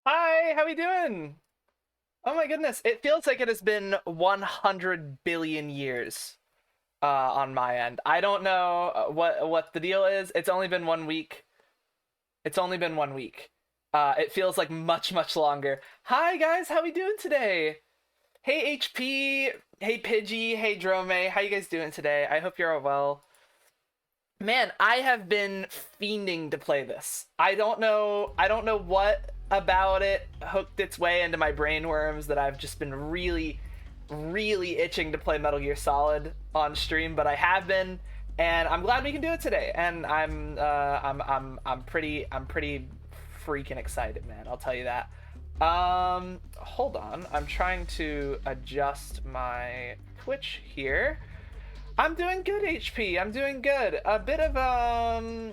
Hi, how we doing? Oh my goodness, it feels like it has been 100 billion years on my end. I don't know what the deal is. It's only been 1 week. It's only been 1 week. It feels like much longer. Hi guys, how we doing today? Hey HP, hey Pidgey, hey Drome, how you guys doing today? I hope you're all well. Man, I have been fiending to play this. I don't know what about it hooked its way into my brain worms that I've just been really itching to play Metal Gear Solid on stream, but I have been, and I'm glad we can do it today. And I'm pretty freaking excited, man. I'll tell you that. Hold on. I'm trying to adjust my Twitch here. I'm doing good, HP. I'm doing good. A bit of a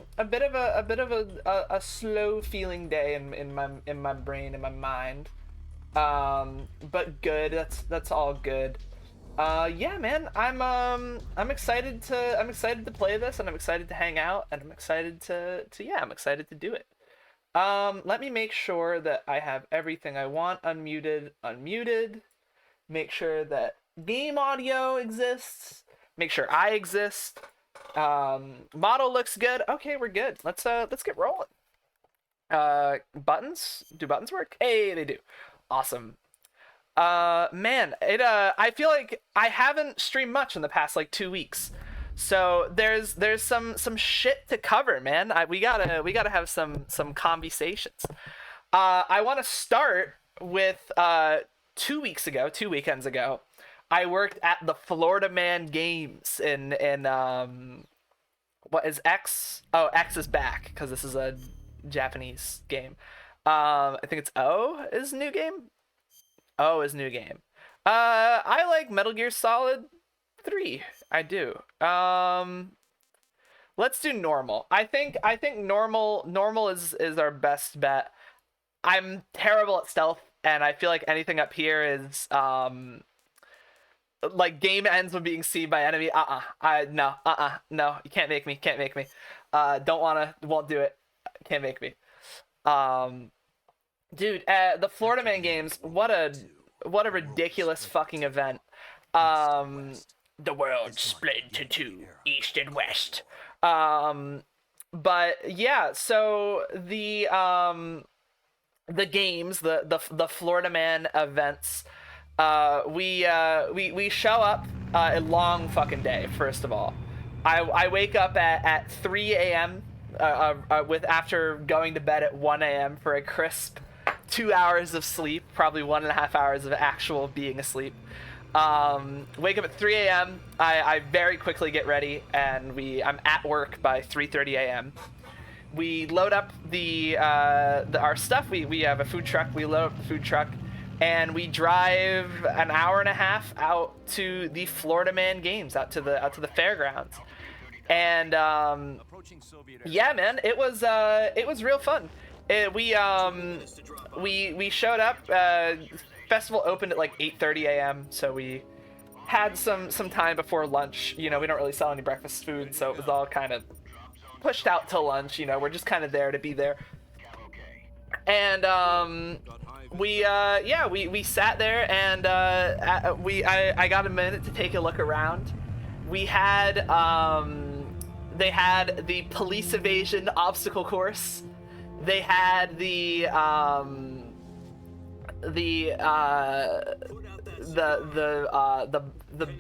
slow feeling day in my brain, in my mind. But good. That's all good. Yeah, man. I'm excited to play this, and I'm excited to hang out, and I'm excited to yeah, I'm excited to do it. Let me make sure that I have everything I want unmuted. Make sure that game audio exists. Make sure I exist. Model looks good. Okay, we're good. Let's get rolling. Buttons? Do buttons work? Hey, they do. Awesome. Man, I feel like I haven't streamed much in the past like 2 weeks. So there's some shit to cover, man. We gotta have some conversations. I want to start with 2 weeks ago, 2 weekends ago. I worked at the Florida Man Games in what is X? Oh, X is back because this is a Japanese game. I think it's O is new game. O is new game. I like Metal Gear Solid 3. I do. Let's do normal. I think normal is our best bet. I'm terrible at stealth, and I feel like anything up here is like game ends with being seen by enemy. I no. No. You can't make me. Can't make me. Don't wanna. Won't do it. Can't make me. Um, dude. The Florida Man games. What a ridiculous fucking event. Um, the world split into two, east and west. Um, but yeah. So the games, the Florida Man events. We show up a long fucking day. First of all, I wake up at 3 a.m. With after going to bed at 1 a.m. for a crisp 2 hours of sleep, probably 1.5 hours of actual being asleep. Wake up at 3 a.m. I very quickly get ready, and I'm at work by 3:30 a.m. We load up our stuff. We have a food truck. We load up the food truck, and we drive an hour and a half out to the Florida Man Games, out to the fairgrounds. And yeah, man, it was real fun. We showed up. Festival opened at like 8:30 a.m. So we had some time before lunch. You know, we don't really sell any breakfast food, so it was all kind of pushed out till lunch. You know, we're just kind of there to be there. And we sat there, and I got a minute to take a look around. We had they had the police evasion obstacle course. They had the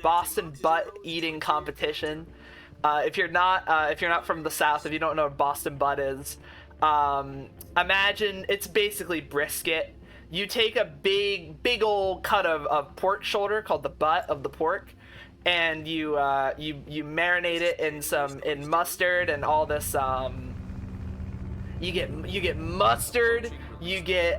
Boston butt eating competition. If you're not from the South, if you don't know what Boston butt is, imagine it's basically brisket. You take a big old cut of pork shoulder called the butt of the pork, and you marinate it in mustard and all this. You get mustard. You get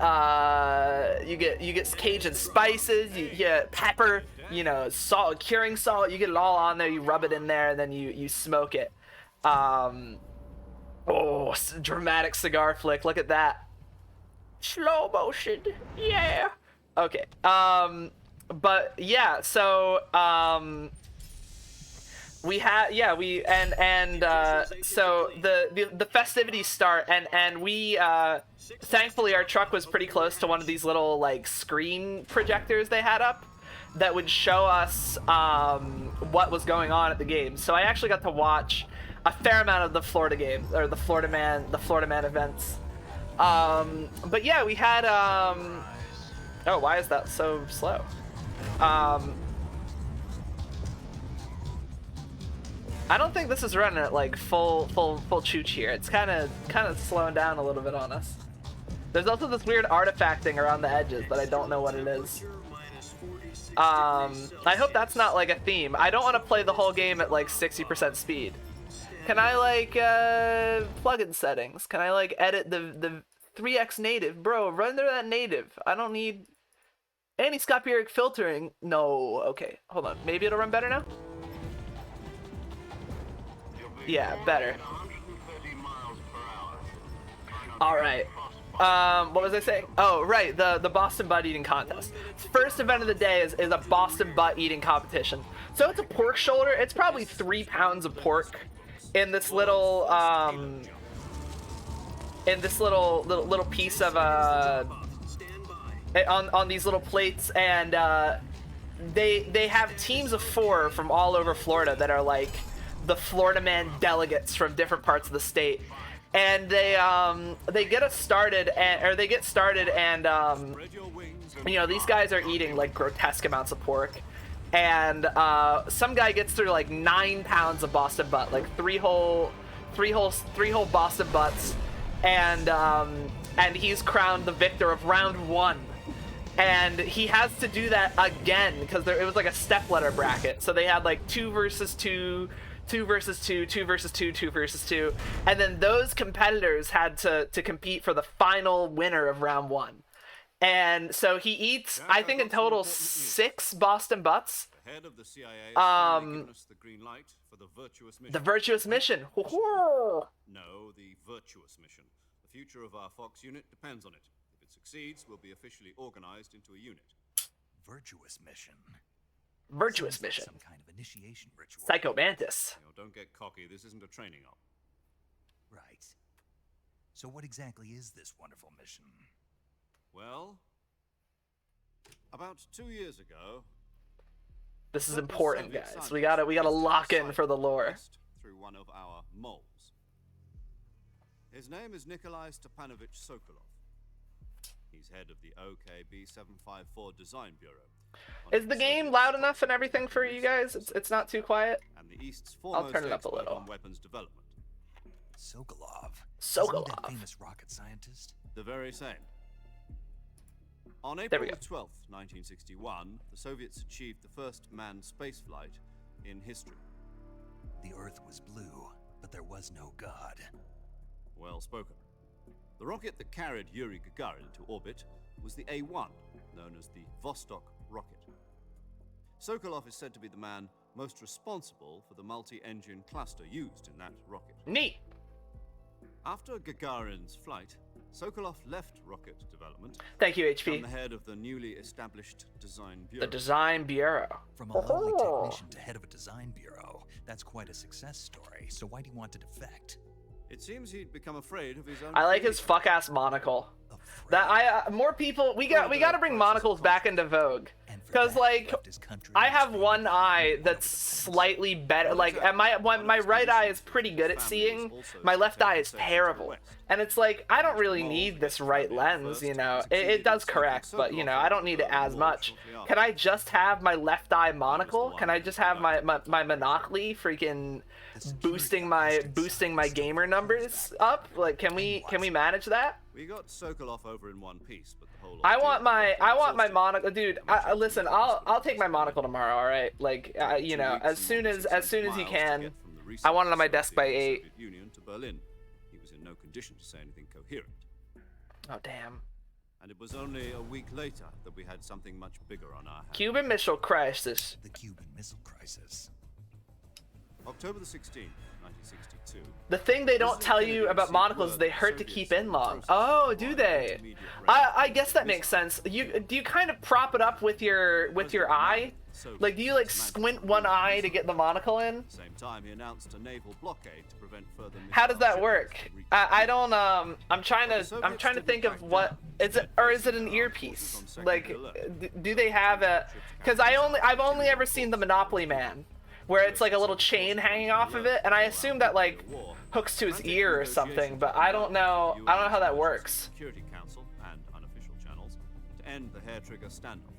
Cajun spices. You get pepper. You know, salt, curing salt. You get it all on there. You rub it in there, and then you smoke it. Um, oh, dramatic cigar flick. Look at that. Slow motion. Yeah. Okay. But yeah. So we had so the festivities start, and we thankfully our truck was pretty close to one of these little like screen projectors they had up that would show us what was going on at the game. So I actually got to watch a fair amount of the Florida game, or the Florida Man events. But yeah, we had oh, why is that so slow? I don't think this is running at like full chooch here. It's kind of slowing down a little bit on us. There's also this weird artifacting around the edges that I don't know what it is. I hope that's not like a theme. I don't want to play the whole game at like 60% speed. Can I like plugin settings? Can I like edit the 3x native? Bro, render that native. I don't need anti-scoperic filtering. No, okay, hold on. Maybe it'll run better now? Yeah, better. Alright. What was I saying? Oh, right, the Boston butt eating contest. First event of the day is a Boston butt eating competition. So it's a pork shoulder. It's probably 3 pounds of pork in this little little piece of on these little plates, and they have teams of 4 from all over Florida that are like the Florida Man delegates from different parts of the state, and they get us started, and you know, these guys are eating like grotesque amounts of pork, and some guy gets through like 9 pounds of Boston butt, like three whole Boston butts, and he's crowned the victor of round 1. And he has to do that again because it was like a step-ladder bracket, so they had like 2 versus 2, 2 versus 2, 2 versus 2, 2 versus 2, and then those competitors had to compete for the final winner of round 1. And so he eats, I think in total, 6 Boston butts. Head of the CIA has given us the green light for the virtuous mission. The virtuous mission. No, the virtuous mission. The future of our Fox unit depends on it. If it succeeds, we'll be officially organized into a unit. Virtuous mission. Virtuous mission. Some kind of initiation ritual. Psycho Mantis. You know, don't get cocky. This isn't a training op. Right. So what exactly is this wonderful mission? Well, about 2 years ago. This is important, guys. We gotta lock in for the lore. Through one of our moles. His name is Nikolai Stepanovich Sokolov. He's head of the OKB 754 Design Bureau. Is the game loud enough and everything for you guys? It's not too quiet. And the East's I'll turn it up a little. On weapons development. Sokolov. Sokolov. Isn't that famous rocket scientist? The very same. On There April we go. 12th, 1961, the Soviets achieved the first manned spaceflight in history. The Earth was blue, but there was no God. Well spoken. The rocket that carried Yuri Gagarin into orbit was the A-1, known as the Vostok rocket. Sokolov is said to be the man most responsible for the multi-engine cluster used in that rocket. Neat. After Gagarin's flight, Sokolov left rocket development. Thank you, Become HP. the head of the newly established Design Bureau. The Design Bureau. From a lowly technician to head of a design bureau, that's quite a success story. So why do you want to defect? It seems he'd become afraid of his own. I like his fuck ass monocle. That more people we gotta bring monocles back into vogue. Because like I have one eye that's slightly better, like and my right eye is pretty good at seeing, my left eye is terrible, and it's like I don't really need this right lens, you know. It does correct, but you know I don't need it as much. Can I just have my left eye monocle? Can I just have my monocle freaking boosting my gamer numbers up? Like can we manage that? We got Sokolov over in one piece, but the whole I want my monocle, dude. Listen, I'll take my monocle tomorrow. All right, like you know, as soon as you can. I want it on my desk by 8. Union to Berlin. He was in no condition to say anything coherent. Oh damn. And it was only a week later that we had something much bigger on our hands. Cuban Missile Crisis. The Cuban Missile Crisis. October the 16th, 1962. The thing they don't President tell Kennedy you about received monocles is word they that hurt to Soviets keep were in the long. process Oh, of do providing they? intermediate I range guess that makes missiles. sense. Do you kind of prop it up with your eye? Like, do you like squint one eye to get the monocle in? At the same time, he announced a naval blockade to prevent further How does that missile work? shipments from reaching I the don't I'm trying to think of what is it, or is it an earpiece? Like, do they have a? Because I've only ever seen the Monopoly Man, where it's like a little chain hanging off of it, and I assume that like hooks to his ear or something, but I don't know how that works. Security Council and unofficial channels to end the hair trigger standoff.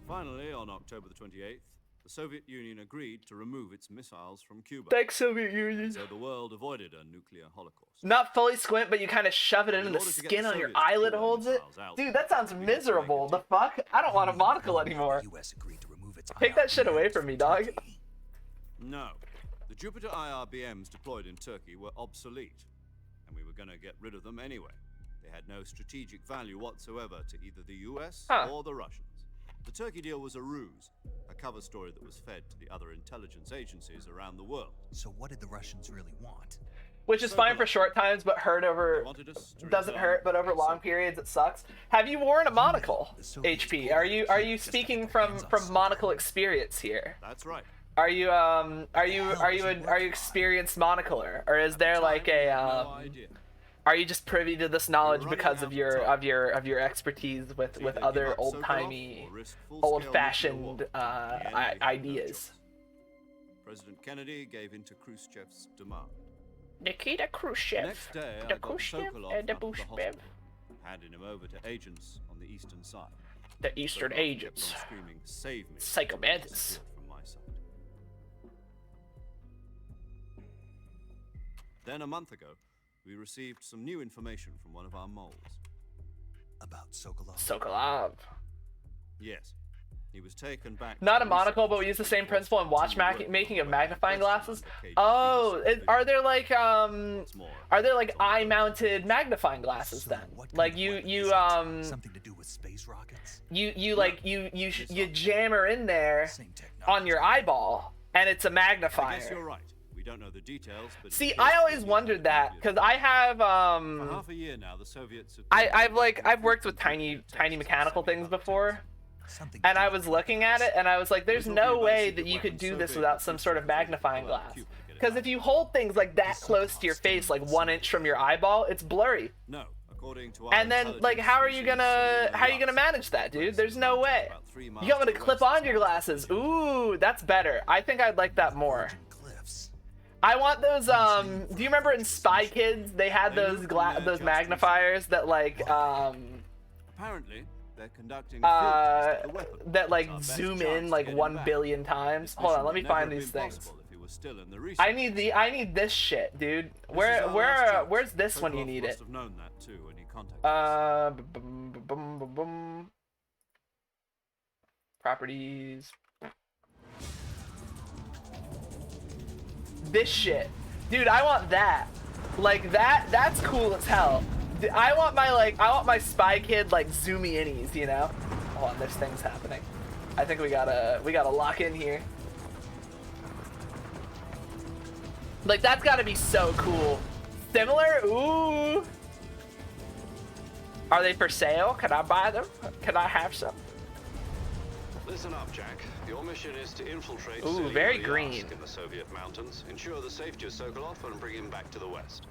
Finally, on October the 28th, the Soviet Union agreed to remove its missiles from Cuba. Thanks, Soviet Union. So the world avoided a nuclear holocaust. Not fully squint, but you kind of shove it in, In and the order to get skin the on your Soviets to eyelid pull their holds it. missiles out, Dude, that sounds we had to make miserable. a The deal. fuck? I don't want a monocle anymore. The US agreed to remove its Take that shit IRBMs away from me, dog. Turkey. No. The Jupiter IRBMs deployed in Turkey were obsolete, and we were going to get rid of them anyway. They had no strategic value whatsoever to either the US or the Russians. The Turkey deal was a ruse, a cover story that was fed to the other intelligence agencies around the world. So what did the Russians really want? Which is fine for short times, but hurt They over wanted us to doesn't return hurt, but over long Soviet- periods it sucks. Have you worn a monocle, The Soviets HP? pulled Are their you just speaking to get from their hands on monocle experience here? That's right. Are you experienced monocler, or is there like a No idea. are you just privy to this knowledge running because out of of your time. expertise with Either give other up old Sokolov timey, or risk full-scale old nuclear fashioned war. In the end, we had no ideas? choice. President Kennedy gave in to Khrushchev's demand. Nikita Khrushchev, Next day, the I got Khrushchev Sokolov and the out of the Bushbev, hospital, handing him over to agents on the eastern side. the Eastern Sokolov kept Agents. on screaming, "Save me!" Psycho Mantis. Support from my side. Then a month ago, we received some new information from one of our moles. About Sokolov? Sokolov. Yes, he was taken back. Not to a monocle, research but we use the same and principle in forced to watch continue working making on of a magnifying weapon glasses. question Oh, under KGB's are there like What's more, are there like it's on the eye-mounted magnifying glasses So then? what kind Like of you weapon you is it? um Something to do with space rockets? you like you jam her in there Same technology. on your eyeball, and it's a I guess magnifier. you're right. We don't know the details, but it See, appears I to always be wondered that nuclear. because I have For half a year now, the Soviets have I've worked with tiny mechanical things before, Something and to I do was with looking at it and I was like, there's We're no talking about way secret that you could weapons do this Soviet without some sort of officials magnifying allowed glass. Cuba to get it Because done. if you hold things like that The close to your Sokolov face, like stimulates 1 inch from your eyeball, it's blurry. No, according to our And then, like, how are you intelligence, gonna manage that, dude? There's no way. You got me to clip on your glasses. Ooh, that's better. I think I'd like that more. Virgin Cliffs. I want those. Do you remember in Spy Kids they had those magnifiers that like Apparently, they're conducting a field test of the weapon. that like It's our best zoom chance in to like get him 1 back. billion times? This Hold on, mission let me would never find have these been things. possible if he was still in the research. I need this shit, dude. This is Where our last chance. where's this when you Sokolov need must it? have known that too when he contacted us. Boom. Properties. This shit. Dude, I want that. Like that's cool as hell. I want my Spy Kid like zoomy innies, you know? Hold on, there's things happening. I think we gotta lock in here. Like that's gotta be so cool. Similar? Ooh. Are they for sale? Can I buy them? Can I have some? Listen up, Jack. Your mission is to infiltrate Ooh, Syria very Yask green. in the Soviet mountains, ensure the safety of Sokolov, and bring him back to the West.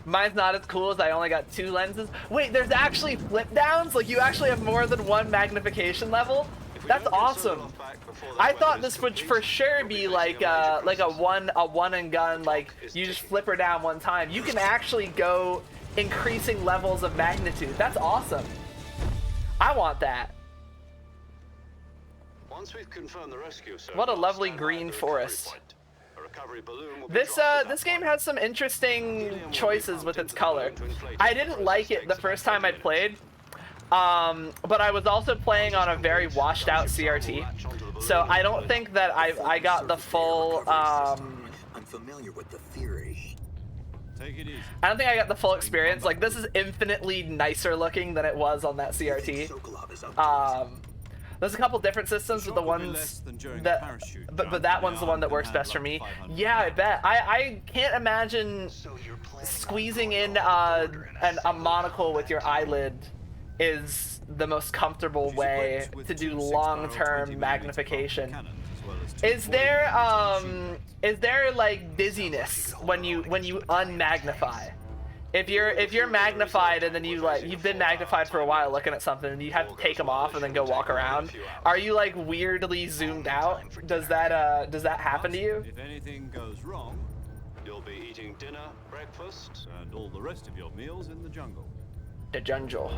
Mine's not as cool as I only got 2 lenses. Wait, there's actually flip downs? Like you actually have more than 1 magnification level? If we That's don't get awesome. Sokolov back before that I weapon thought is this would complete, for sure we'll be facing like a major a crisis. one and gun, like is you just ticking. flip her down 1 time. You can actually go increasing levels of magnitude. That's awesome. I want that. Once we've confirmed the rescue of Sokolov, What a lovely stand by green at the recovery forest. point. A recovery balloon will be This dropped at this that game point. has some interesting Helium will be choices pumped with its into the color. balloon to inflate I it. didn't The like process it the takes first about time I 30 played. But I was also playing on a very washed out CRT, so I don't think that I got the full I'm familiar with the theory. Take it easy. I don't think I got the full experience. Like this is infinitely nicer looking than it was on that CRT. Sokolov is up to There's a couple different systems, but the ones that, but that one's the one that works best for me. Yeah, I bet. I can't imagine squeezing in a monocle with your eyelid is the most comfortable way to do long-term magnification. Is there like dizziness when you unmagnify? If you're magnified and then you've been magnified for a while looking at something and you have to take them off and then go walk around, are you like weirdly zoomed out? Does that happen to you? If anything goes wrong, You'll be eating dinner, breakfast. and all the rest of your meals in the jungle. The jungle.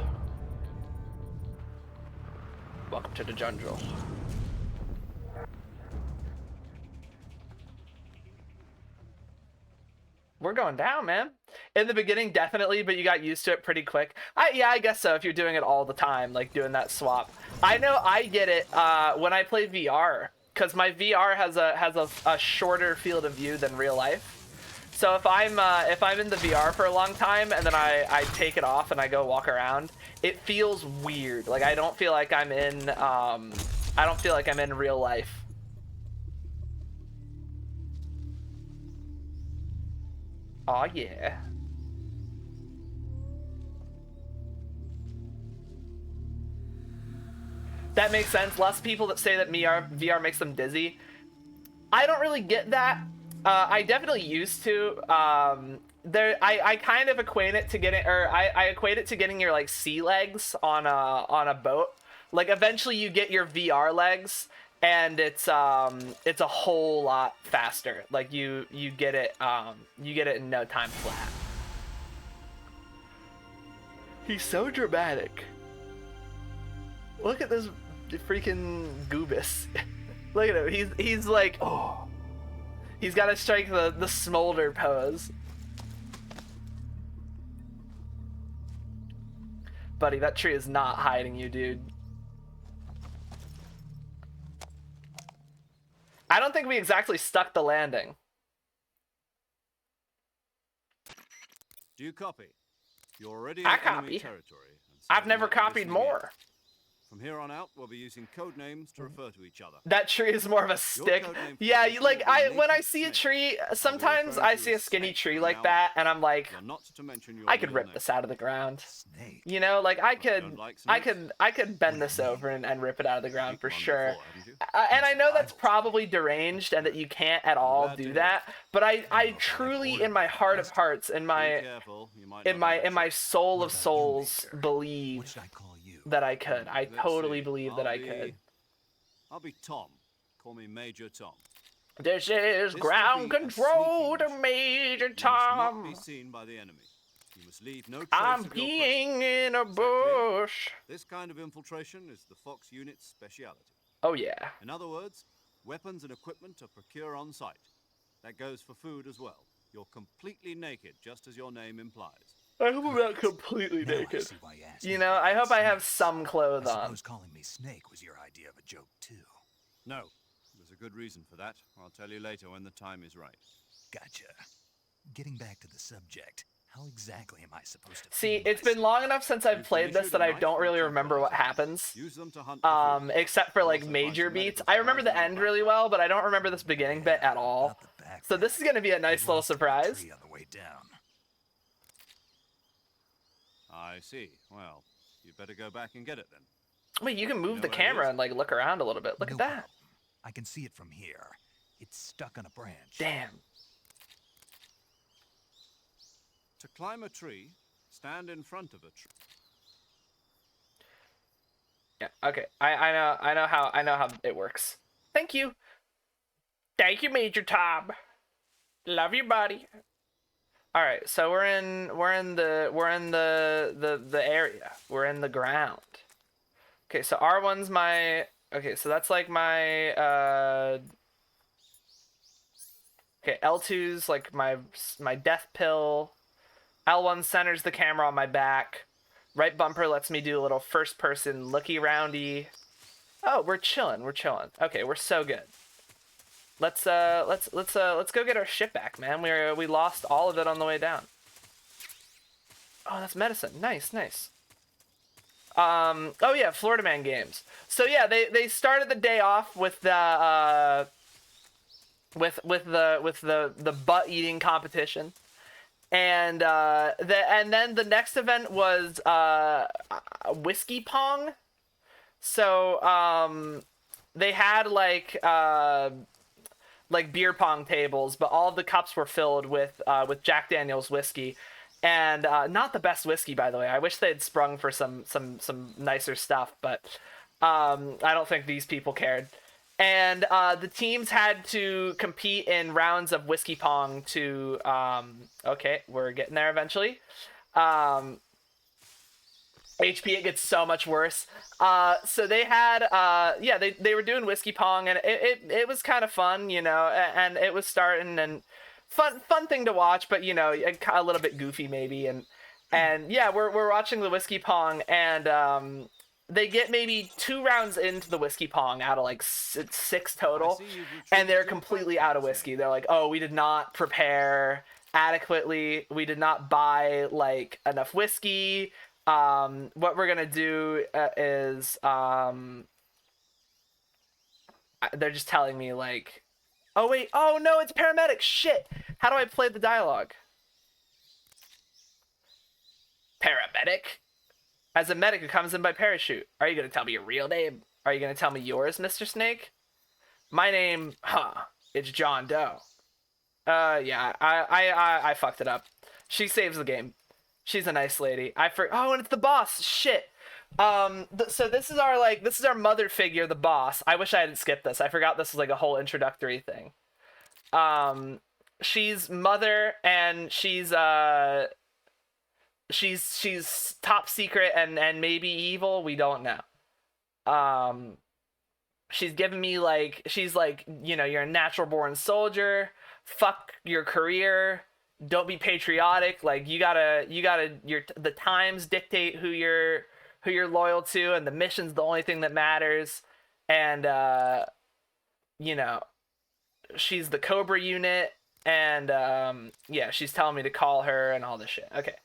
Welcome to the jungle. We're going down, man. In the beginning, definitely, but you got used to it pretty quick. Yeah, I guess so, if you're doing it all the time, like doing that swap. I know I get it when I play VR, because my VR has a shorter field of view than real life. So if I'm in the VR for a long time and then I take it off and I go walk around, it feels weird. Like I don't feel like I'm in real life. Oh yeah. That makes sense. Lots of people that say that VR makes them dizzy. I don't really get that. I definitely used to. I kind of equate it to getting, or I equate it to getting your like sea legs on a boat. Like eventually you get your VR legs, and it's a whole lot faster. Like you get it in no time flat. He's so dramatic. Look at this freaking goobus. Look at him. He's like, oh. He's got to strike the smolder pose. Buddy, that tree is not hiding you, dude. I don't think we exactly stuck the landing. Do you copy? You're already in I enemy copy. territory. and I've something never might be copied listening in. more. From here on out, we'll be using code names to refer to each other. That tree is more of a stick. code name for Yeah, this you like will be when I Naked see a Snake. tree, I'll be sometimes referring I to see a as skinny Snake tree from like now on. that, and I'm like, You're not to mention your I could real rip name. this out of the ground. Snake. You know, like I don't like could snakes? I could bend this over and rip it out of the ground for One sure. before, haven't you? And I know that's probably deranged and that you can't at all glad to do hear that, but I truly, in my heart of hearts, in Be my careful, you might not have in my soul of What about you, souls, Major? believe What should I call you? that I could. I Let's totally see. believe that I could. I'll be Tom. Call me Major Tom. This is This will ground be a control sneaky to mission. Major You must Tom. not be seen by the enemy. You must leave no trace I'm of your peeing presence. in a Is that clear? bush. This kind of infiltration is the Fox unit's speciality. Oh yeah. In other words, weapons and equipment are procured on site. That goes for food as well. You're completely naked, just as your name implies. I hope I'm not completely Now I naked. see why you asked You me know, about I hope I have snakes. some clothes I on. suppose calling me Snake was your idea of a joke too. No, there's a good reason for that. I'll tell you later when the time is right. Gotcha. Getting back to the subject, how exactly am I supposed to See, feel it's been long enough since I've You've played been this issued that a I knife don't and really a remember what tranquilizer. happens. Use them to hunt for food. Except for like Also major find some beats. medical I remember the supplies in end the really well, but I don't remember this beginning bit at all. Not the backpack. So this is gonna be a nice I little lost it in a surprise. tree on the way down. I see. Well, you better go back and get it then. Wait, you can move know the where it camera is? and like look around a little bit. Look No at that. problem. I can see it from here. It's stuck on a branch. Damn. To climb a tree, stand in front of a tree. Yeah. Okay. I know how it works. Thank you. Thank you, Major Tom. Love you, buddy. All right. So we're in the area. We're in the ground. Okay. So R1's my. Okay. So that's like my. Okay. L2's like my death pill. L1 centers the camera on my back. Right bumper lets me do a little first person looky roundy. Oh, we're chilling. Okay, we're so good. Let's go get our shit back, man. We lost all of it on the way down. Oh, that's medicine. Nice. Oh yeah, Florida Man Games. So yeah, they started the day off with the the butt eating competition, and then the next event was whiskey pong. So they had like beer pong tables, but all of the cups were filled with Jack Daniel's whiskey. And not the best whiskey, by the way. I wish they'd sprung for some nicer stuff, but I don't think these people cared. And the teams had to compete in rounds of whiskey pong to okay, we're getting there eventually. HP, it gets so much worse. So they had they were doing whiskey pong, and it was kind of fun, you know, and it was starting, and fun thing to watch, but you know, a little bit goofy maybe, and yeah, we're watching the whiskey pong, and they get maybe 2 rounds into the whiskey pong out of like 6 total, and they're completely out of whiskey. They're like, oh, we did not prepare adequately, we did not buy like enough whiskey. What we're gonna do is they're just telling me like, oh wait, oh no, it's paramedic, shit. How do I play the dialogue? Paramedic? As a medic who comes in by parachute, are you gonna tell me your real name? Are you gonna tell me yours, Mr. Snake? My name, it's John Doe. Yeah, I fucked it up. She saves the game. She's a nice lady. Oh, and it's the boss, shit. So this is our mother figure, the boss. I wish I hadn't skipped this. I forgot this was like a whole introductory thing. She's mother, and she's top secret and maybe evil. We don't know. She's giving me like, she's like, you know, you're a natural born soldier. Fuck your career. Don't be patriotic. Like you gotta the times dictate who you're loyal to, and the mission's the only thing that matters. And you know, she's the Cobra unit, and yeah, she's telling me to call her and all this shit. Okay,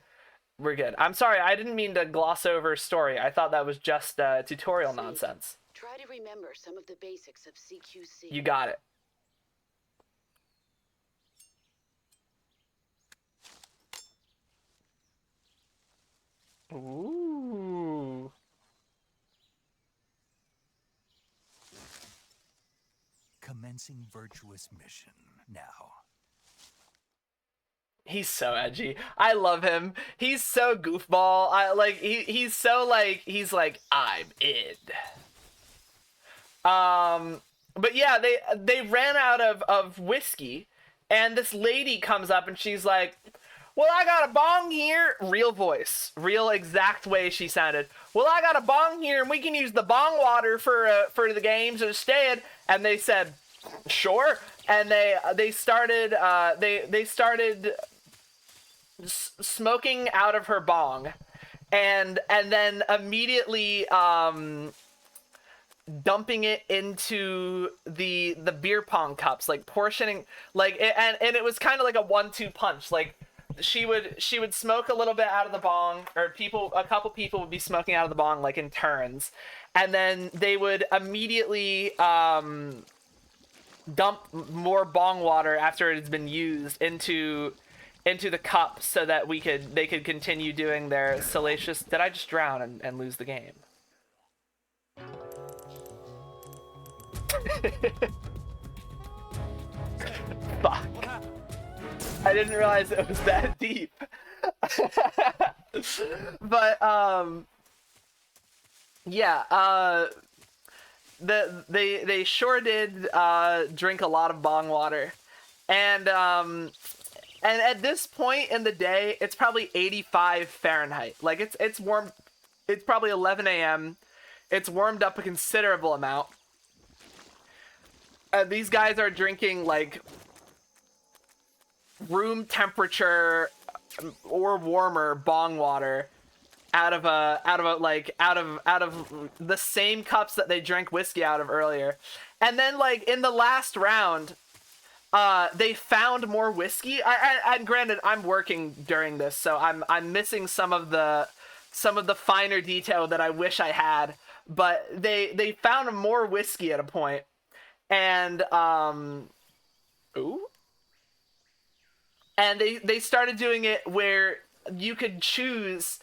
we're good. I'm sorry, I didn't mean to gloss over story. I thought that was just tutorial nonsense. Try to remember some of the basics of CQC. You got it. Ooh. Commencing virtuous mission now. He's so edgy. I love him. He's so goofball. He's so like, he's like, I'm in. But yeah, they ran out of whiskey, and this lady comes up and she's like, well, I got a bong here. Real voice. Real exact way she sounded. Well, I got a bong here, and we can use the bong water for the games instead. And they said, sure. And they started smoking out of her bong, and then immediately dumping it into the beer pong cups, like portioning, like, and it was kind of like a 1-2 punch. Like she would smoke a little bit out of the bong, or a couple people would be smoking out of the bong like in turns, and then they would immediately dump more bong water after it has been used into the cup, so that they could continue doing their salacious. Did I just drown and lose the game? Fuck. I didn't realize it was that deep. But yeah, they sure did drink a lot of bong water, and at this point in the day, it's probably 85 Fahrenheit. Like it's warm. It's probably 11 a.m. It's warmed up a considerable amount. These guys are drinking like room temperature or warmer bong water out of the same cups that they drank whiskey out of earlier. And then like in the last round, they found more whiskey. And granted, I'm working during this, so I'm missing some of the some of the finer detail that I wish I had, but they found more whiskey at a point, and and they started doing it where you could choose,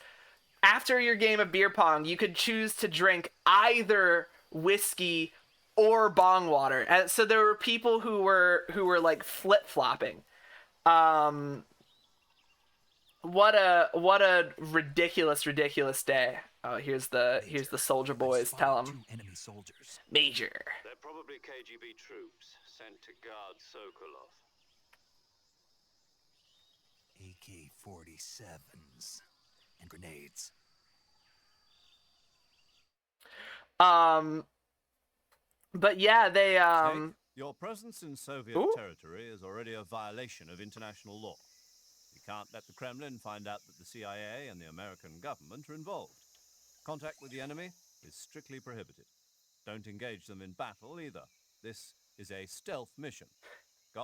after your game of beer pong, you could choose to drink either whiskey or bong water. And so there were people who were like flip-flopping. What a ridiculous day. Oh, here's the soldier boys. Tell them. Enemy soldiers. Major. They're probably KGB troops sent to guard Sokolov. AK-47s and grenades. But yeah, they Jake, your presence in Soviet Ooh. territory is already a violation of international law. You can't let the Kremlin find out that the CIA and the American government are involved. Contact with the enemy is strictly prohibited. Don't engage them in battle either. This is a stealth mission.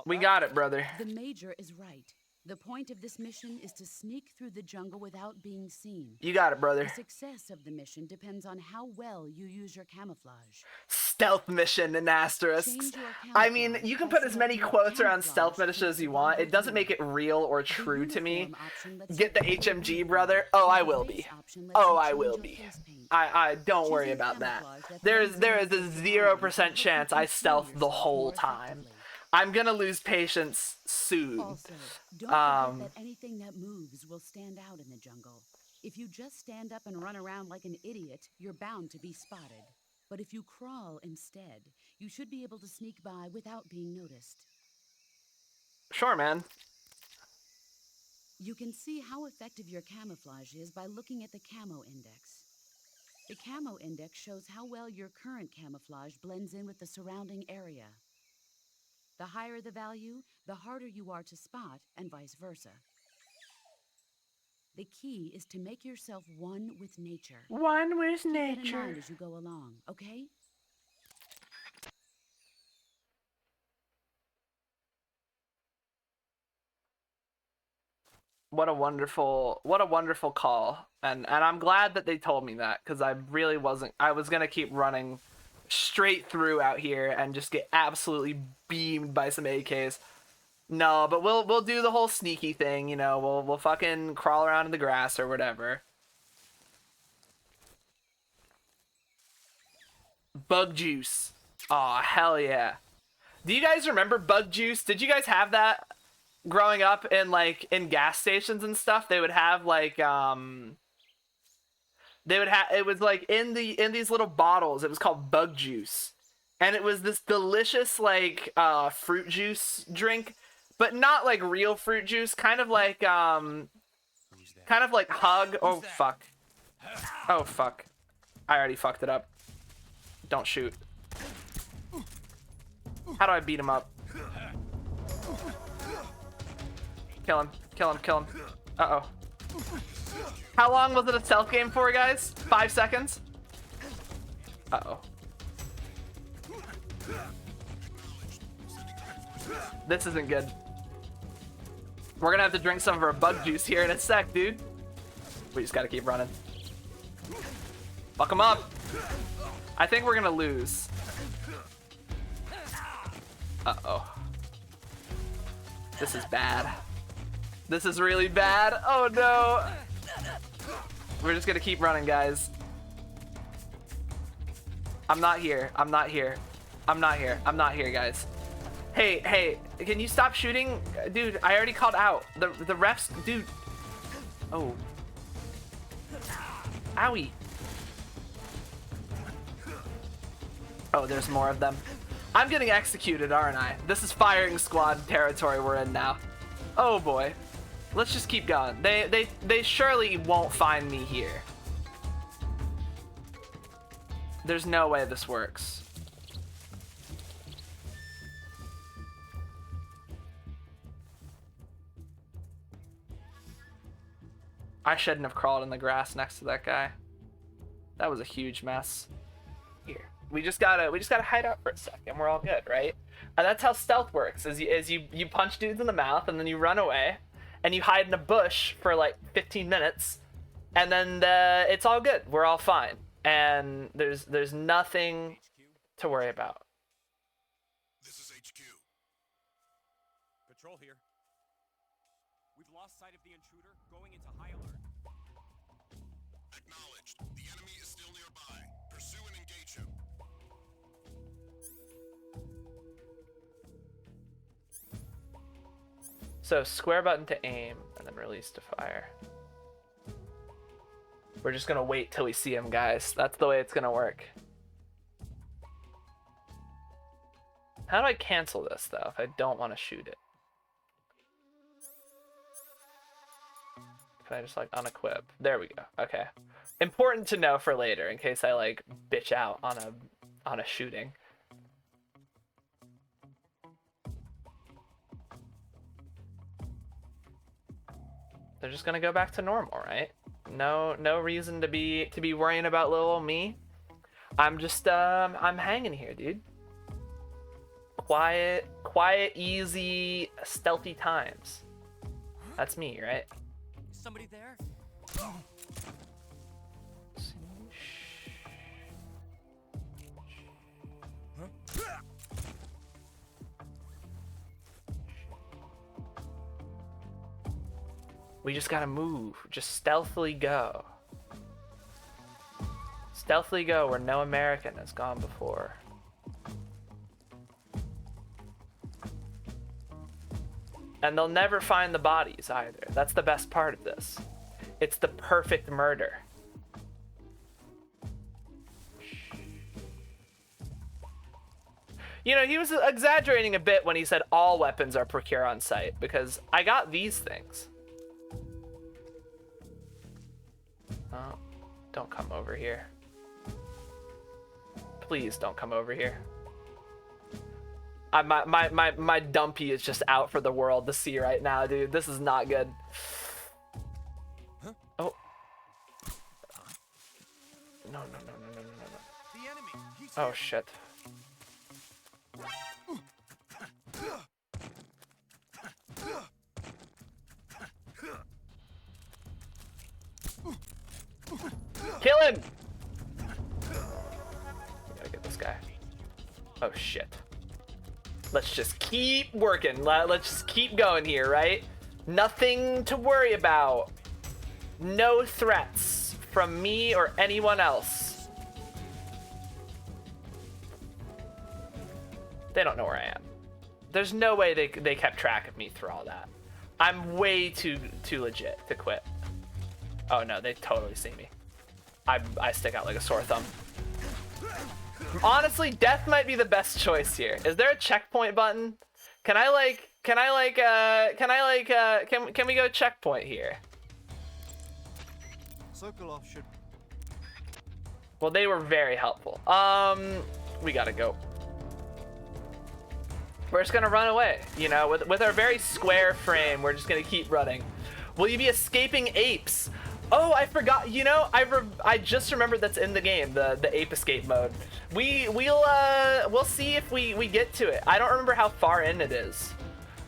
we that? got it, brother. The Major is right. The point of this mission is to sneak through the jungle without being seen. You got it, brother. The success of the mission depends on how well you use your camouflage. Stealth mission and asterisks. Change your I mean, camouflage you can by put as many selecting quotes around camouflage stealth missions as you want. It doesn't make it real or The true to me. uniform option lets Get the you pick HMG, your brother. color. Oh, I The will face be. option lets Oh, you I change will your be. face paint. I don't worry Choosing about that. camouflage that There blends is in a with the 0% surroundings chance will I help you stealth see the yourself whole more time. effectively. I'm gonna lose patience soon. Also, don't Um, forget that anything that moves will stand out in the jungle. If you just stand up and run around like an idiot, you're bound to be spotted. But if you crawl instead, you should be able to sneak by without being noticed. Sure, man. You can see how effective your camouflage is by looking at the camo index. The camo index shows how well your current camouflage blends in with the surrounding area. The higher the value, the harder you are to spot, and vice versa. The key is to make yourself one with nature. One with Keep that in nature. mind as you go along, okay? What a wonderful call. And I'm glad that they told me that, because I really wasn't. I was gonna keep running straight through out here and just get absolutely beamed by some AKs. No, but we'll do the whole sneaky thing, you know. We'll fucking crawl around in the grass or whatever. Bug juice. Aw, hell yeah. Do you guys remember bug juice? Did you guys have that growing up in gas stations and stuff? They would have like it was like in these little bottles. It was called bug juice. And it was this delicious like fruit juice drink, but not like real fruit juice, kind of like Hug. Oh fuck. Oh fuck. I already fucked it up. Don't shoot. How do I beat him up? Kill him. Kill him. Kill him. Uh-oh. How long was it a stealth game for, guys? 5 seconds? Uh-oh. This isn't good. We're gonna have to drink some of our bug juice here in a sec, dude. We just gotta keep running. Fuck him up. I think we're gonna lose. Uh-oh. This is bad. This is really bad. Oh no. We're just gonna keep running, guys. I'm not here. I'm not here. I'm not here. I'm not here, guys. Hey, can you stop shooting? Dude, I already called out. The refs, dude. Oh. Owie. Oh, there's more of them. I'm getting executed, aren't I? This is firing squad territory we're in now. Oh boy. Let's just keep going. They surely won't find me here. There's no way this works. I shouldn't have crawled in the grass next to that guy. That was a huge mess. Here. We just gotta hide out for a second. We're all good, right? And that's how stealth works. Is you punch dudes in the mouth and then you run away, and you hide in a bush for like 15 minutes. and then it's all good. We're all fine, and there's nothing to worry about. This is HQ. Patrol here. We've lost sight of the intruder, going into high alert. Acknowledged. The enemy is still nearby. Pursue and engage him. So square button to aim, and then release to fire. We're just gonna wait till we see him, guys. That's the way it's gonna work. How do I cancel this, though, if I don't want to shoot it? Can I just, like, unequip? There we go. Okay. Important to know for later, in case I, like, bitch out on a shooting. They're just gonna go back to normal, right? No reason to be worrying about little old me. I'm just I'm hanging here, dude. Quiet, easy, stealthy times. That's me, right? Somebody there? We just gotta move. Just stealthily go. Stealthily go where no American has gone before. And they'll never find the bodies either. That's the best part of this. It's the perfect murder. You know, he was exaggerating a bit when he said all weapons are procure on site, because I got these things. Oh, don't come over here. Please don't come over here. My dumpy is just out for the world to see right now, dude. This is not good. Oh. No. The enemy. He's Oh, shit. Kill him! We gotta get this guy. Oh, shit. Let's just keep working. Let's just keep going here, right? Nothing to worry about. No threats from me or anyone else. They don't know where I am. There's no way they kept track of me through all that. I'm way too legit to quit. Oh no, they totally see me. I stick out like a sore thumb. Honestly, death might be the best choice here. Is there a checkpoint button? Can we go checkpoint here? Sokolov should. Well, they were very helpful. We gotta go. We're just gonna run away, you know, with our very square frame. We're just gonna keep running. Will you be escaping apes? Oh, I forgot. You know, I just remembered that's in the game, the ape escape mode. We'll see if we get to it. I don't remember how far in it is.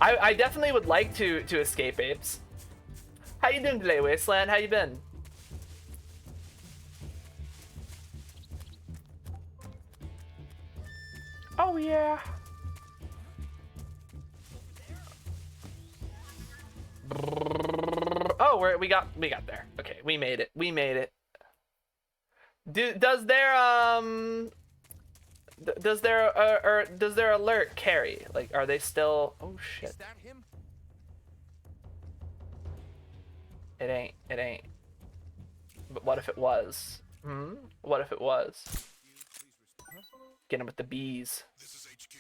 I definitely would like to escape apes. How you doing today, Wasteland? How you been? Oh yeah. Oh, we got there. Okay, we made it. We made it. Does their alert carry? Like, are they still? Oh shit. Is that him? It ain't. But what if it was? What if it was? Get him with the bees. This is HQ.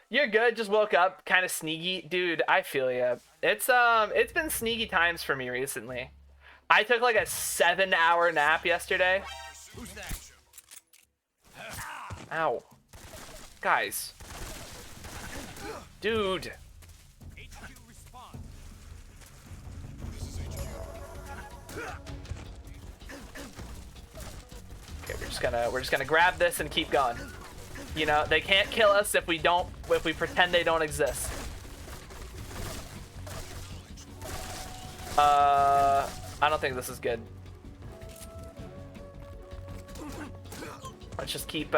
You're good. Just woke up, kind of sneaky, dude. I feel ya. It's been sneaky times for me recently. I took like a 7-hour nap yesterday. Who's that? Ow, guys, dude. HQ respond. This is HQ. Okay, we're just gonna grab this and keep going. You know, they can't kill us if we pretend they don't exist. I don't think this is good. Let's just keep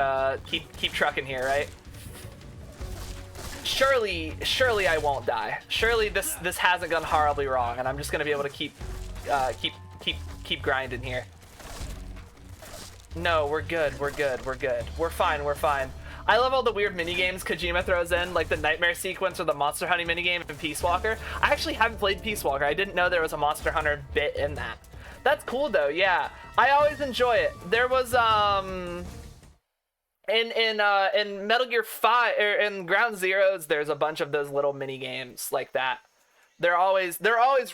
trucking here, right? Surely I won't die. Surely this hasn't gone horribly wrong, and I'm just gonna be able to keep grinding here. No, we're good. We're fine. I love all the weird mini games Kojima throws in, like the nightmare sequence or the Monster Hunter minigame in Peace Walker. I actually haven't played Peace Walker. I didn't know there was a Monster Hunter bit in that. That's cool though. Yeah, I always enjoy it. There was in Metal Gear 5 or in Ground Zeroes, there's a bunch of those little mini games like that. They're always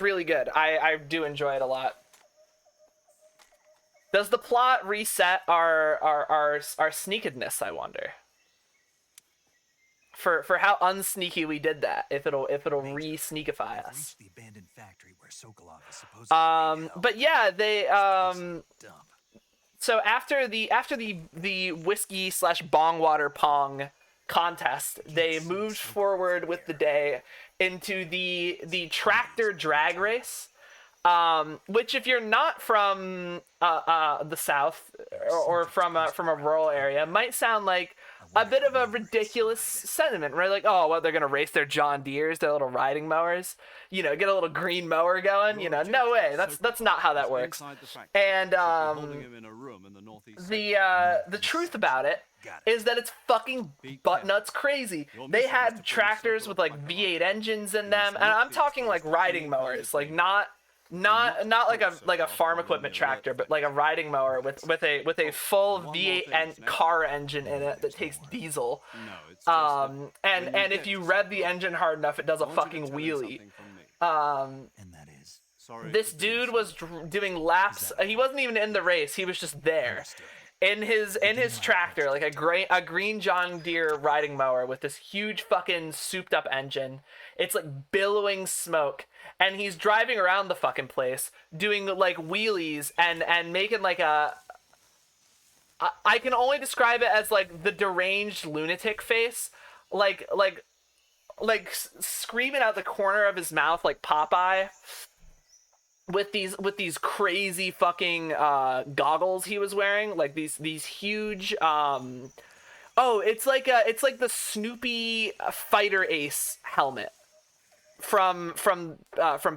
really good. I do enjoy it a lot. Does the plot reset our sneakedness, I wonder? For how unsneaky we did that, if it'll re-sneakify us. The abandoned factory where Sokolov is supposed But yeah, they dump. so after the whiskey / bong water pong contest, they moved forward with the day into the tractor drag race, which if you're not from the South or from a rural area, might sound like a bit of a ridiculous sentiment, right? Like, oh, well, they're gonna race their John Deeres, their little riding mowers, you know, get a little green mower going, you know, no way, that's not how that works. And the truth about it is that it's fucking butt nuts crazy. They had tractors with like V8 engines in them, and I'm talking like riding mowers, like not like a farm equipment tractor, but like a riding mower with a full V8 and car engine in it that takes diesel. And if you rev the engine hard enough, it does a fucking wheelie. And that is This dude was doing laps. He wasn't even in the race. He was just there. In his tractor, like a green John Deere riding mower with this huge fucking souped up engine. It's like billowing smoke, and he's driving around the fucking place doing like wheelies and making like a. I can only describe it as like the deranged lunatic face, like screaming out the corner of his mouth like Popeye. With these crazy fucking goggles he was wearing, like these huge it's like the Snoopy Fighter Ace helmet from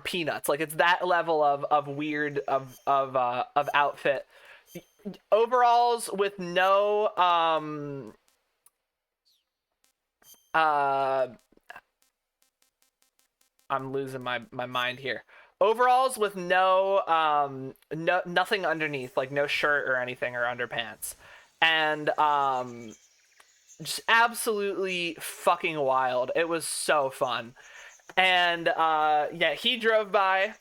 Peanuts. Like it's that level of weird of outfit. Overalls with no I'm losing my mind here. Overalls with nothing underneath, like no shirt or anything or underpants. And just absolutely fucking wild. It was so fun. And yeah, he drove by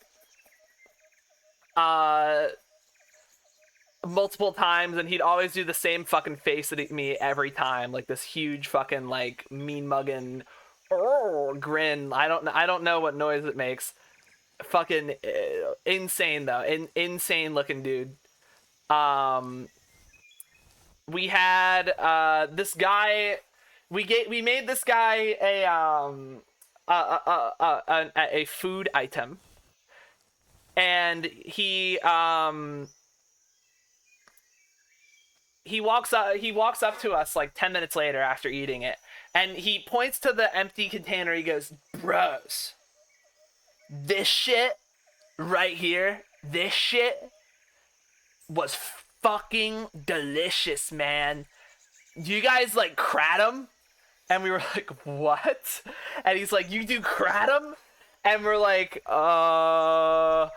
multiple times, and he'd always do the same fucking face at me every time, like this huge fucking like mean mugging grin. I don't know what noise it makes. Fucking insane though, insane looking dude. We had this guy. We made this guy a food item, and he walks up to us like 10 minutes later after eating it, and he points to the empty container. He goes, "Bros, this shit right here, this shit was fucking delicious, man. You guys like kratom?" And we were like, "What?" And he's like, "You do kratom?" And we're like, I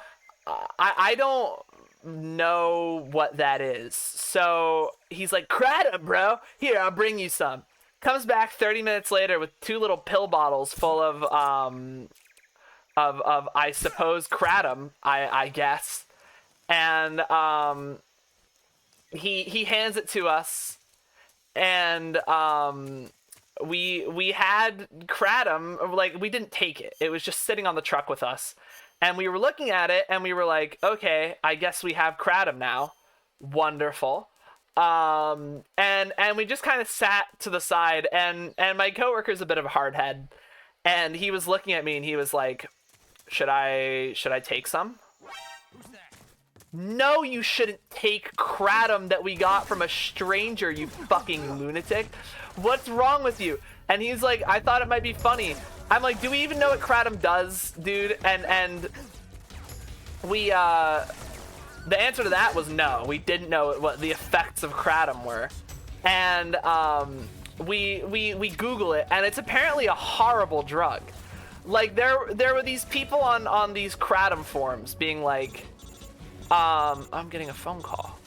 don't know what that is." So he's like, "Kratom, bro. Here, I'll bring you some." Comes back 30 minutes later with 2 little pill bottles full of I suppose kratom, I guess, and he hands it to us, and we had kratom. Like, we didn't take it. It was just sitting on the truck with us, and we were looking at it, and we were like, okay, I guess we have kratom now. Wonderful. And we just kind of sat to the side, and my coworker's a bit of a hard head, and he was looking at me, and he was like, should I take some? No, you shouldn't take kratom that we got from a stranger, you fucking lunatic. What's wrong with you? And he's like, I thought it might be funny. I'm like, do we even know what kratom does, dude? And we, the answer to that was no. We didn't know what the effects of kratom were. And, we Google it, and it's apparently a horrible drug. Like, there were these people on these kratom forums being like, I'm getting a phone call.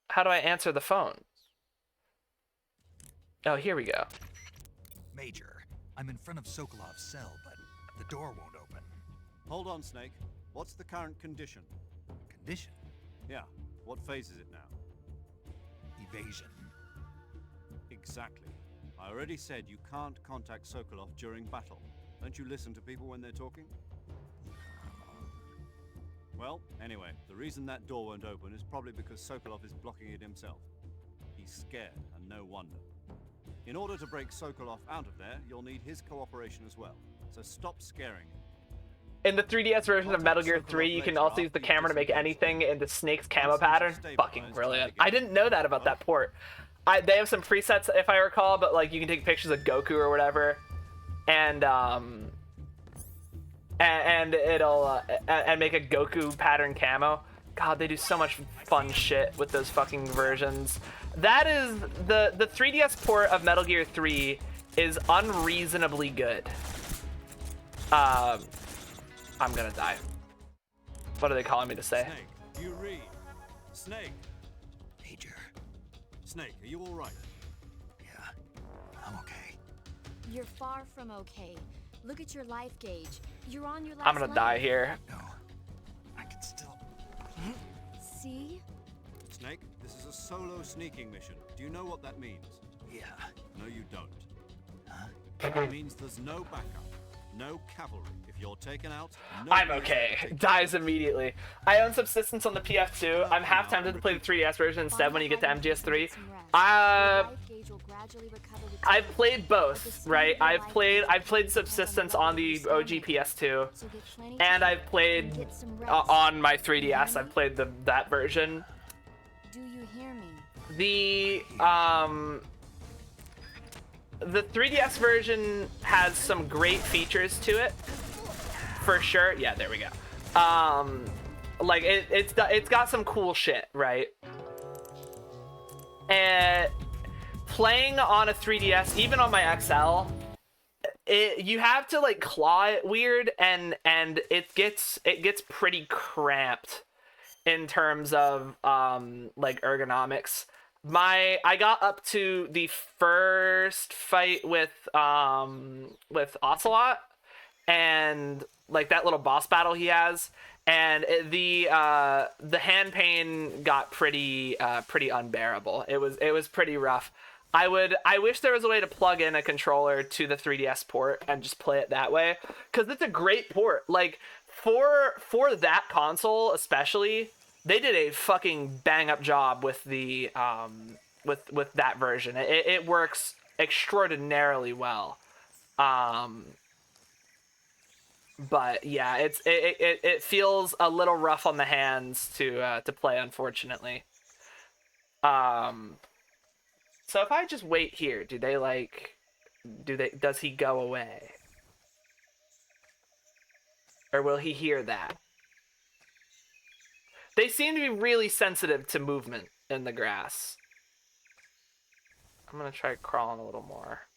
How do I answer the phone? Oh, here we go. Major, I'm in front of Sokolov's cell, but the door won't open. Hold on, Snake. What's the current condition? Condition? Yeah, what phase is it now? Evasion. Exactly. I already said you can't contact Sokolov during battle. Don't you listen to people when they're talking? Well, anyway, the reason that door won't open is probably because Sokolov is blocking it himself. He's scared, and no wonder. In order to break Sokolov out of there, you'll need his cooperation as well. So stop scaring him. In the 3DS version of Metal Gear 3, you can also use the camera to make anything into Snake's camo pattern. Fucking brilliant. I didn't know that about that port. They have some presets, if I recall, but like you can take pictures of Goku or whatever, and it'll and make a Goku pattern camo. God, they do so much fun shit with those fucking versions. That is the 3DS port of Metal Gear 3 is unreasonably good. I'm gonna die. What are they calling me to say? Snake, you read. Snake. Major. Snake, are you all right? Yeah, I'm okay. You're far from okay. Look at your life gauge. You're on your last I'm gonna die here. No, I can still... See? Snake, this is a solo sneaking mission. Do you know what that means? Yeah. No, you don't. Huh? It means there's no backup, no cavalry. If you're taken out, I'm okay. Dies immediately. I own Subsistence on the PF2. I'm half tempted to play the 3DS version instead when you get to MGS3. I've played both, right? I've played Subsistence on the OG PS2, and I've played on my 3DS. I've played that version. Do you hear me? The 3DS version has some great features to it, for sure. Yeah, there we go. Like it's got some cool shit, right? And playing on a 3DS, even on my XL, you have to like claw it weird, and it gets pretty cramped in terms of like ergonomics. I got up to the first fight with Ocelot, and like that little boss battle he has, and the hand pain got pretty unbearable. It was pretty rough. I wish there was a way to plug in a controller to the 3DS port and just play it that way, because it's a great port. Like for that console especially, they did a fucking bang up job with the with that version. It works extraordinarily well. But yeah, it feels a little rough on the hands to play, unfortunately. So if I just wait here, does he go away? Or will he hear that? They seem to be really sensitive to movement in the grass. I'm gonna try crawling a little more.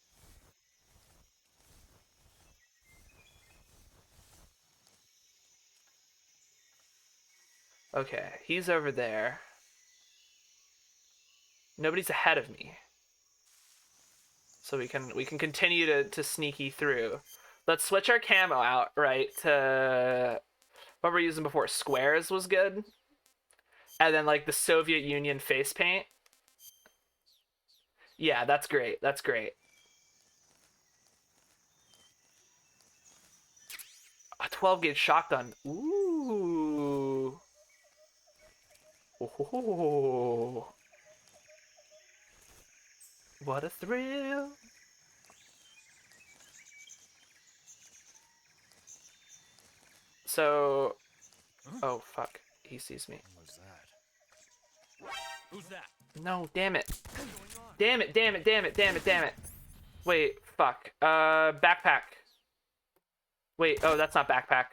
Okay, he's over there. Nobody's ahead of me. So we can continue to sneaky through. Let's switch our camo out, right, to what we're using before. Squares was good. And then like the Soviet Union face paint. Yeah, that's great. That's great. A 12 gauge shotgun. Ooh. Ooh. What a thrill. So, oh fuck, he sees me. What's that? Who's that? No, damn it. Damn it, damn it, damn it, damn it, damn it. Wait, fuck. Backpack. Wait, oh, that's not backpack.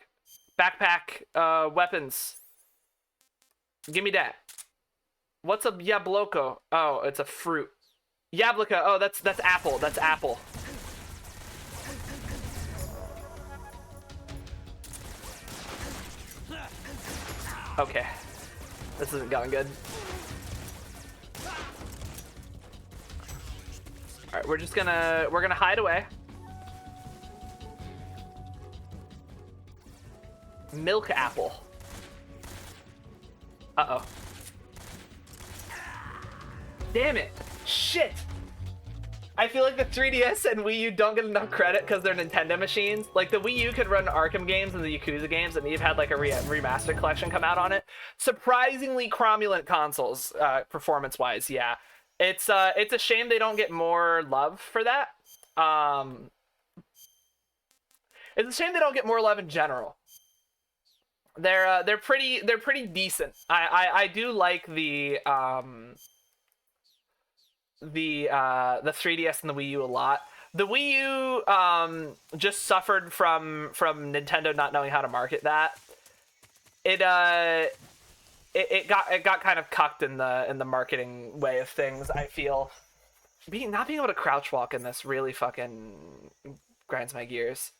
Backpack, weapons. Give me that. What's a yabloko? Oh, it's a fruit. Yablika, oh, that's apple, that's apple. Okay. This isn't going good. Alright, we're gonna hide away. Milk apple. Uh-oh. Damn it. Shit. I feel like the 3DS and Wii U don't get enough credit because they're Nintendo machines. Like, the Wii U could run Arkham games and the Yakuza games, and you've had, like, a remastered collection come out on it. Surprisingly cromulent consoles, performance-wise, yeah. It's a shame they don't get more love for that. It's a shame they don't get more love in general. They're pretty decent. I do like the 3DS and the Wii U a lot. The Wii U just suffered from Nintendo not knowing how to market that. It got kind of cucked in the marketing way of things, I feel. Not being able to crouch walk in this really fucking grinds my gears.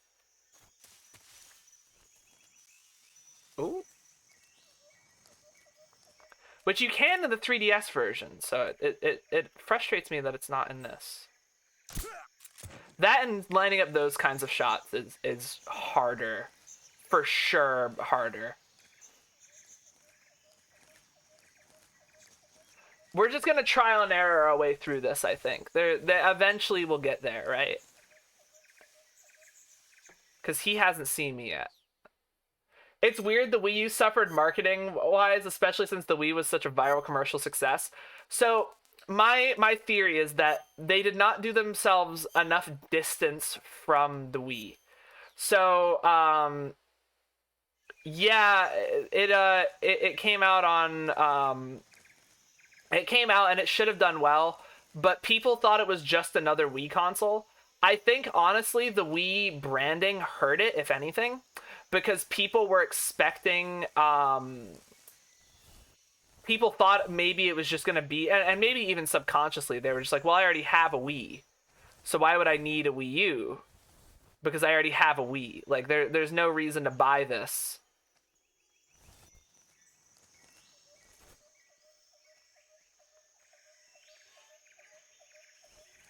Ooh. Which you can in the 3DS version, so it frustrates me that it's not in this. That and lining up those kinds of shots is harder. For sure harder. We're just gonna trial and error our way through this, I think. They eventually will get there, right? Because he hasn't seen me yet. It's weird the Wii U suffered marketing-wise, especially since the Wii was such a viral commercial success. So my theory is that they did not do themselves enough distance from the Wii. So yeah, it came out on it came out and it should have done well, but people thought it was just another Wii console. I think honestly the Wii branding hurt it, if anything. Because people were expecting, people thought maybe it was just going to be, and maybe even subconsciously, they were just like, well, I already have a Wii, so why would I need a Wii U? Because I already have a Wii. Like, there's no reason to buy this.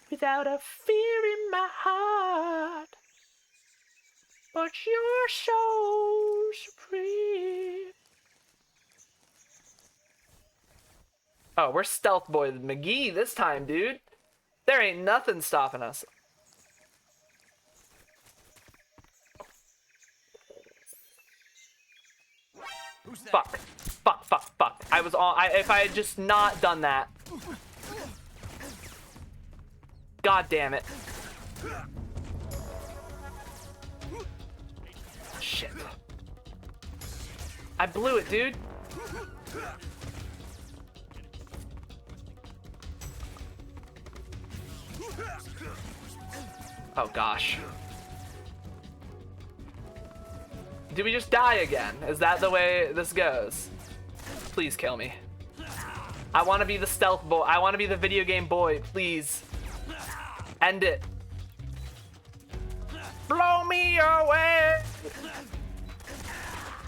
Without a fear in my heart. But you're so supreme. Oh, we're Stealth Boy McGee this time, dude. There ain't nothing stopping us. Who's that? Fuck. Fuck, fuck, fuck. I was on. If I had just not done that. God damn it. Shit. I blew it, dude. Oh gosh. Do we just die again? Is that the way this goes? Please kill me. I want to be the stealth boy. I want to be the video game boy. Please. End it. Blow me away.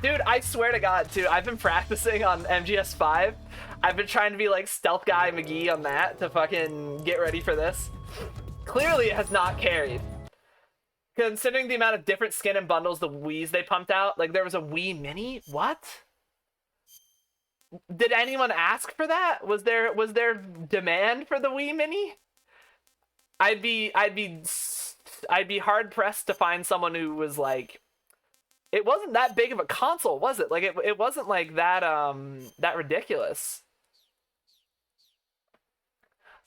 Dude, I swear to God, too, I've been practicing on MGS5. I've been trying to be like Stealth Guy McGee on that to fucking get ready for this. Clearly it has not carried. Considering the amount of different skin and bundles the Wiis they pumped out, like there was a Wii Mini? What? Did anyone ask for that? Was there demand for the Wii Mini? I'd be hard pressed to find someone who was like, it wasn't that big of a console, was it? Like it wasn't like that that ridiculous.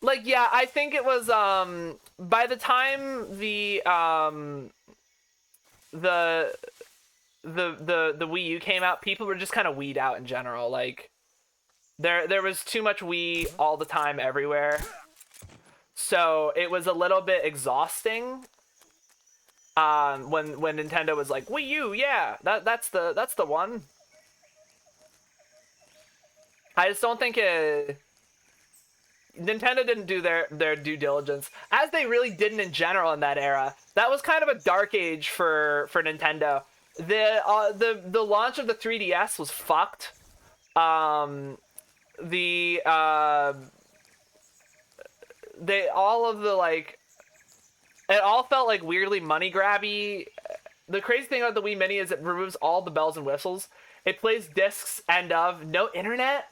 Like, yeah, I think it was by the time the the Wii U came out, people were just kind of weed out in general. Like there was too much Wii all the time everywhere. So it was a little bit exhausting. When Nintendo was like, Wii U, yeah, that's the one. I just don't think Nintendo didn't do their due diligence, as they really didn't in general in that era. That was kind of a dark age for Nintendo. The launch of the 3DS was fucked. It all felt like weirdly money grabby. The crazy thing about the Wii Mini is it removes all the bells and whistles. It plays discs no internet,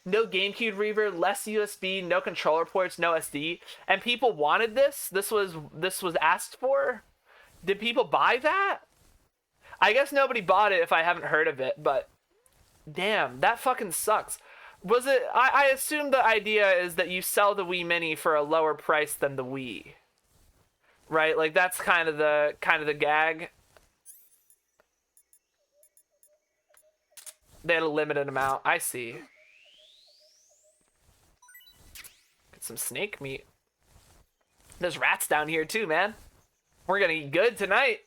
no GameCube reverb, less USB, no controller ports, no SD. And people wanted this. This was asked for. Did people buy that? I guess nobody bought it if I haven't heard of it, but damn, that fucking sucks. Was it? I assume the idea is that you sell the Wii Mini for a lower price than the Wii. Right? Like that's kind of the gag. They had a limited amount. I see. Get some snake meat. There's rats down here too, man. We're gonna eat good tonight.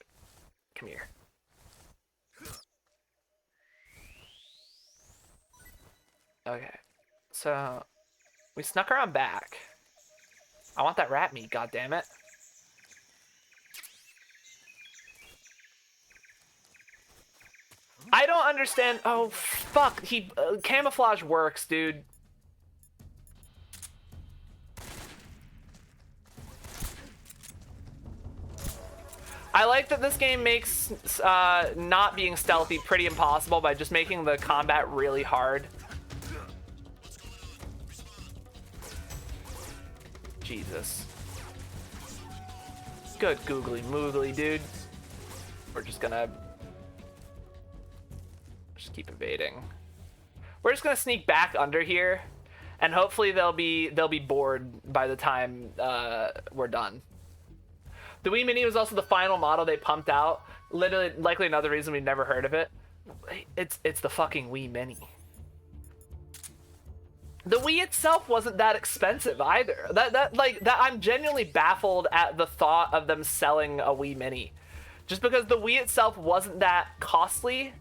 Come here. Okay. So we snuck around back. I want that rat meat, goddammit. I don't understand. Oh, fuck. Camouflage works, dude. I like that this game makes not being stealthy pretty impossible by just making the combat really hard. Jesus. Good googly moogly, dude. We're just gonna keep evading. We're just gonna sneak back under here, and hopefully they'll be bored by the time we're done. The Wii Mini was also the final model they pumped out. Literally, likely another reason we've never heard of it. It's the fucking Wii Mini. The Wii itself wasn't that expensive either. I'm genuinely baffled at the thought of them selling a Wii Mini, just because the Wii itself wasn't that costly.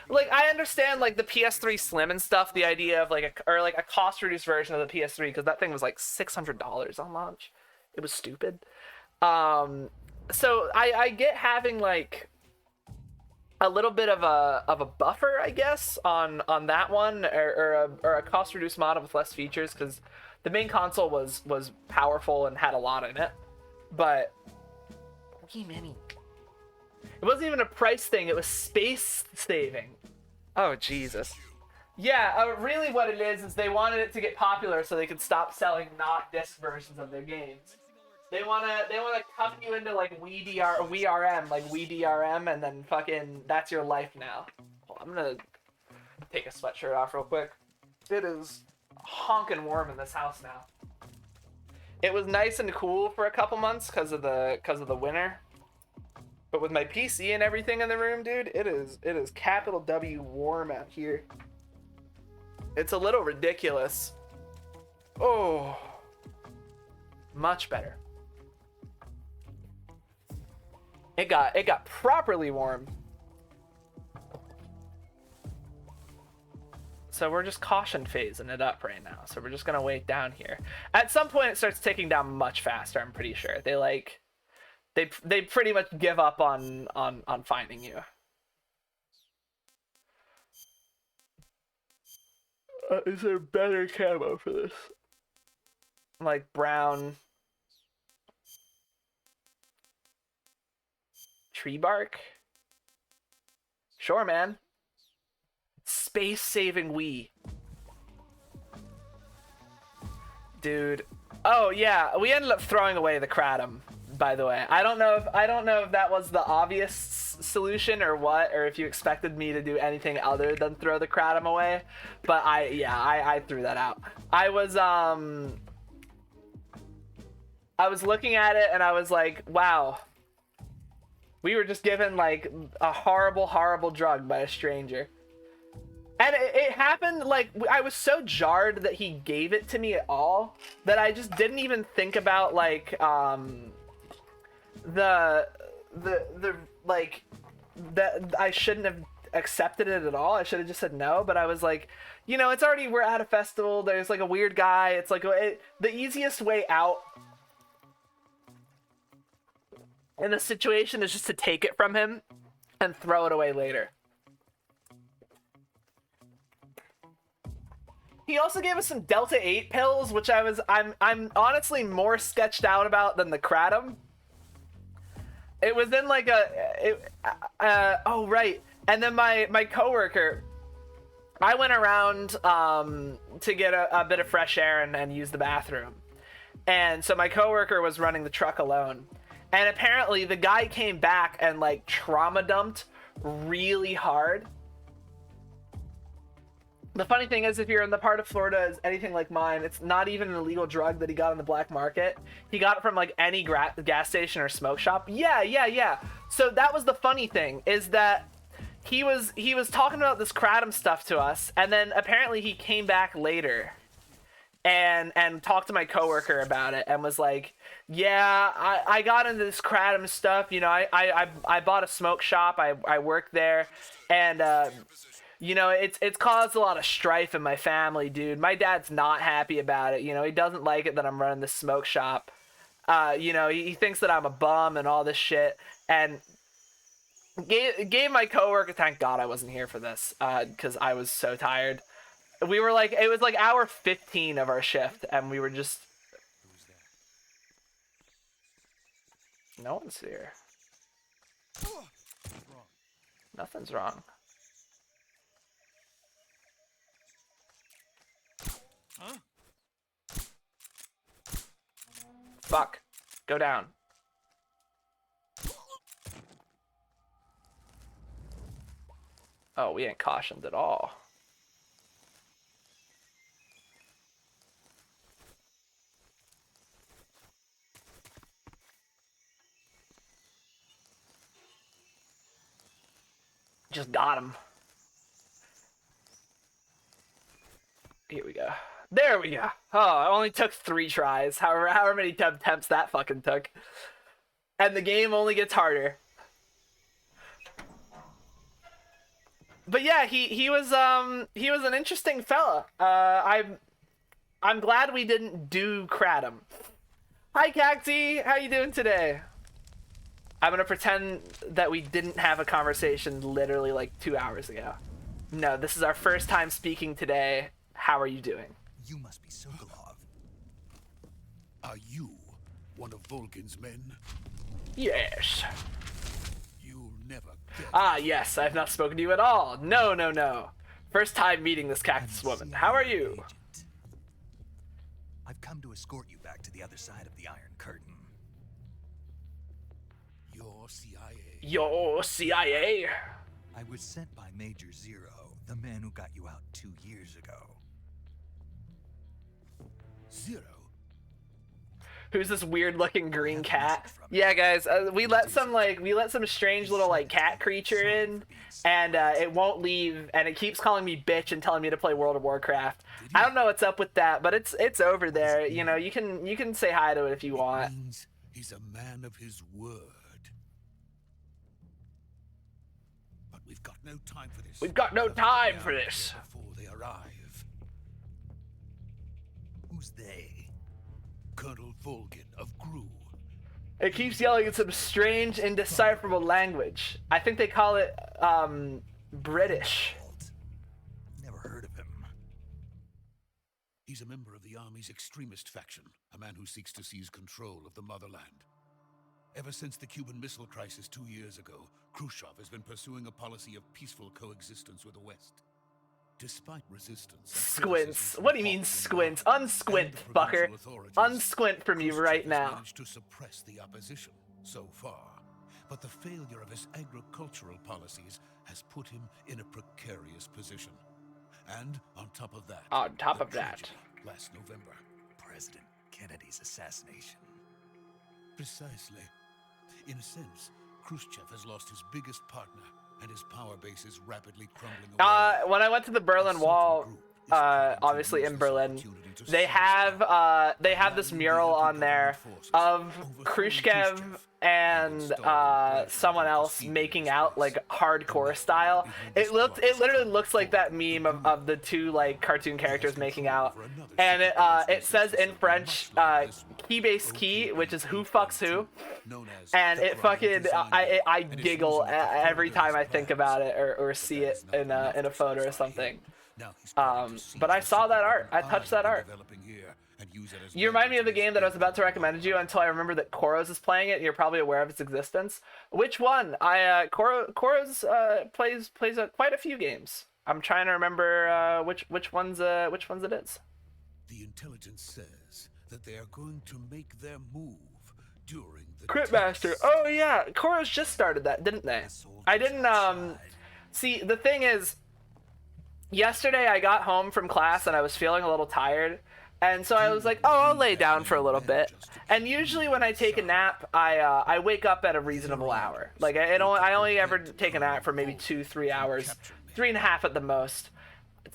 Like, I understand, like, the PS3 Slim and stuff, the idea of, like, a cost-reduced version of the PS3, because that thing was, like, $600 on launch. It was stupid. So I get having, like, a little bit of a buffer, I guess, on that one, or a cost-reduced model with less features, because the main console was powerful and had a lot in it. But Wii Mini. It wasn't even a price thing, it was space saving. Oh, Jesus. Yeah, really what it is they wanted it to get popular so they could stop selling not disc versions of their games. They wanna cuff you into like Wii RM, like Wii DRM, and then fucking that's your life now. Well, I'm gonna take a sweatshirt off real quick. It is honking warm in this house now. It was nice and cool for a couple months because of the winter. But with my PC and everything in the room, dude, it is capital W warm out here. It's a little ridiculous. Oh, much better. It got properly warm. So we're just caution phasing it up right now. So we're just gonna wait down here. At some point, it starts ticking down much faster. I'm pretty sure they pretty much give up on finding you. Is there better camo for this? Like brown tree bark? Sure, man. Space-saving Wii. Dude. Oh yeah, we ended up throwing away the Kratom. By the way, I don't know if that was the obvious solution or what, or if you expected me to do anything other than throw the Kratom away, but I threw that out. I was looking at it and I was like, wow, We were just given like a horrible, horrible drug by a stranger. And it happened, like, I was so jarred that he gave it to me at all that I just didn't even think about, like, like, that I shouldn't have accepted it at all. I should have just said no, but I was like, you know, it's already, we're at a festival, there's, like, a weird guy, it's, like, the easiest way out in the situation is just to take it from him and throw it away later. He also gave us some Delta 8 pills, which I'm honestly more sketched out about than the kratom. It was in like oh right. And then my coworker, I went around to get a bit of fresh air and use the bathroom. And so my coworker was running the truck alone. And apparently the guy came back and like trauma dumped really hard. The funny thing is, if you're in the part of Florida is anything like mine, it's not even an illegal drug that he got on the black market. He got it from like any gas station or smoke shop. Yeah. So that was the funny thing, is that he was talking about this kratom stuff to us, and then apparently he came back later and talked to my coworker about it and was like, yeah, I got into this kratom stuff, you know, I bought a smoke shop, I worked there, and you know, it's caused a lot of strife in my family, dude. My dad's not happy about it. You know, he doesn't like it that I'm running this smoke shop. You know, he thinks that I'm a bum and all this shit. And gave my coworker, thank God I wasn't here for this, because I was so tired. We were like, it was like hour 15 of our shift, and we were just... No one's here. Nothing's wrong. Huh? Fuck. Go down. Oh, we ain't cautioned at all. Just got him. Here we go. There we go. Oh, it only took 3 tries. However many attempts that fucking took. And the game only gets harder. But yeah, he was an interesting fella. I'm glad we didn't do kratom. Hi Cacti, how you doing today? I'm gonna pretend that we didn't have a conversation literally like 2 hours ago. No, this is our first time speaking today. How are you doing? You must be Sokolov. Are you one of Vulcan's men? Yes. You'll never get... Ah, yes, I have not spoken to you at all. No. First time meeting this cactus woman. How are you? Agent. I've come to escort you back to the other side of the Iron Curtain. Your CIA. Yo, CIA. I was sent by Major Zero, the man who got you out 2 years ago. Zero? Who's this weird looking green cat? Yeah, guys, we let some strange little like cat creature in, and it won't leave, and it keeps calling me bitch and telling me to play World of Warcraft. I don't know what's up with that, but it's over there. You know, you can say hi to it if you want. Means he's a man of his word. But we've got no time for this. We've got no time for this. Before they arrive. Who's they? Colonel Volgin of Gru. It keeps yelling in some strange, indecipherable language. I think they call it British. Never heard of him. He's a member of the army's extremist faction, a man who seeks to seize control of the motherland. Ever since the Cuban Missile Crisis 2 years ago, Khrushchev has been pursuing a policy of peaceful coexistence with the West. Despite resistance... Squints. What do you mean squints? Unsquint, fucker. Unsquint from you right now. Managed to suppress the opposition so far, but the failure of his agricultural policies has put him in a precarious position. And on top of that... On top the of that... tragedy last November. President Kennedy's assassination. Precisely. In a sense, Khrushchev has lost his biggest partner, and his power base is rapidly crumbling away. When I went to the Berlin Wall, obviously in Berlin, they have this mural on there of Khrushchev and someone else making out like hardcore style. It literally looks like that meme of the two like cartoon characters making out, and it says in French "qui base qui," which is who fucks who, and it fucking I giggle every time I think about it or see it in a photo or something. But I saw that art. I touched that art. You remind me of the game that I was about to recommend to you until I remember that Koros is playing it, and you're probably aware of its existence. Which one? Koros plays quite a few games. I'm trying to remember which ones it is. The intelligence says that they are going to make their move during the Critmaster. Oh yeah, Koros just started that, didn't they? I didn't see, the thing is, yesterday I got home from class and I was feeling a little tired, and so I was like, oh, I'll lay down for a little bit. And usually when I take a nap, I wake up at a reasonable hour. Like I only ever take a nap for maybe 2-3 hours, 3.5 at the most.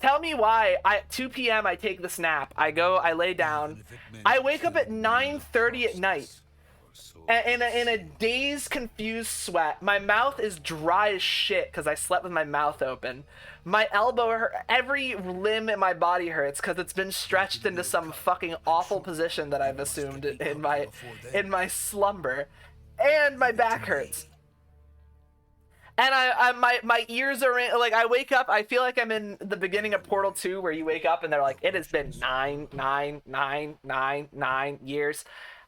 Tell me why 2 p.m. I take this nap. I lay down. I wake up at 9:30 at night. In a dazed, confused sweat. My mouth is dry as shit because I slept with my mouth open. My elbow hurt. Every limb in my body hurts because it's been stretched into some fucking awful position that I've assumed in my slumber. And my back hurts. And my ears are in, like, I wake up, I feel like I'm in the beginning of Portal 2 where you wake up and they're like, it has been 9 years.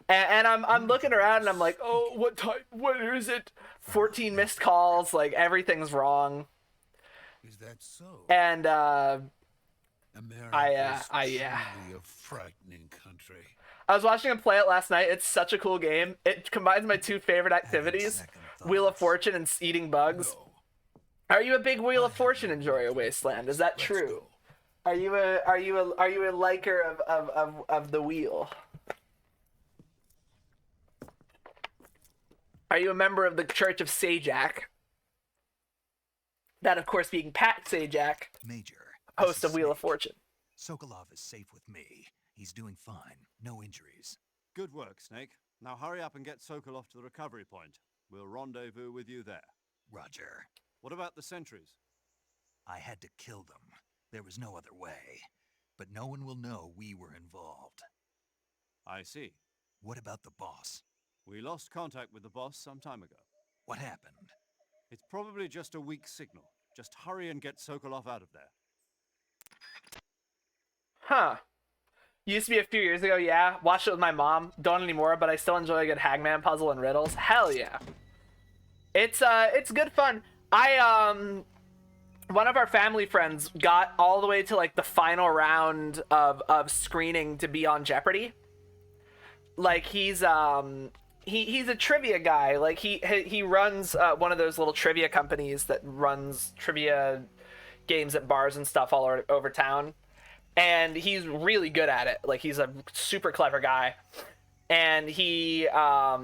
And I'm looking around and I'm like, oh, what time? What is it? 14 missed calls. Like, everything's wrong. Is that so? And America is truly a frightening country. I was watching him play it last night. It's such a cool game. It combines my two favorite activities, Wheel of Fortune and eating bugs. No. Are you a big Wheel of Fortune enjoyer, Wasteland? Is that true? Are you a liker of the wheel? Are you a member of the Church of Sajak? That, of course, being Pat Sajak, Major, host of Wheel of Fortune. Sokolov is safe with me. He's doing fine. No injuries. Good work, Snake. Now hurry up and get Sokolov to the recovery point. We'll rendezvous with you there. Roger. What about the sentries? I had to kill them. There was no other way. But no one will know we were involved. I see. What about the boss? We lost contact with the boss some time ago. What happened? It's probably just a weak signal. Just hurry and get Sokolov out of there. Huh. Used to be a few years ago, yeah. Watched it with my mom. Don't anymore, but I still enjoy a good Hangman puzzle and riddles. Hell yeah. It's good fun. One of our family friends got all the way to like the final round of screening to be on Jeopardy. Like he's a trivia guy. Like he runs one of those little trivia companies that runs trivia games at bars and stuff all over town. And he's really good at it. Like, he's a super clever guy. And he got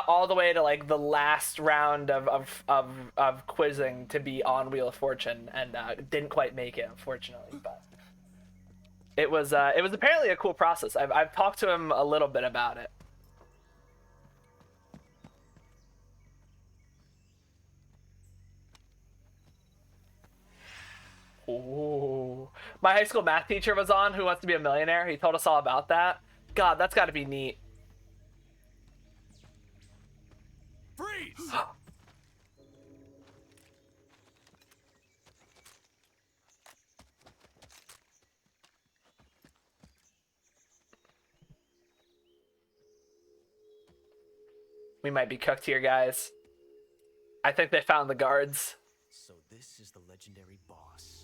all the way to like the last round of quizzing to be on Wheel of Fortune, and didn't quite make it, unfortunately. But it was apparently a cool process. I've talked to him a little bit about it. Ooh. My high school math teacher was on Who Wants to Be a Millionaire. He told us all about that. God, that's got to be neat. Freeze! We might be cooked here, guys. I think they found the guards. So this is the legendary boss.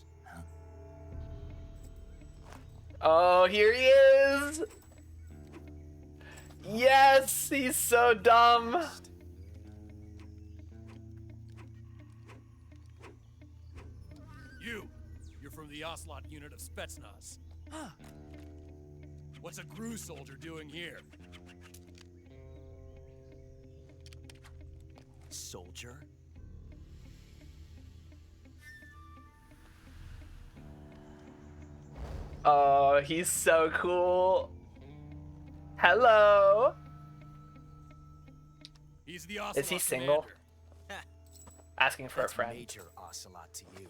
Oh, here he is! Yes, he's so dumb. You're from the Ocelot unit of Spetsnaz. Huh. What's a GRU soldier doing here? soldier. Oh, he's so cool. Hello. He's the Is he Ocelot single? commander. Asking for a That's friend. Major Ocelot to you.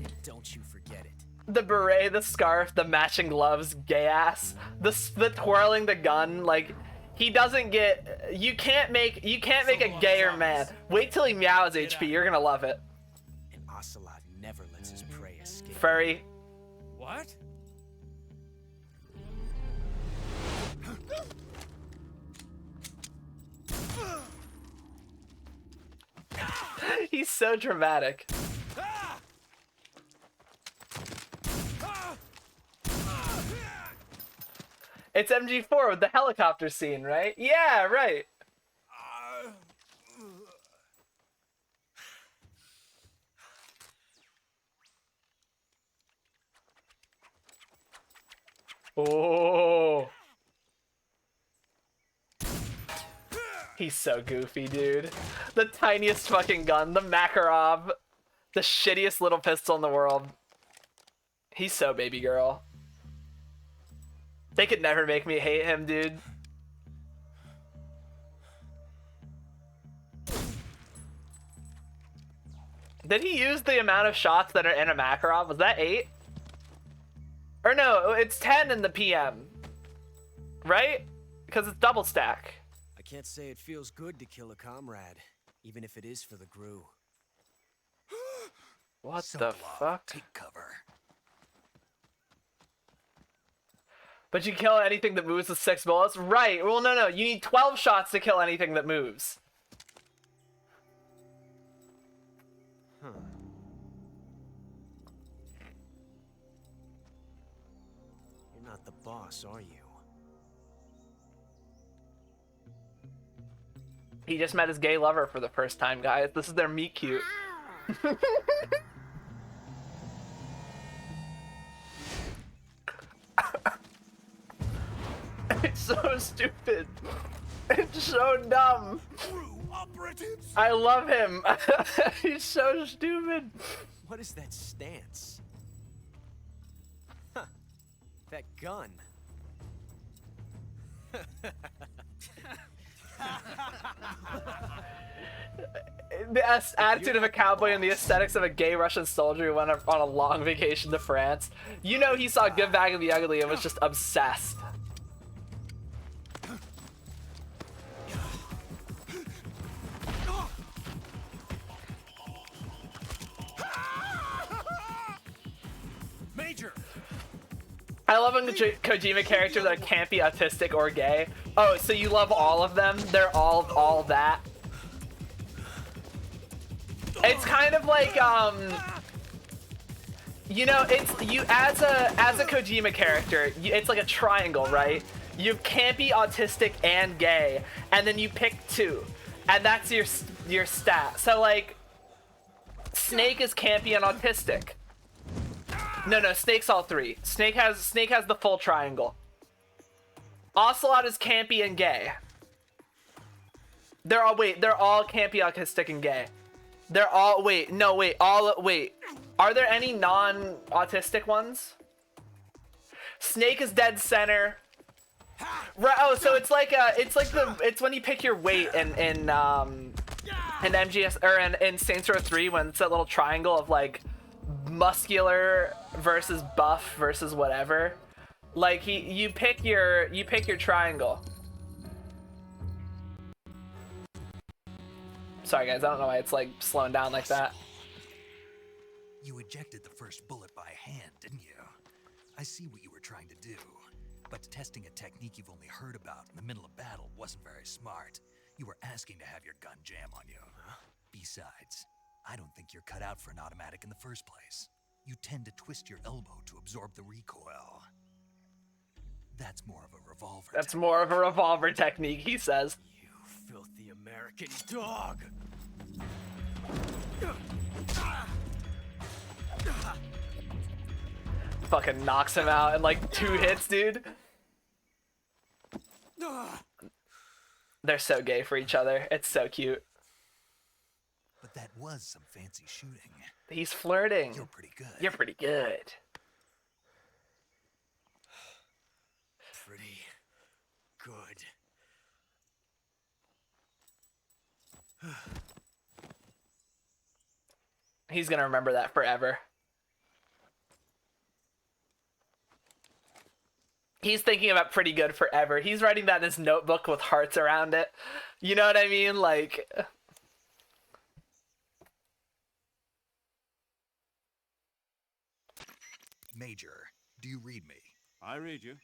And don't you forget it. The beret, the scarf, the matching gloves, gay ass. The twirling the gun, like he doesn't get. You can't make a gayer man. Wait till he meows HP. You're gonna love it. And Ocelot never lets his prey escape. Furry. What? He's so dramatic. It's MG4 with the helicopter scene, right? Yeah, right. Oh. He's so goofy, dude. The tiniest fucking gun, the Makarov, the shittiest little pistol in the world. He's so baby girl. They could never make me hate him, dude. Did he use the amount of shots that are in a Makarov? Was that 8? Or no, it's 10 in the PM. Right? Because it's double stack. I can't say it feels good to kill a comrade, even if it is for the GRU. What the Sokolov, fuck? Take cover. But you kill anything that moves with 6 bullets? Right. Well, no. You need 12 shots to kill anything that moves. Huh. You're not the boss, are you? He just met his gay lover for the first time, guys. This is their meet cute. It's so stupid. It's so dumb. GRU operatives! I love him. He's so stupid. What is that stance? Huh. That gun. The attitude of a cowboy and the aesthetics of a gay Russian soldier who went on a long vacation to France. You know he saw Good, Bad, and the Ugly and was just obsessed. Major. I love when the Kojima characters are campy, autistic, or gay. Oh, so you love all of them? They're all that? It's kind of like, you know, it's, you, as a Kojima character, it's like a triangle, right? You have campy, autistic, and gay, and then you pick 2. And that's your stat. So, like, Snake is campy and autistic. No, Snake's all 3. Snake has the full triangle. Ocelot is campy and gay. They're all campy, autistic, and gay. They're all, are there any non-autistic ones? Snake is dead center. Right, oh, so it's like it's when you pick your weight in MGS, or in Saints Row 3, when it's that little triangle of like muscular versus buff versus whatever. Like you pick your triangle. Sorry guys, I don't know why it's like slowing down like that. You ejected the first bullet by hand, didn't you? I see what you were trying to do. But testing a technique you've only heard about in the middle of battle wasn't very smart. You were asking to have your gun jam on you. Besides, I don't think you're cut out for an automatic in the first place. You tend to twist your elbow to absorb the recoil. That's more of a revolver. That's more of a revolver technique, he says. You filthy American dog! Fucking knocks him out in like 2 hits, dude. They're so gay for each other. It's so cute. But that was some fancy shooting. He's flirting. You're pretty good. You're pretty good. Pretty good. He's gonna remember that forever. He's thinking about pretty good forever. He's writing that in his notebook with hearts around it. You know what I mean? Like... Major, do you read me? I read you.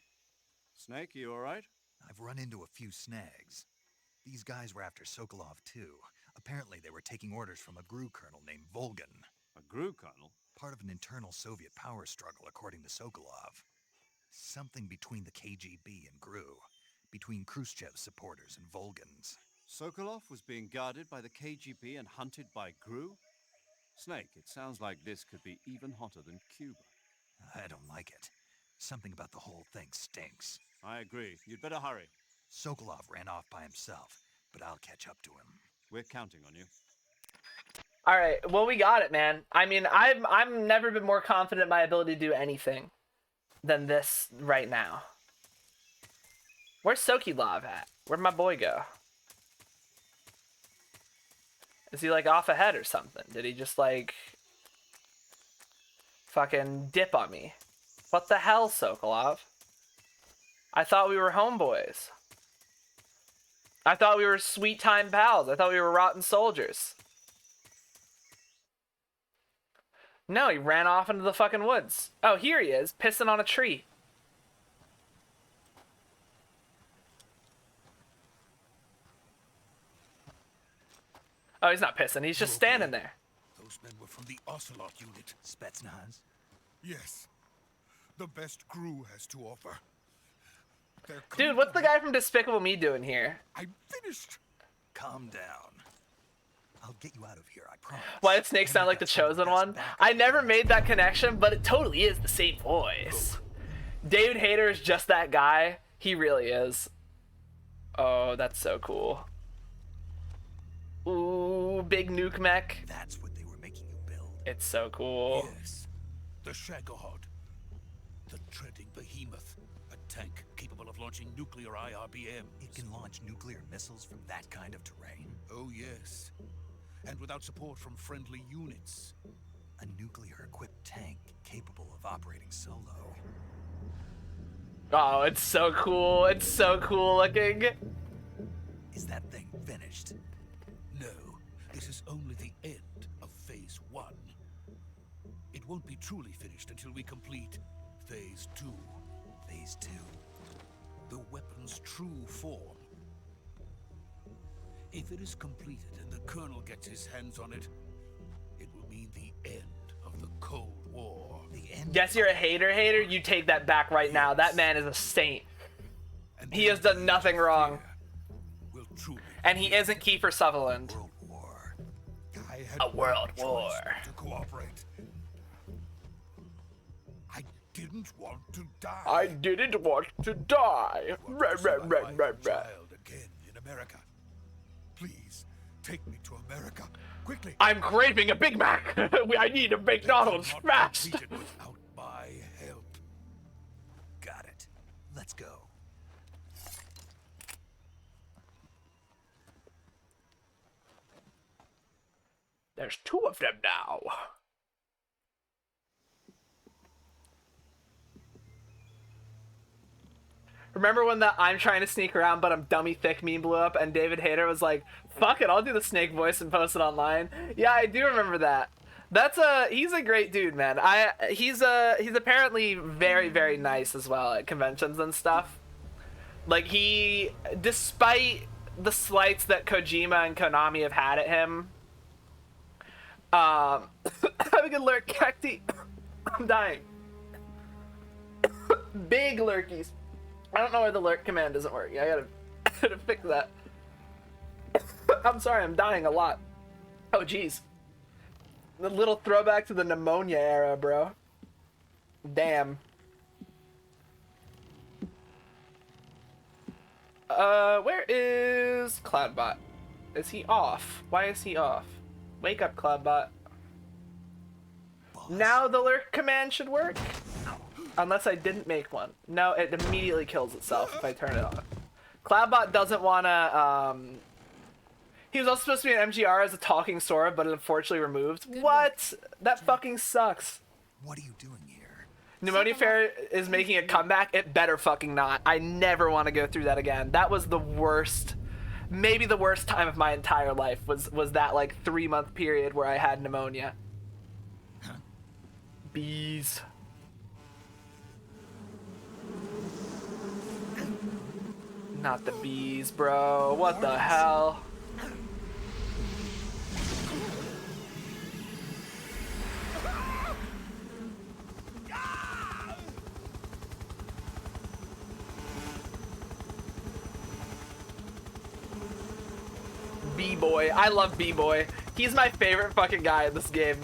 Snake, you all right? I've run into a few snags. These guys were after Sokolov too. Apparently they were taking orders from a GRU colonel named Volgan. A GRU colonel? Part of an internal Soviet power struggle, according to Sokolov. Something between the KGB and GRU. Between Khrushchev's supporters and Volgan's. Sokolov was being guarded by the KGB and hunted by GRU? Snake, it sounds like this could be even hotter than Cuba. I don't like it. Something about the whole thing stinks. I agree. You'd better hurry. Sokolov ran off by himself, but I'll catch up to him. We're counting on you. All right, well, we got it, man. I mean, I'm never been more confident in my ability to do anything than this right now. Where's Sokolov at? Where'd my boy go? Is he, like, off ahead or something? Did he just, like, fucking dip on me? What the hell, Sokolov? I thought we were homeboys. I thought we were sweet time pals. I thought we were rotten soldiers. No, he ran off into the fucking woods. Oh, here he is, pissing on a tree. Oh, he's not pissing. He's just standing there. Those men were from the Ocelot unit. Spetsnaz? Yes. The best GRU has to offer. Dude, what's the guy from Despicable Me doing here? I'm finished. Calm down. I'll get you out of here, I promise. Why did Snake sound like the Chosen One? I never made that connection, but it totally is the same voice. David Hayter is just that guy. He really is. Oh, that's so cool. Ooh, big nuke mech. That's what they were making you build. It's so cool. Yes. The Shagohod. The treading behemoth. A tank capable of launching nuclear IRBM. It can launch nuclear missiles from that kind of terrain? Oh, yes. And without support from friendly units. A nuclear-equipped tank capable of operating solo. Oh, it's so cool. It's so cool looking. Is that thing finished? No, this is only the end of Phase 1. It won't be truly finished until we complete Phase 2. Phase 2? The weapon's true form. If it is completed and the Colonel gets his hands on it, it will mean the end of the Cold War. The end? Guess you're a hater. You take that back right now. That man is a saint. And He has done nothing wrong. Will truly And he isn't Kiefer Sutherland. World War. I had A world no war. choice but to cooperate. I didn't want to die. I didn't want to die. Want Rah, to see rah, my rah, wife rah, and rah. child again in America. Please, take me to America. Quickly. I'm craving a Big Mac. I need a McDonald's They cannot fast. complete it without my help. Got it. Let's go. There's two of them now. Remember when the I'm trying to sneak around but I'm dummy thick meme blew up and David Hayter was like, fuck it, I'll do the Snake voice and post it online? Yeah, I do remember that. He's a great dude, man. He's apparently very, very nice as well at conventions and stuff. Like despite the slights that Kojima and Konami have had at him, have a good lurk, Cacti. I'm dying. Big lurkies. I don't know why the lurk command isn't working. I gotta fix that. I'm sorry, I'm dying a lot. Oh, jeez. The little throwback to the pneumonia era, bro. Damn. Where is Cloudbot? Is he off? Why is he off? Wake up, Cloudbot. Now the lurk command should work? Unless I didn't make one. No, it immediately kills itself if I turn it on. Cloudbot doesn't wanna, he was also supposed to be an MGR as a talking Sora, but unfortunately removed. What? That fucking sucks. What are you doing here? Pneumonia Fair is making a comeback. It better fucking not. I never want to go through that again. That was the worst, maybe the worst time of my entire life was that like 3-month period where I had pneumonia. Huh? Bees. Not the bees, bro. What the hell? B-Boy. I love B-Boy. He's my favorite fucking guy in this game.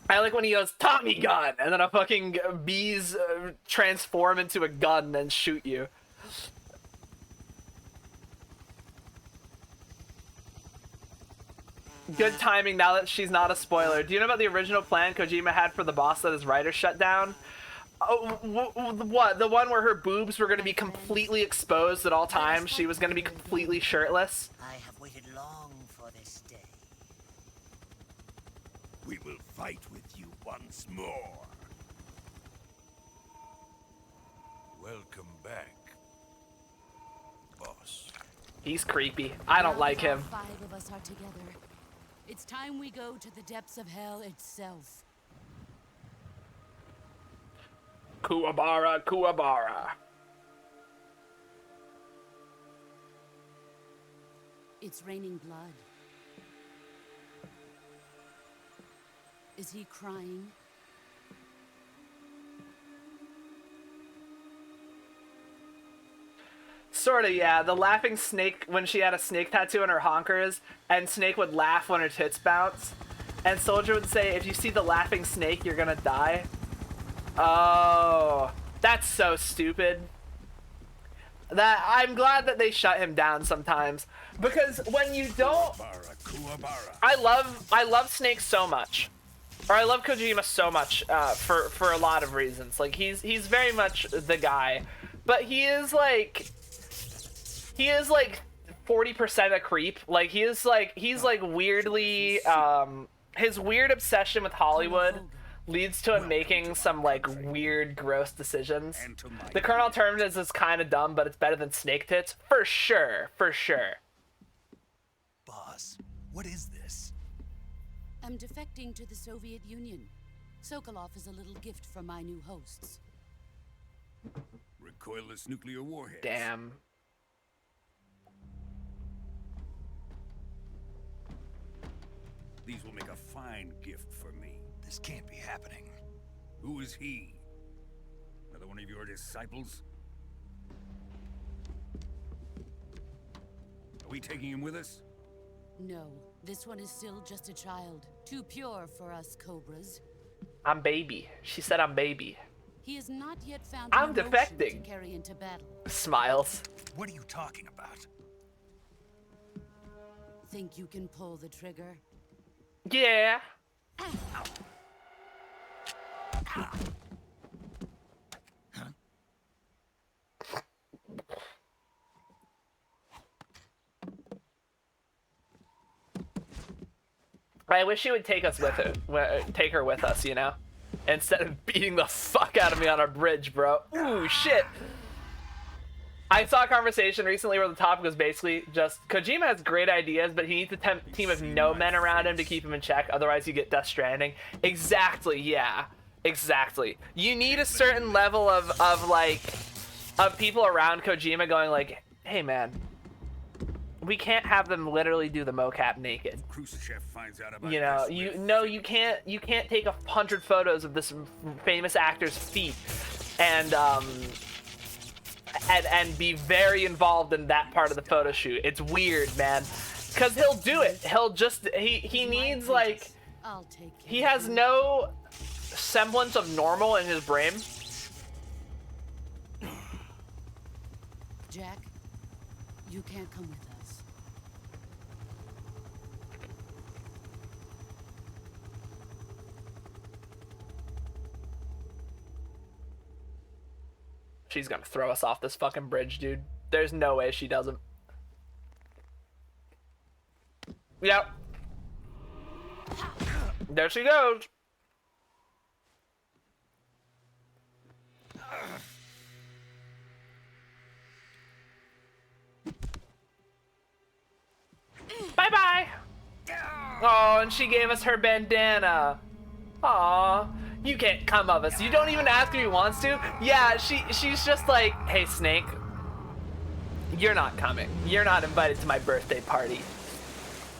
I like when he goes, Tommy gun! And then a fucking bees transform into a gun and then shoot you. Good timing now that she's not a spoiler. Do you know about the original plan Kojima had for the boss that his writer shut down? Oh, what? The one where her boobs were going to be completely exposed at all times? She was going to be completely shirtless? I have waited long for this day. We will fight with you once more. Welcome back, boss. He's creepy. I don't like him. 5 of us are together. It's time we go to the depths of hell itself. Kuwabara, Kuwabara. It's raining blood. Is he crying? Sorta, yeah. The laughing snake, when she had a snake tattoo on her honkers, and Snake would laugh when her tits bounce. And Soldier would say, if you see the laughing snake, you're gonna die. Oh, that's so stupid. That I'm glad that they shut him down sometimes, because when you don't, I love Snake so much, or I love Kojima so much for a lot of reasons. Like he's very much the guy, but he is like 40% a creep. Like he's like weirdly his weird obsession with Hollywood leads to him making some like weird, gross decisions. The current alternative is kind of dumb, but it's better than Snake Tits for sure. For sure. Boss, what is this? I'm defecting to the Soviet Union. Sokolov is a little gift from my new hosts. Recoilless nuclear warheads. Damn. These will make a fine gift for me. This can't be happening. Who is he? Another one of your disciples? Are we taking him with us? No, this one is still just a child. Too pure for us Cobras. I'm baby. She said I'm baby. He has not yet found I'm an emotion defecting. to carry into battle. Smiles. What are you talking about? Think you can pull the trigger? Yeah. I wish she would take us with her. Take her with us, you know? Instead of beating the fuck out of me on a bridge, bro. Ooh, shit. I saw a conversation recently where the topic was basically just, Kojima has great ideas, but he needs a team of no men around him to keep him in check, otherwise you get Death Stranding. Exactly, yeah. Exactly. You need a certain level of people around Kojima going like, hey man, we can't have them literally do the mocap naked. Khrushchev finds out about You know, you can't take 100 photos of this famous actor's feet and be very involved in that part of the photo shoot. It's weird, man. Cause he'll do it. He'll just he needs like he has no semblance of normal in his brain. Jack, You can't come with us. She's gonna throw us off this fucking bridge, dude. There's no way she doesn't. Yep. There she goes. Bye-bye. Oh, and she gave us her bandana. Aw, you can't come of us. You don't even ask if he wants to. Yeah, she's just like, hey, Snake, you're not coming. You're not invited to my birthday party.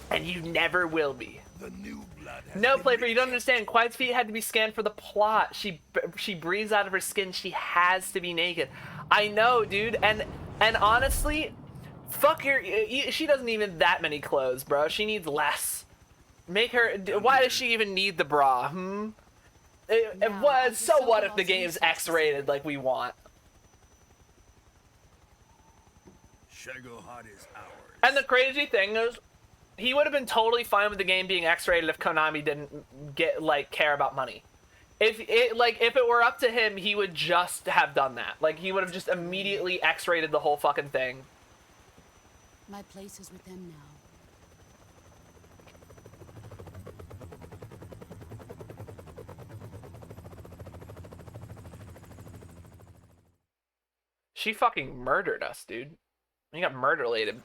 And you never will be. The new blood has No, been Playfair, you don't understand. Quiet's feet had to be scanned for the plot. She breathes out of her skin. She has to be naked. I know, dude. And honestly, fuck her. She doesn't even that many clothes, bro. She needs less. Make her. Why does she even need the bra? So what if the game's X-rated like we want? Shagohod is ours. And the crazy thing is, he would have been totally fine with the game being X-rated if Konami didn't care about money. If it were up to him, he would just have done that. Like, he would have just immediately X-rated the whole fucking thing. My place is with them now. She fucking murdered us, dude. You got murder-lated.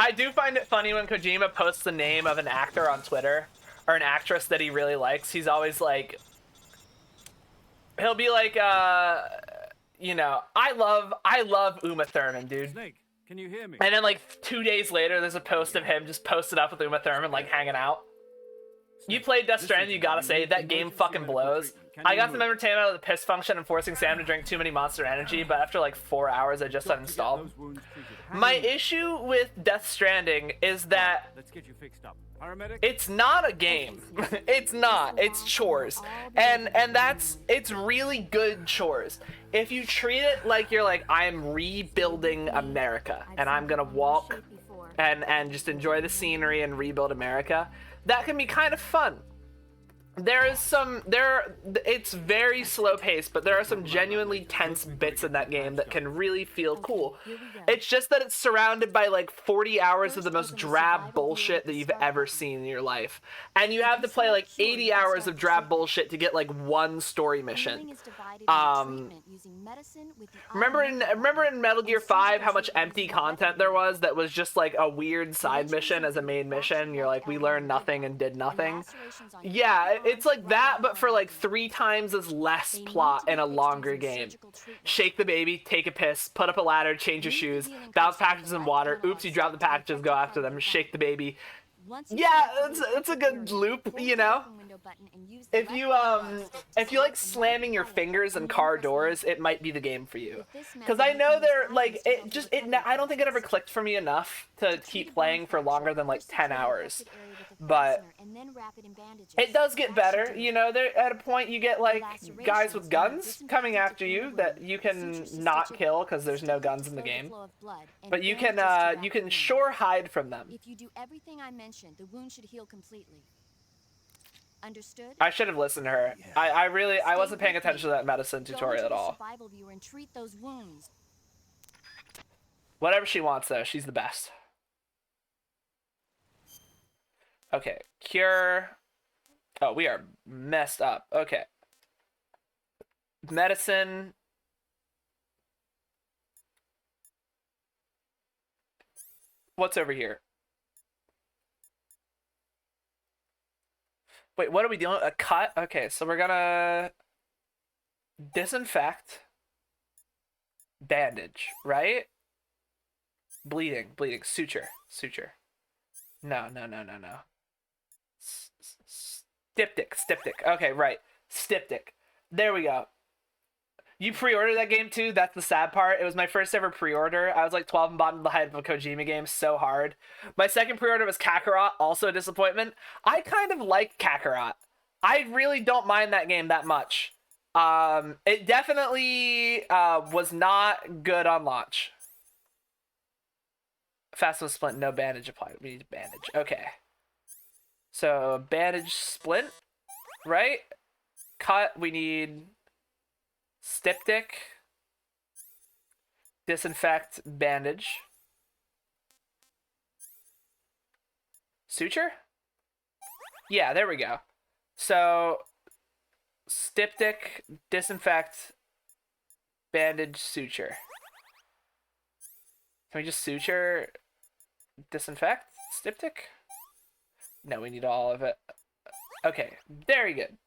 I do find it funny when Kojima posts the name of an actor on Twitter, or an actress that he really likes. He's always like, he'll be like, you know, I love Uma Thurman, dude. Snake, can you hear me? And then like 2 days later, there's a post of him just posted up with Uma Thurman, like hanging out. You played Death Stranding, you gotta say, that game fucking blows. I got some entertainment out of the piss function and forcing Sam to drink too many Monster Energy, but after like 4 hours, I just uninstalled. My issue with Death Stranding is that Let's get you fixed up. Paramedic? it's not a game. It's not. It's chores. And it's really good chores. If you treat it like you're like, I'm rebuilding America, and I'm gonna walk and just enjoy the scenery and rebuild America, that can be kind of fun. It's very slow paced, but there are some genuinely tense bits in that game that can really feel cool. It's just that it's surrounded by like 40 hours of the most drab bullshit that you've ever seen in your life. And you have to play like 80 hours of drab bullshit to get like one story mission. Remember in Metal Gear 5 how much empty content there was that was just like a weird side mission as a main mission? You're like, we learned nothing and did nothing. Yeah, it's like that, but for like 3 times as less plot in a longer game. Shake the baby, take a piss, put up a ladder, change your shoes, bounce packages in water, oops, you drop the packages, go after them, shake the baby. Yeah, it's a good loop, you know? If you like slamming your fingers in car doors, it might be the game for you. Because I know they're like, I don't think it ever clicked for me enough to keep playing for longer than like 10 hours. But it does get better, you know, there at a point you get like guys with guns coming after you that you can not kill because there's no guns in the game. But you can sure hide from them. If you do everything I mentioned, the wound should heal completely. Understood? I should have listened to her. I wasn't paying attention to that medicine tutorial at all. Survival viewer and treat those wounds. Whatever she wants though, she's the best. Okay, cure. Oh, we are messed up. Okay. Medicine. What's over here? Wait, what are we doing? A cut? Okay, so we're gonna disinfect. Bandage, right? Bleeding, suture. No. Styptic. Okay, right. Styptic. There we go. You pre-ordered that game too? That's the sad part. It was my first ever pre-order. I was like 12 and bought into the hype of a Kojima game so hard. My second pre-order was Kakarot, also a disappointment. I kind of like Kakarot. I really don't mind that game that much. It definitely was not good on launch. Fast with Splint, no bandage applied. We need bandage. Okay. So, bandage Splint, right? Cut, we need Styptic, disinfect, bandage, suture? Yeah, there we go. So, Styptic, disinfect, bandage, suture. Can we just suture, disinfect, Styptic? No, we need all of it. Okay, very good.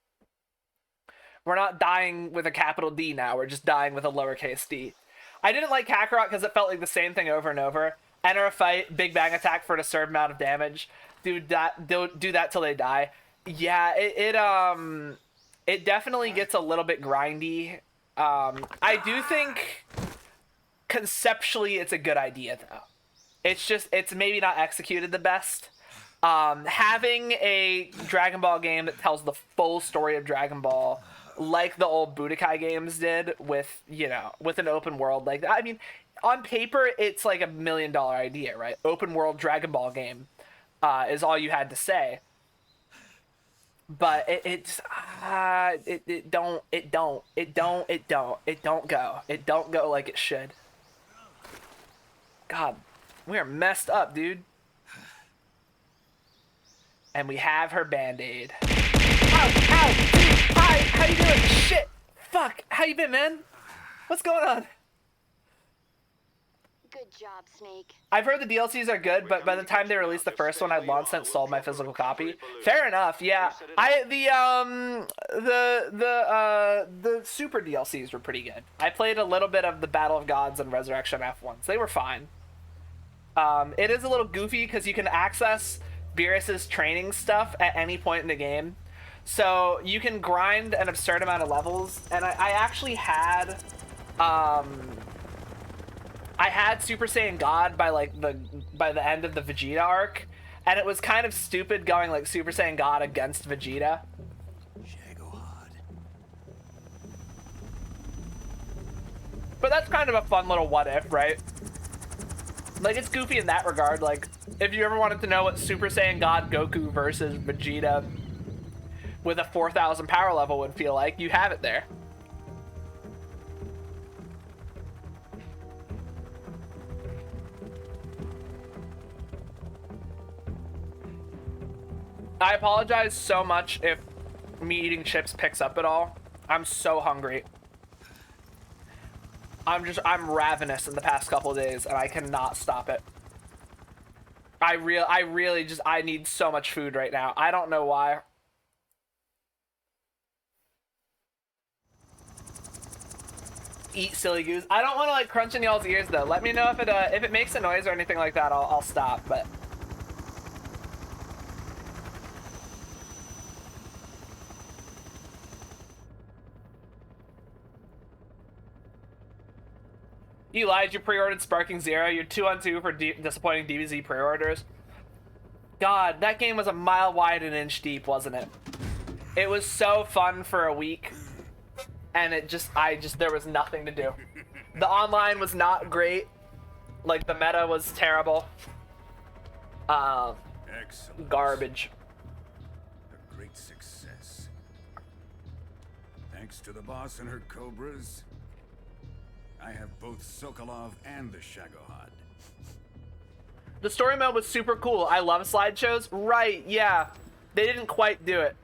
We're not dying with a capital D now. We're just dying with a lowercase d. I didn't like Kakarot because it felt like the same thing over and over. Enter a fight, big bang attack for a certain amount of damage. Do that till they die. Yeah, it definitely gets a little bit grindy. I do think conceptually it's a good idea though. It's maybe not executed the best. Having a Dragon Ball game that tells the full story of Dragon Ball, like the old Budokai games did, with an open world like that. I mean, on paper, it's like $1 million idea, right? Open world Dragon Ball game is all you had to say. But it don't go like it should. God, we are messed up, dude. And we have her Band-Aid. Ow, dude, hi, how you doing? Shit, fuck, how you been, man? What's going on? Good job, Snake. I've heard the DLCs are good, but by the time they released the first one, I'd long since sold my physical copy. Fair enough, yeah. The Super DLCs were pretty good. I played a little bit of the Battle of Gods and Resurrection F1s. They were fine. It is a little goofy because you can access Beerus's training stuff at any point in the game. So you can grind an absurd amount of levels, and I actually had Super Saiyan God by the end of the Vegeta arc, and it was kind of stupid going like Super Saiyan God against Vegeta. But that's kind of a fun little what if, right? Like, it's goofy in that regard. Like, if you ever wanted to know what Super Saiyan God Goku versus Vegeta with a 4,000 power level would feel like, you have it there. I apologize so much if me eating chips picks up at all. I'm so hungry. I'm ravenous in the past couple of days, and I cannot stop it. I really just, I need so much food right now. I don't know why. Eat, silly goose. I don't want to like crunch in y'all's ears though. Let me know if it makes a noise or anything like that. I'll stop. But you lied. You pre-ordered Sparking Zero. You're 2 on 2 for disappointing DBZ pre-orders. God, that game was a mile wide and inch deep, wasn't it? It was so fun for a week, and there was nothing to do. The online was not great. Like, the meta was terrible. Excellent. Garbage. A great success. Thanks to the boss and her cobras, I have both Sokolov and the Shagohod. The story mode was super cool. I love slideshows. Right, yeah. They didn't quite do it.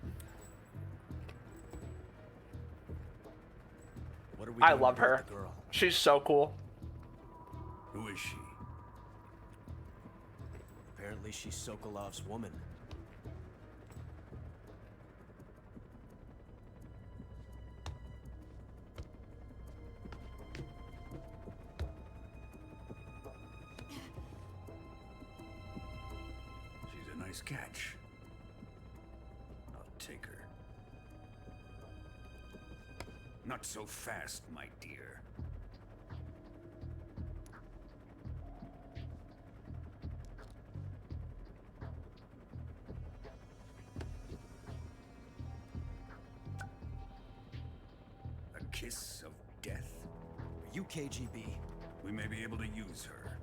What are we I doing love about her. the girl? She's so cool. Who is she? Apparently she's Sokolov's woman. She's a nice catch. I'll take her. Not so fast, my dear. A kiss of death? Are you KGB? We may be able to use her.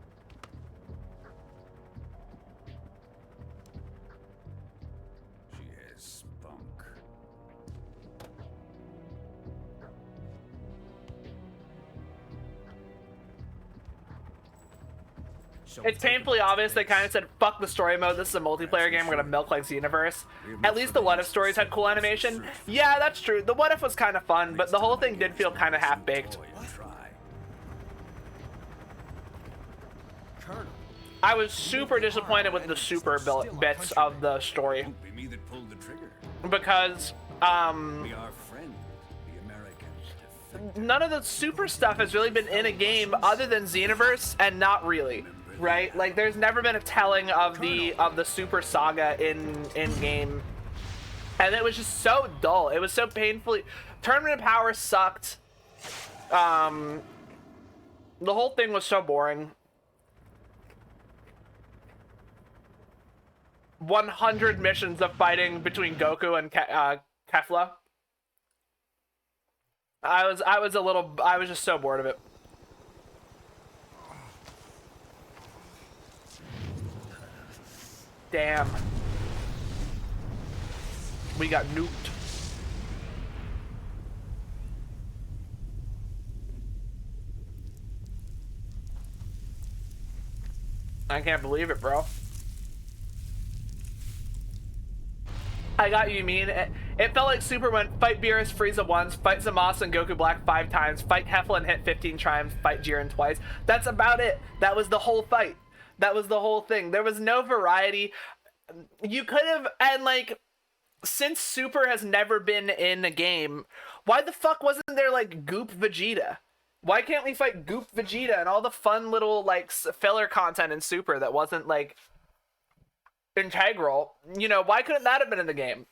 She has spunk. It's painfully obvious they kind of said, fuck the story mode, this is a multiplayer game, we're gonna milk like Xenoverse. At least the What If stories had cool animation. Yeah, that's true. The What If was kind of fun, but the whole thing did feel kind of half-baked. Colonel. I was super disappointed with the super bits of the story. Won't be me that pulled the trigger. Because, We are friends, the Americans. none of the super stuff has really been in a game other than Xenoverse, and not really, right? Like, there's never been a telling of the super saga in game, and it was just so dull. It was so painfully. Tournament of Power sucked. The whole thing was so boring. 100 missions of fighting between Goku and Kefla. I was just so bored of it. Damn. We got nuked. I can't believe it, bro. I got you mean. It felt like Super went fight Beerus, Frieza once, fight Zamasu and Goku Black 5 times, fight Kefla and hit 15 triumphs, fight Jiren twice. That's about it. That was the whole fight. That was the whole thing. There was no variety. You could have, and like, since Super has never been in a game, why the fuck wasn't there like Goop Vegeta? Why can't we fight Goop Vegeta and all the fun little like filler content in Super that wasn't like integral? You know, why couldn't that have been in the game?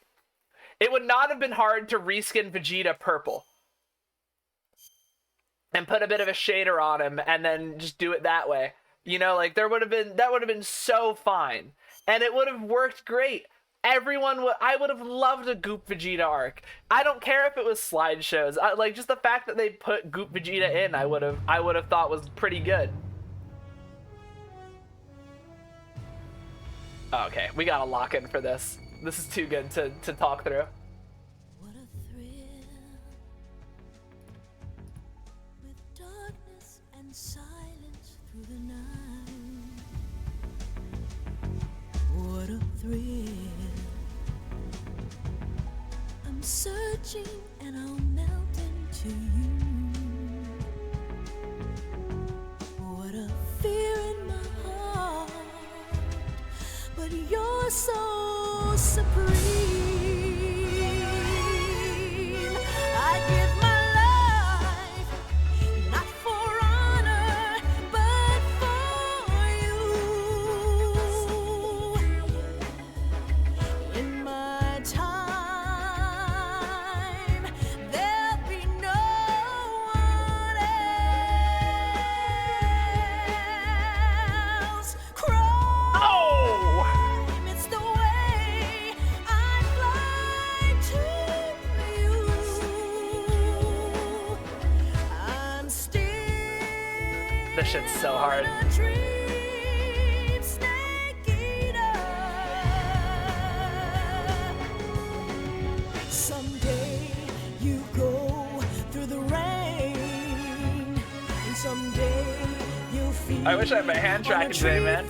It would not have been hard to reskin Vegeta purple and put a bit of a shader on him and then just do it that way. You know, like that would have been so fine, and it would have worked great. I would have loved a Goop Vegeta arc. I don't care if it was slideshows. Like just the fact that they put Goop Vegeta in, I would have thought was pretty good. Okay, we gotta lock in for this. This is too good to talk through. What a thrill, with darkness and silence through the night. What a thrill. I'm searching and I'll melt into you. What a fear in my heart, but you're so supreme. I give my life, not for honor, but for you. In my time, there'll be no one else. It's the way I fly to you. I'm still This shit's so hard. a dream snake eater. Someday you go through the rain, and someday you'll feel I wish I had my hand tracking today, man.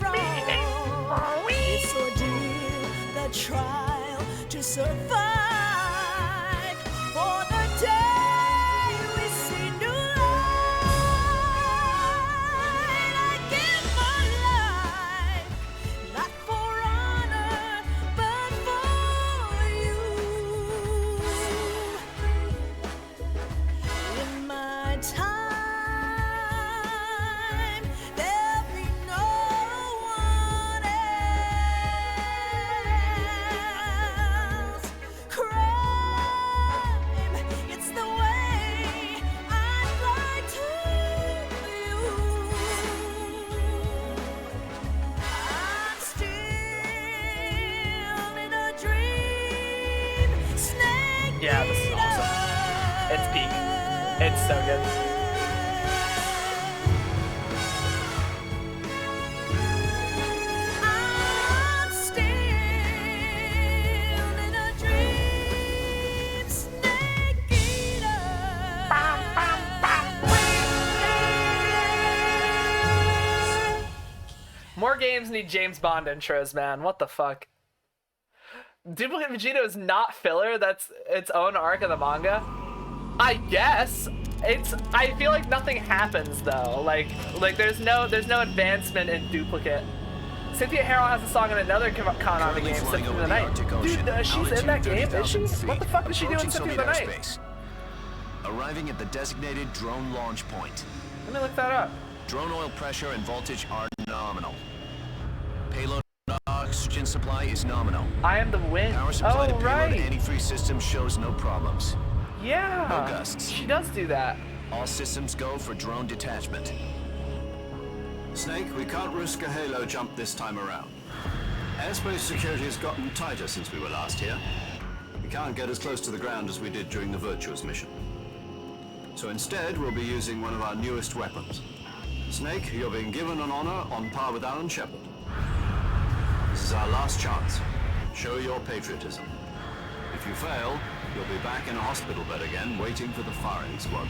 it's ordeal, the trial to survive. For the day we see new light, I give my life, not for honor, but for you. In my time, there'll be no one else. Crime, it's the way It's so good. I'm still in a dream, Snake Eater. More games need James Bond intros, man. What the fuck? Duplicate Vegeta is not filler. That's its own arc of the manga. I guess I feel like nothing happens though. Like there's no advancement in Duplicate. Cynthia Harrell has a song in another Konami game, Symphony of the Night. Dude, she's in that game, is she? What the fuck is she doing in Symphony of the Night? Arriving at the designated drone launch point. Let me look that up. Drone oil pressure and voltage are nominal. Payload oxygen supply is nominal. I am the wind. Power supply to Oh, payload right. antifreeze system shows no problems. Yeah. No gusts. She does do that. All systems go for drone detachment. Snake, we can't risk a halo jump this time around. Airspace security has gotten tighter since we were last here. We can't get as close to the ground as we did during the Virtuous mission. So instead, we'll be using one of our newest weapons. Snake, you're being given an honor on par with Alan Shepard. This is our last chance. Show your patriotism. If you fail, you'll be back in a hospital bed again, waiting for the firing squad.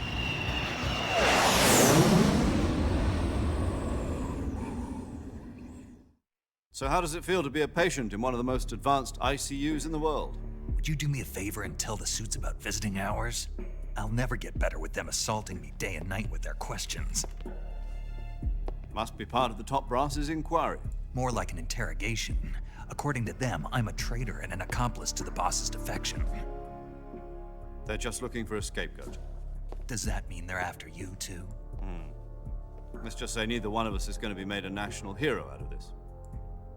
So how does it feel to be a patient in one of the most advanced ICUs in the world? Would you do me a favor and tell the suits about visiting hours? I'll never get better with them assaulting me day and night with their questions. Must be part of the top brass's inquiry. More like an interrogation. According to them, I'm a traitor and an accomplice to the boss's defection. They're just looking for a scapegoat. Does that mean they're after you too? Let's just say neither one of us is going to be made a national hero out of this.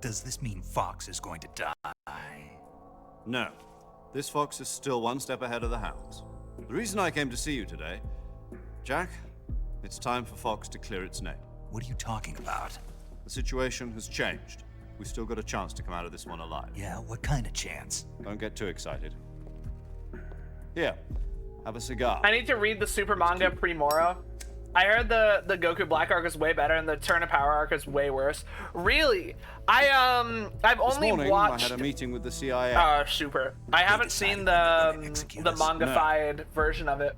Does this mean Fox is going to die? No. This fox is still one step ahead of the hounds. The reason I came to see you today, Jack, it's time for Fox to clear its name. What are you talking about? The situation has changed. We've still got a chance to come out of this one alive. Yeah, what kind of chance? Don't get too excited. Here, have a cigar. I need to read the super manga pre-Moro. I heard the Goku Black arc is way better and the Turn of Power arc is way worse. Really? I've This only morning, watched. I had a meeting with the CIA. Oh, super. I haven't seen the manga-fied version of it.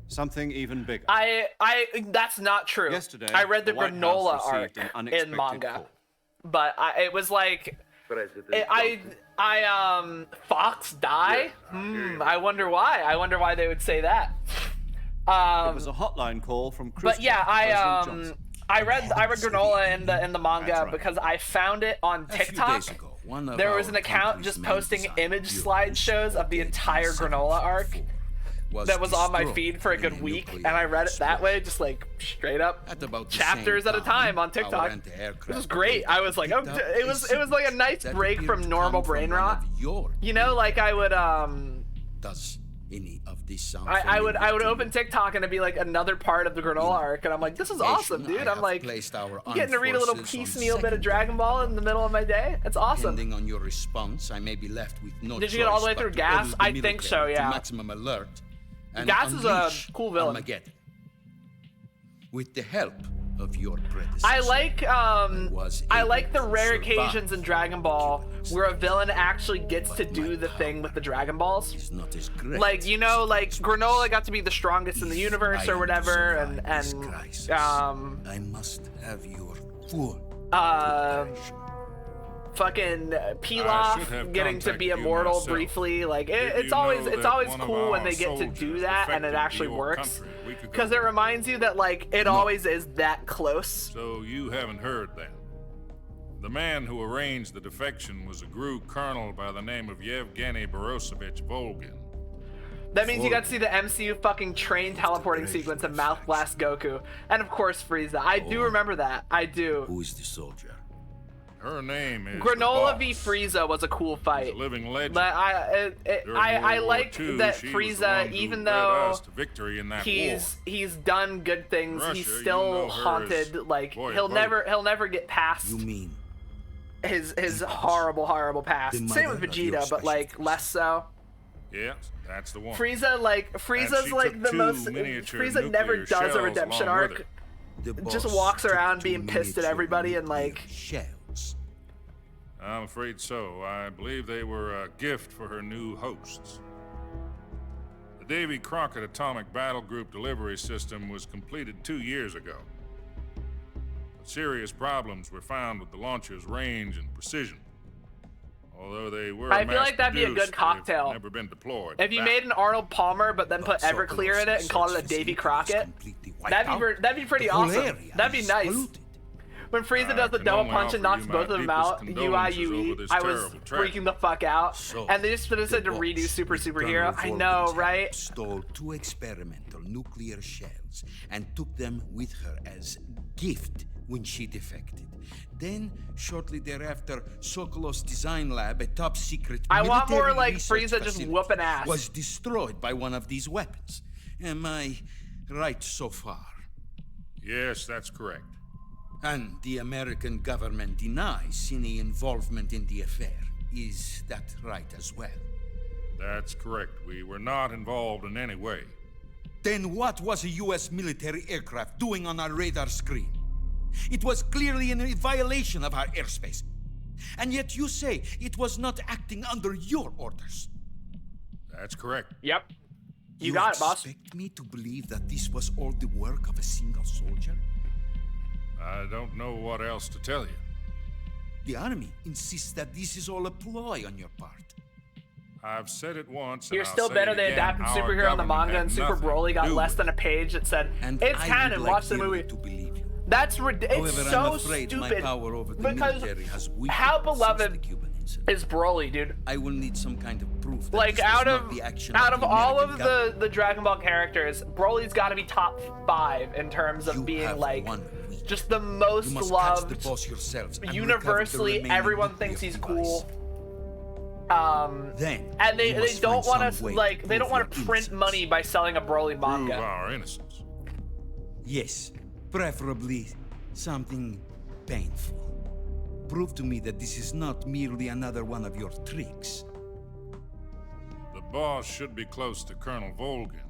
Something even bigger. That's not true. Yesterday, I read the the White Granola House arc received an unexpected in manga, call. but it was like, Fox die? I wonder why. I wonder why they would say that. It was a hotline call from Khrushchev. But yeah, President Johnson. I read Granola in the manga because I found it on TikTok. There was an account just posting image slideshows of the entire Granola arc that was on my feed for a good week, and I read it that way, just like straight up chapters at a time on TikTok. It was great. I was like, oh, it was like a nice break from normal brain rot. You know, like I would Does any of this sound I would open TikTok and it'd be like another part of the Granola arc, and I'm like, this is awesome, dude. I'm like getting to read a little piecemeal bit of Dragon Ball in the middle of my day. It's awesome. Depending on your response, I may be left with no Did you get all the way choice through but to Gas? order the I think so, military to yeah. maximum alert and Gas is a unleash cool villain. Armageddon. With the help of your predecessor. I like the rare occasions in Dragon Ball where a villain actually gets to do the thing with the Dragon Balls. Not as great. Like, you know, like Granola got to be the strongest in the universe or whatever, and I must have your full fucking Pilaf getting to be immortal briefly. Like it's always cool when they get to do that and it actually works, because it reminds you that like it always is that close. So you haven't heard then. The man who arranged the defection was a GRU colonel by the name of Yevgeny Borosovich Volgin. That means you got to see the MCU fucking train teleporting sequence of Mouth Blast Goku, and of course Frieza. I do remember that. I do. Who is the soldier? Her name is Granola v Frieza was a cool fight. She's a living legend. But I like that Frieza, even though he's done good things, Russia, he's still haunted. Like he'll never get past. You mean his horrible past. Same with Vegeta, but like less so. Yes, That's the one. Frieza's she like took the two most. miniature Frieza never nuclear does a shells redemption along with arc. her. Just boss walks took around 2 being pissed at miniature everybody and nuclear like. shells. I'm afraid so. I believe they were a gift for her new hosts. The Davy Crockett Atomic Battle Group delivery system was completed 2 years ago. But serious problems were found with the launcher's range and precision. Although they were I feel like that'd be a good mass-produced, cocktail. they've never been deployed. If you back. made an Arnold Palmer but then put Sokolov's Everclear in it and called it a research Davy facility was Crockett, completely wiped out. that'd be pretty The whole awesome. area That'd be is nice. polluted. When Frieza does the can double only punch and offer knocks you my both of them deepest out, condolences over UE, this I was terrible tragedy. freaking the fuck out. So, And they just said to the redo boss, Super with Superhero. Colonel I know, Volkin's right? help, stole 2 experimental nuclear shells and took them with her as gift when she defected. Then, shortly thereafter, Sokolov's design lab, a top secret I want more military like research Frieza just facility, whooping ass. was destroyed by one of these weapons. Am I right so far? Yes, that's correct. And the American government denies any involvement in the affair. Is that right as well? That's correct. We were not involved in any way. Then what was a U.S. military aircraft doing on our radar screen? It was clearly in a violation of our airspace. And yet you say it was not acting under your orders. That's correct. Yep. You got it, boss. Expect me to believe that this was all the work of a single soldier? I don't know what else to tell you. The army insists that this is all a ploy on your part. I've said it once. and You're I'll still say better it than again. adapted Our superhero in the government manga, had and Super nothing Broly to got do less with than a page that said And it's I canon. would like Watch the dearly movie. to believe you. That's ridiculous. However, It's so I'm afraid my stupid power over the because military has weakened how since the beloved Cuban incident. is Broly, dude. I will need some kind of proof that Like this was out not of the action out of of the all American of government. the Dragon Ball characters, Broly's got to be top 5 in terms of You being have like 1 week. just the most You must catch the loved. boss yourselves and recover the Universally, remaining everyone nuclear thinks he's device. cool. Then And they you must don't find want some to way like they don't prove want to your print innocence. money by selling a Broly Prove manga. our innocence. Yes, preferably something painful. Prove to me that this is not merely another one of your tricks. The boss should be close to Colonel Volgin.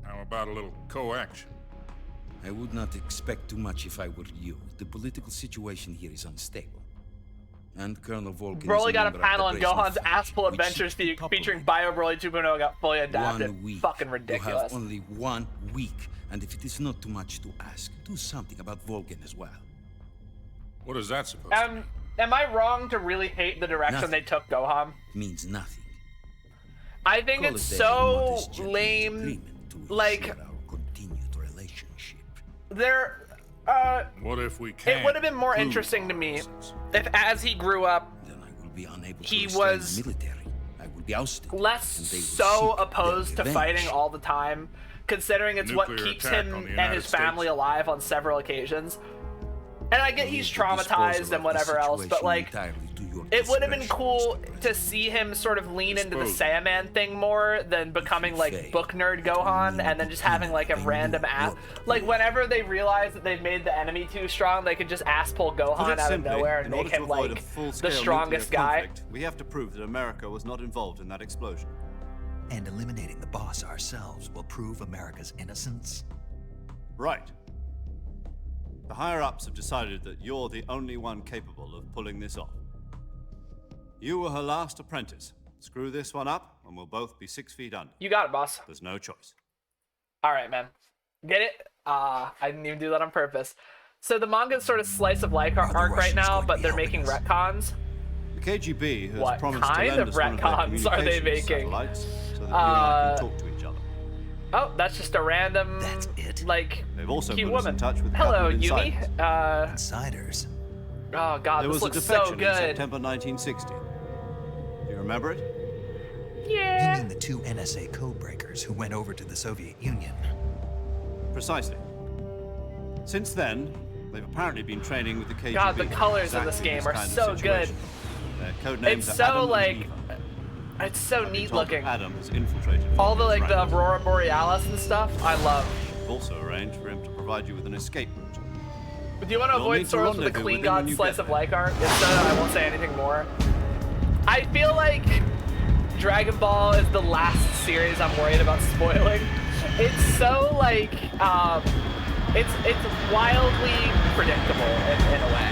How about a little co-action? I would not expect too much if I were you. The political situation here is unstable. And Colonel Volgin Broly is got a member of panel the on Brezhnev Gohan's faction, Aspel which Adventures coupled featuring Bio Broly 2.0 got fully adapted. 1 week. Fucking You ridiculous. have only 1 week, and if it is not too much to ask, do something about Volgin as well. What is that supposed to mean? Am I wrong to really hate the direction Nothing. they took Gohan? It means nothing. I think Call it's it a so modest gentleman's lame. agreement to Like ensure our continued relationship. they're What if we can't? it would have been more prove interesting to our me innocence? if as he grew up Then I will be unable He to restrain was the military. I will be ousted. less and they will so seek their opposed to revenge. fighting all the time, considering it's what Nuclear keeps attack him on the and United his family States. alive on several occasions. And I get he's Leave the disposal traumatized of and the whatever else, but situation like entirely to your it would have been discretion, cool Mr. to see him sort of lean into the Disposal. Saiyaman thing more than becoming like fail, book nerd Gohan and then just having like a random ass. Like whenever they realize that they've made the enemy too strong, they could just ass pull Put Gohan it out of simply, nowhere and in make order to him avoid like a full-scale the strongest nuclear guy. conflict, we have to prove that America was not involved in that explosion. And eliminating the boss ourselves will prove America's innocence? Right. The higher-ups have decided that you're the only one capable of pulling this off. You were her last apprentice. Screw this one up, and we'll both be 6 feet under. You got it, boss. There's no choice. All right, man. Get it? I didn't even do that on purpose. So the manga's sort of slice of life arc right Russians now, going to but be they're helping making us? retcons. The KGB has What promised to kind lend of us one of their retcons are they communications making? satellites so that you and I can talk to each other. Oh, that's just a random, That's it? like, They've also cute put us woman. in touch with Hello, government Yumi. insiders. Insiders. Oh god, There this was a looks so defection in good. September 1960. Do you remember it? You Yeah. mean the 2 NSA codebreakers who went over to the Soviet Union? Precisely. Since then, they've apparently been training with the KGB. God, the colors in this Exactly game are kind of so good. situation. Their code names It's are so Adam like, and Eva. it's so I've been neat told that looking. Adam has infiltrated All the like the ranks. Aurora Borealis and stuff, I love. We've also arranged for him to provide you with an escape route. Do you want to You'll avoid need to Soros with the rendezvous Queen with him when God you slice get of life art? If so, I won't say anything more. I feel like Dragon Ball is the last series I'm worried about spoiling. It's so like it's wildly predictable in a way.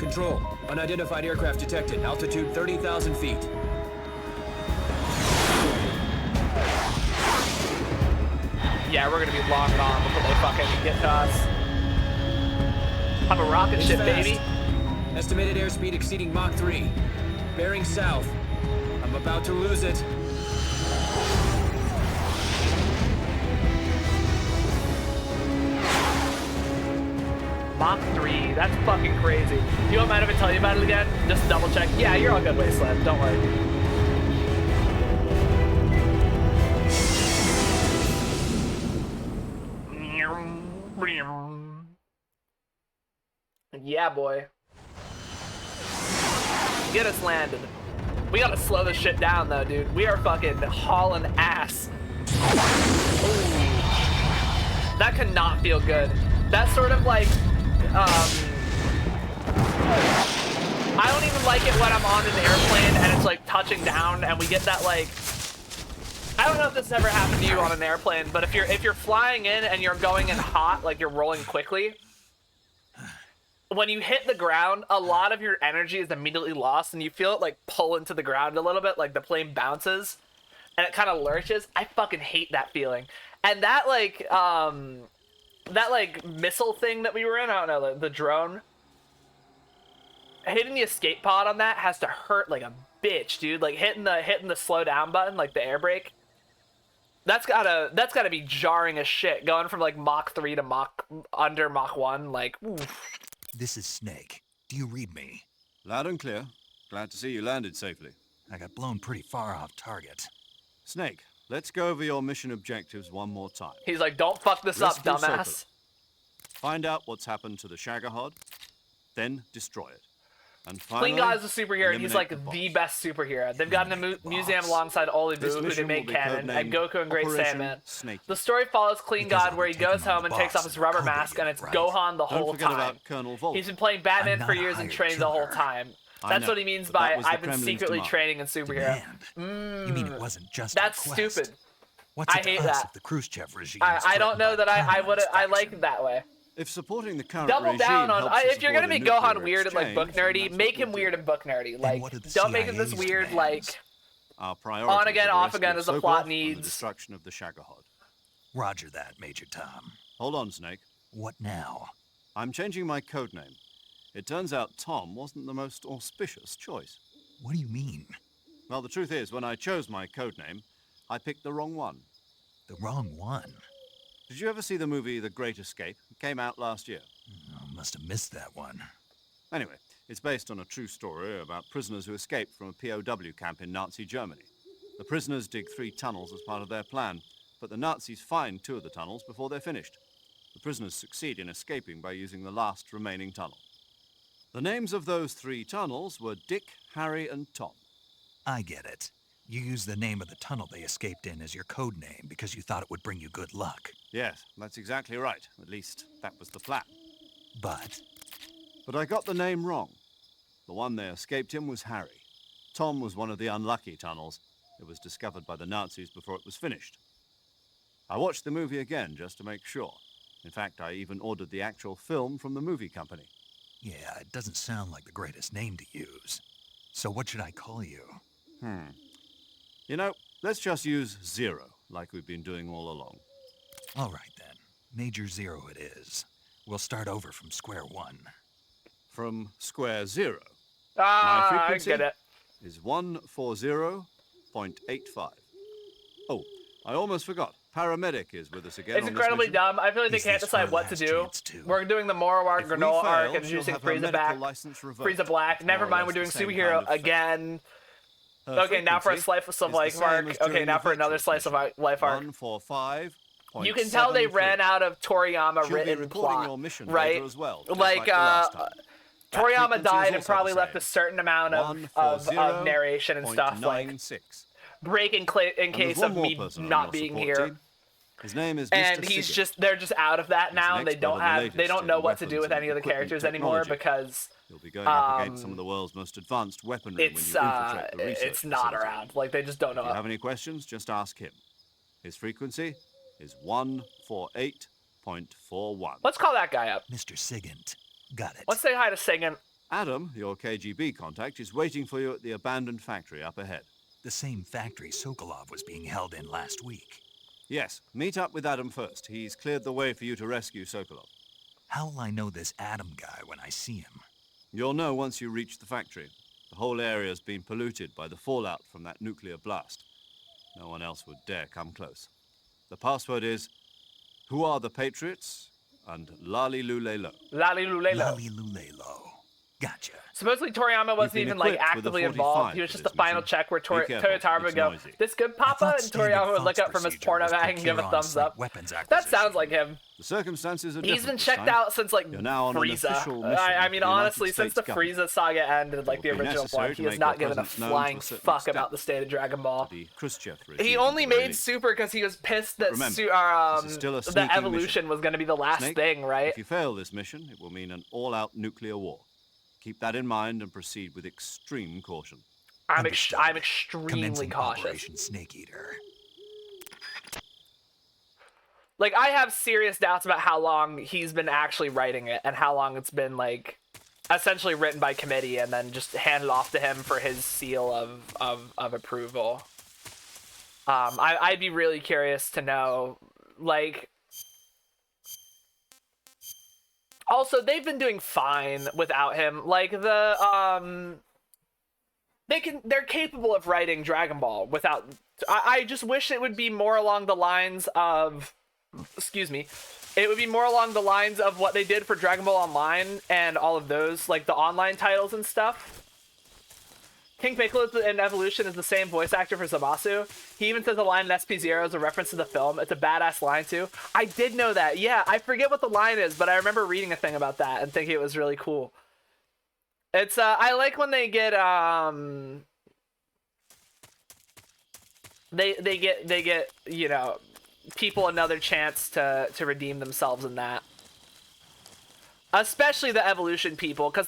Control. Unidentified aircraft detected. Altitude 30,000 feet. Yeah, we're gonna be long gone before they fucking get to us. I'm a rocket ship, baby. Estimated airspeed exceeding Mach 3. Bearing south. I'm about to lose it. Mach 3, that's fucking crazy. You want mind if I tell you about it again? Just double check. Yeah, you're all good, Wasteland. Don't worry. Yeah, boy. Get us landed. We gotta slow this shit down, though, dude. We are fucking hauling ass. Ooh. That could not feel good. That's sort of like, I don't even like it when I'm on an airplane and it's like touching down and we get that like, I don't know if this has ever happened to you on an airplane, but if you're flying in and you're going in hot, like you're rolling quickly, when you hit the ground, a lot of your energy is immediately lost and you feel it like pull into the ground a little bit, like the plane bounces and it kind of lurches. I fucking hate that feeling. And that like missile thing that we were in, I don't know, the drone, hitting the escape pod on that has to hurt like a bitch, dude. Like hitting the slow down button, like the air brake, that's gotta be jarring as shit, going from like Mach 3 to under Mach 1, like, oof. This is Snake. Do you read me? Loud and clear. Glad to see you landed safely. I got blown pretty far off target. Snake, let's go over your mission objectives one more time. He's like, don't fuck this up, dumbass. Find out what's happened to the Shagohod, then destroy it. And finally, Klingon is a superhero, and he's like the best superhero. They've got a museum alongside Olivu, who they make canon, and Goku and Great Saiyaman. The story follows Klingon, where he goes home and takes off his rubber mask, and it's Gohan the whole time. He's been playing Batman for years and trained the whole time. That's what he means by I've been secretly training in superhero. You mean it wasn't just that's stupid. What's I hate that. The Khrushchev regime I don't know that I like it that way. If supporting the current double down on if you're gonna be make Gohan weird and like book nerdy, make him weird and book nerdy. Like don't make him this weird like on again, off again as the plot needs. The destruction of the Shagohod. Roger that, Major Tom. Hold on, Snake. What now? I'm changing my codename. It turns out Tom wasn't the most auspicious choice. What do you mean? Well, the truth is, when I chose my codename, I picked the wrong one. The wrong one? Did you ever see the movie The Great Escape? It came out last year. Oh, must have missed that one. Anyway, it's based on a true story about prisoners who escaped from a POW camp in Nazi Germany. The prisoners dig 3 tunnels as part of their plan, but the Nazis find 2 of the tunnels before they're finished. The prisoners succeed in escaping by using the last remaining tunnel. The names of those 3 tunnels were Dick, Harry, and Tom. I get it. You used the name of the tunnel they escaped in as your code name because you thought it would bring you good luck. Yes, that's exactly right. At least, that was the plan. But I got the name wrong. The one they escaped in was Harry. Tom was one of the unlucky tunnels. It was discovered by the Nazis before it was finished. I watched the movie again just to make sure. In fact, I even ordered the actual film from the movie company. Yeah, it doesn't sound like the greatest name to use. So what should I call you? You know, let's just use Zero, like we've been doing all along. All right, then. Major Zero it is. We'll start over from square one. From square zero. Ah, my frequency I get it. Is 140.85. Oh, I almost forgot. Paramedic is with us again. It's incredibly dumb. I feel like they can't decide what to do. We're doing the Moro arc, Granola arc, and introducing Frieza back. Frieza Black. Never mind, we're doing superhero again. Okay, now for a slice of life arc. Okay, now for another slice of life arc. 145. You can tell they ran out of Toriyama written plot, right? Like, Toriyama died and probably left a certain amount of narration and stuff, like break in case of me not being here. His name is and Mr. he's Sigurd. just they're just out of that now, an and they expert don't on the have latest in know what to do weapons with and any of the equipment characters anymore technology. because You'll be going up against some of the world's most advanced weaponry when you infiltrate the research it's not facility. around. Like they just don't know. If you have any questions, just ask him. His frequency is 148.41. Let's call that guy up. Mr. Sigint. Got it. Let's say hi to Sigint. Adam, your KGB contact, is waiting for you at the abandoned factory up ahead. The same factory Sokolov was being held in last week. Yes, meet up with Adam first. He's cleared the way for you to rescue Sokolov. How will I know this Adam guy when I see him? You'll know once you reach the factory. The whole area's been polluted by the fallout from that nuclear blast. No one else would dare come close. The password is, "Who are the Patriots?" and "Lali Lulelo." Lali Lulelo. Lali Lulelo. Gotcha. Supposedly Toriyama wasn't been even like equipped with a actively 45 involved. He was for just this the final mission. check where Be careful, Toyotaro would it's go, noisy. "This good, Papa?" And Toriyama would look up from his porno bag and give a thumbs up. That sounds like him. The circumstances are He's different been this checked time. out since like You're now on an official Frieza. mission I with mean, the honestly, United since the States government. Frieza saga ended, like the It will be original necessary one, to he has make not your given a presence known flying to a certain fuck extent. about the state of Dragon Ball. The Khrushchev regime He at only the very made least. Super because he was pissed that Remember, this is still a the sneaking evolution mission. was going to be the last Snake, thing, right? If you fail this mission, it will mean an all-out nuclear war. Keep that in mind and proceed with extreme caution. I'm extremely Commencing cautious. Operation Snake Eater. Like, I have serious doubts about how long he's been actually writing it and how long it's been, like, essentially written by committee and then just handed off to him for his seal of approval. I'd be really curious to know, like... Also, they've been doing fine without him. Like, they're capable of writing Dragon Ball without... I just wish it would be more along the lines of... Excuse me. It would be more along the lines of what they did for Dragon Ball Online and all of those, like the online titles and stuff. King Piccolo in Evolution is the same voice actor for Zamasu. He even says the line in SP0 is a reference to the film. It's a badass line too. I did know that. Yeah, I forget what the line is, but I remember reading a thing about that and thinking it was really cool. It's I like when they get they get, you know, people another chance to redeem themselves in that. Especially the Evolution people, because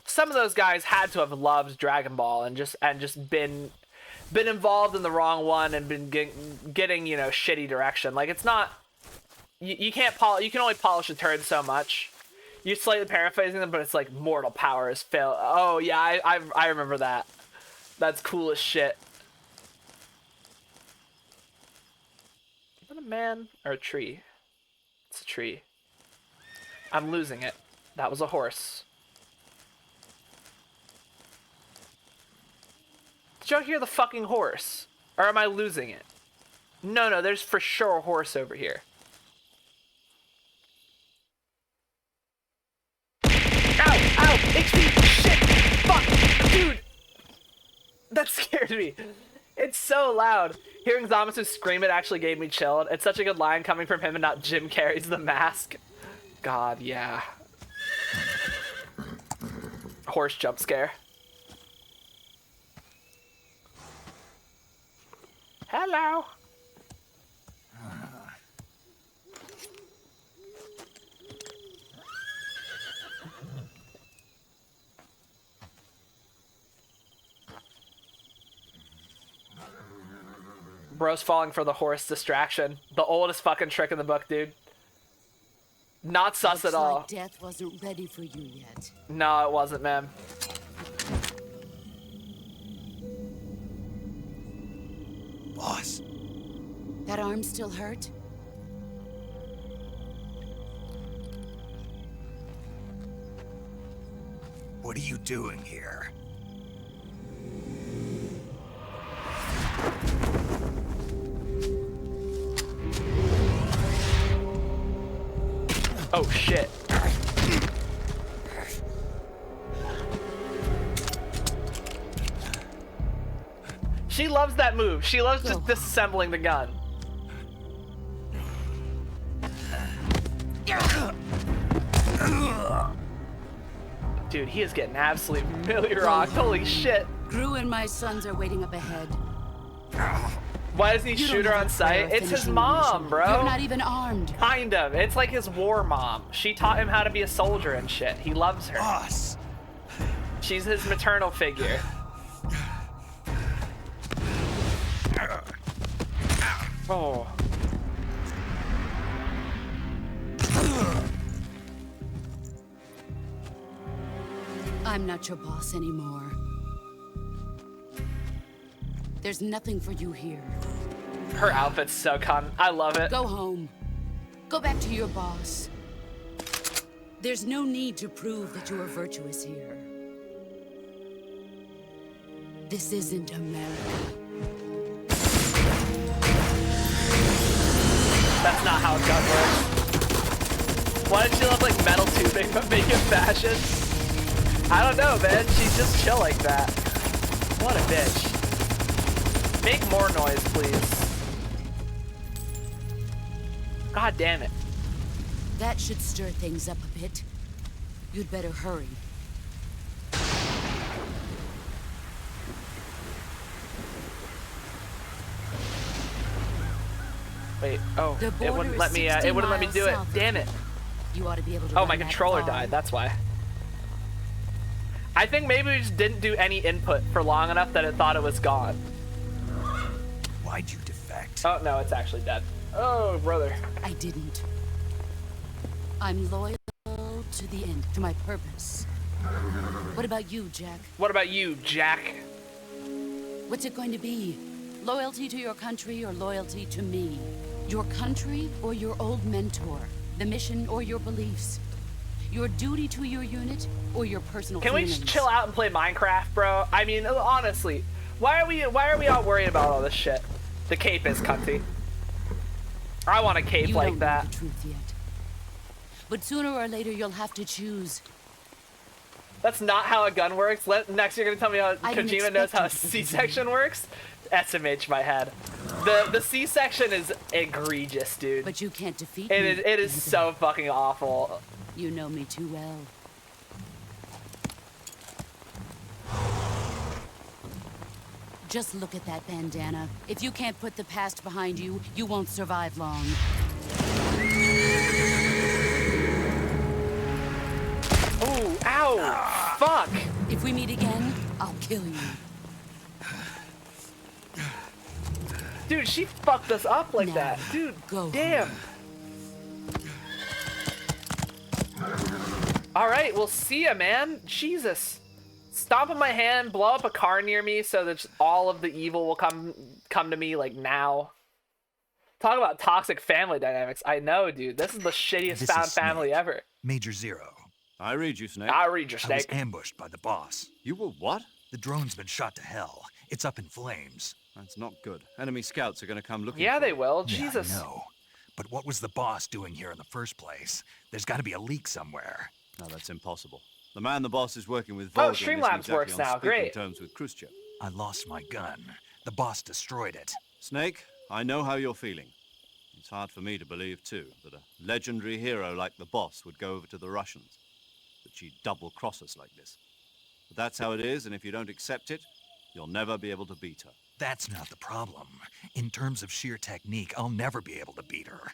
some of those guys had to have loved Dragon Ball and just been involved in the wrong one and been getting, you know, shitty direction. Like, it's not, you can't you can only polish a turd so much. You're slightly paraphrasing them, but it's like mortal power is fail. Oh yeah, I remember that. That's cool as shit. Is that a man or a tree? It's a tree. I'm losing it. That was a horse. Did y'all hear the fucking horse? Or am I losing it? No, there's for sure a horse over here. Ow! HP! Shit! Fuck! Dude! That scared me. It's so loud. Hearing Zamasu scream it actually gave me chilled. It's such a good line coming from him and not Jim Carrey's The Mask. God, yeah. Horse jump scare. Hello. Bro's falling for the horse distraction. The oldest fucking trick in the book, dude. Not sus Looks at all. like death wasn't ready for you yet. No, it wasn't, man. Boss. That arm still hurt? What are you doing here? Oh shit. She loves that move. She loves just disassembling the gun. Dude, he is getting absolutely milli rocked. Holy shit. Gru and my sons are waiting up ahead. Why doesn't he You shoot don't her have on a prayer sight? It's his finishing the mom, mission. bro. You're not even armed. Kind of. It's like his war mom. She taught him how to be a soldier and shit. He loves her. Boss! She's his maternal figure. Oh. I'm not your boss anymore. There's nothing for you here. Her outfit's so con. I love it. Go home. Go back to your boss. There's no need to prove that you are virtuous here. This isn't America. That's not how a gun works. Why did she love like metal tubing but make it fashion? I don't know, man. She's just chill like that. What a bitch. Make more noise, please. God damn it. That should stir things up a bit. You'd better hurry. Wait, oh, The it border wouldn't is let me, 60 it wouldn't let me miles do it. south of Damn here. it. You ought to be able to Oh, run my that controller far. died, that's why. I think maybe we just didn't do any input for long enough that it thought it was gone. Why'd you defect? Oh, no, it's actually dead. Oh, brother. I didn't. I'm loyal to the end, to my purpose. What about you, Jack? What about you, Jack? What's it going to be? Loyalty to your country or loyalty to me? Your country or your old mentor? The mission or your beliefs? Your duty to your unit or your personal Can we feelings? just chill out and play Minecraft, bro? I mean, honestly, why are we all worried about all this shit? The cape is cunty. I want a cape You like don't that. know the truth yet. But sooner or later you'll have to choose. That's not how a gun works. Next, you're gonna tell me how I didn't Kojima knows expect how a you to believe C-section works? SMH my head. The C-section is egregious, dude. But you can't defeat It me. is. It is so fucking awful. You know me too well. Just look at that bandana. If you can't put the past behind you, you won't survive long. Ooh, ow! Fuck! If we meet again, I'll kill you. Dude, she fucked us up like that. Dude, damn. Alright, well, see ya, man. Jesus. Stomp on my hand, blow up a car near me so that all of the evil will come to me, like, now. Talk about toxic family dynamics. I know, dude. This is the shittiest This found is family Snake. ever. Major Zero. I read you, Snake. I read your I was Snake. ambushed by the boss. You were what? The drone's been shot to hell. It's up in flames. That's not good. Enemy scouts are going to come looking Yeah, for they you. will. Yeah, Jesus. I know. But what was the boss doing here in the first place? There's got to be a leak somewhere. No, that's impossible. The man the boss is working with, Oh, Volgan, isn't Streamlabs exactly works on now. speaking Great. terms with Khrushchev. I lost my gun. The boss destroyed it. Snake, I know how you're feeling. It's hard for me to believe, too, that a legendary hero like the boss would go over to the Russians. That she'd double-cross us like this. But that's how it is, and if you don't accept it, you'll never be able to beat her. That's not the problem. In terms of sheer technique, I'll never be able to beat her.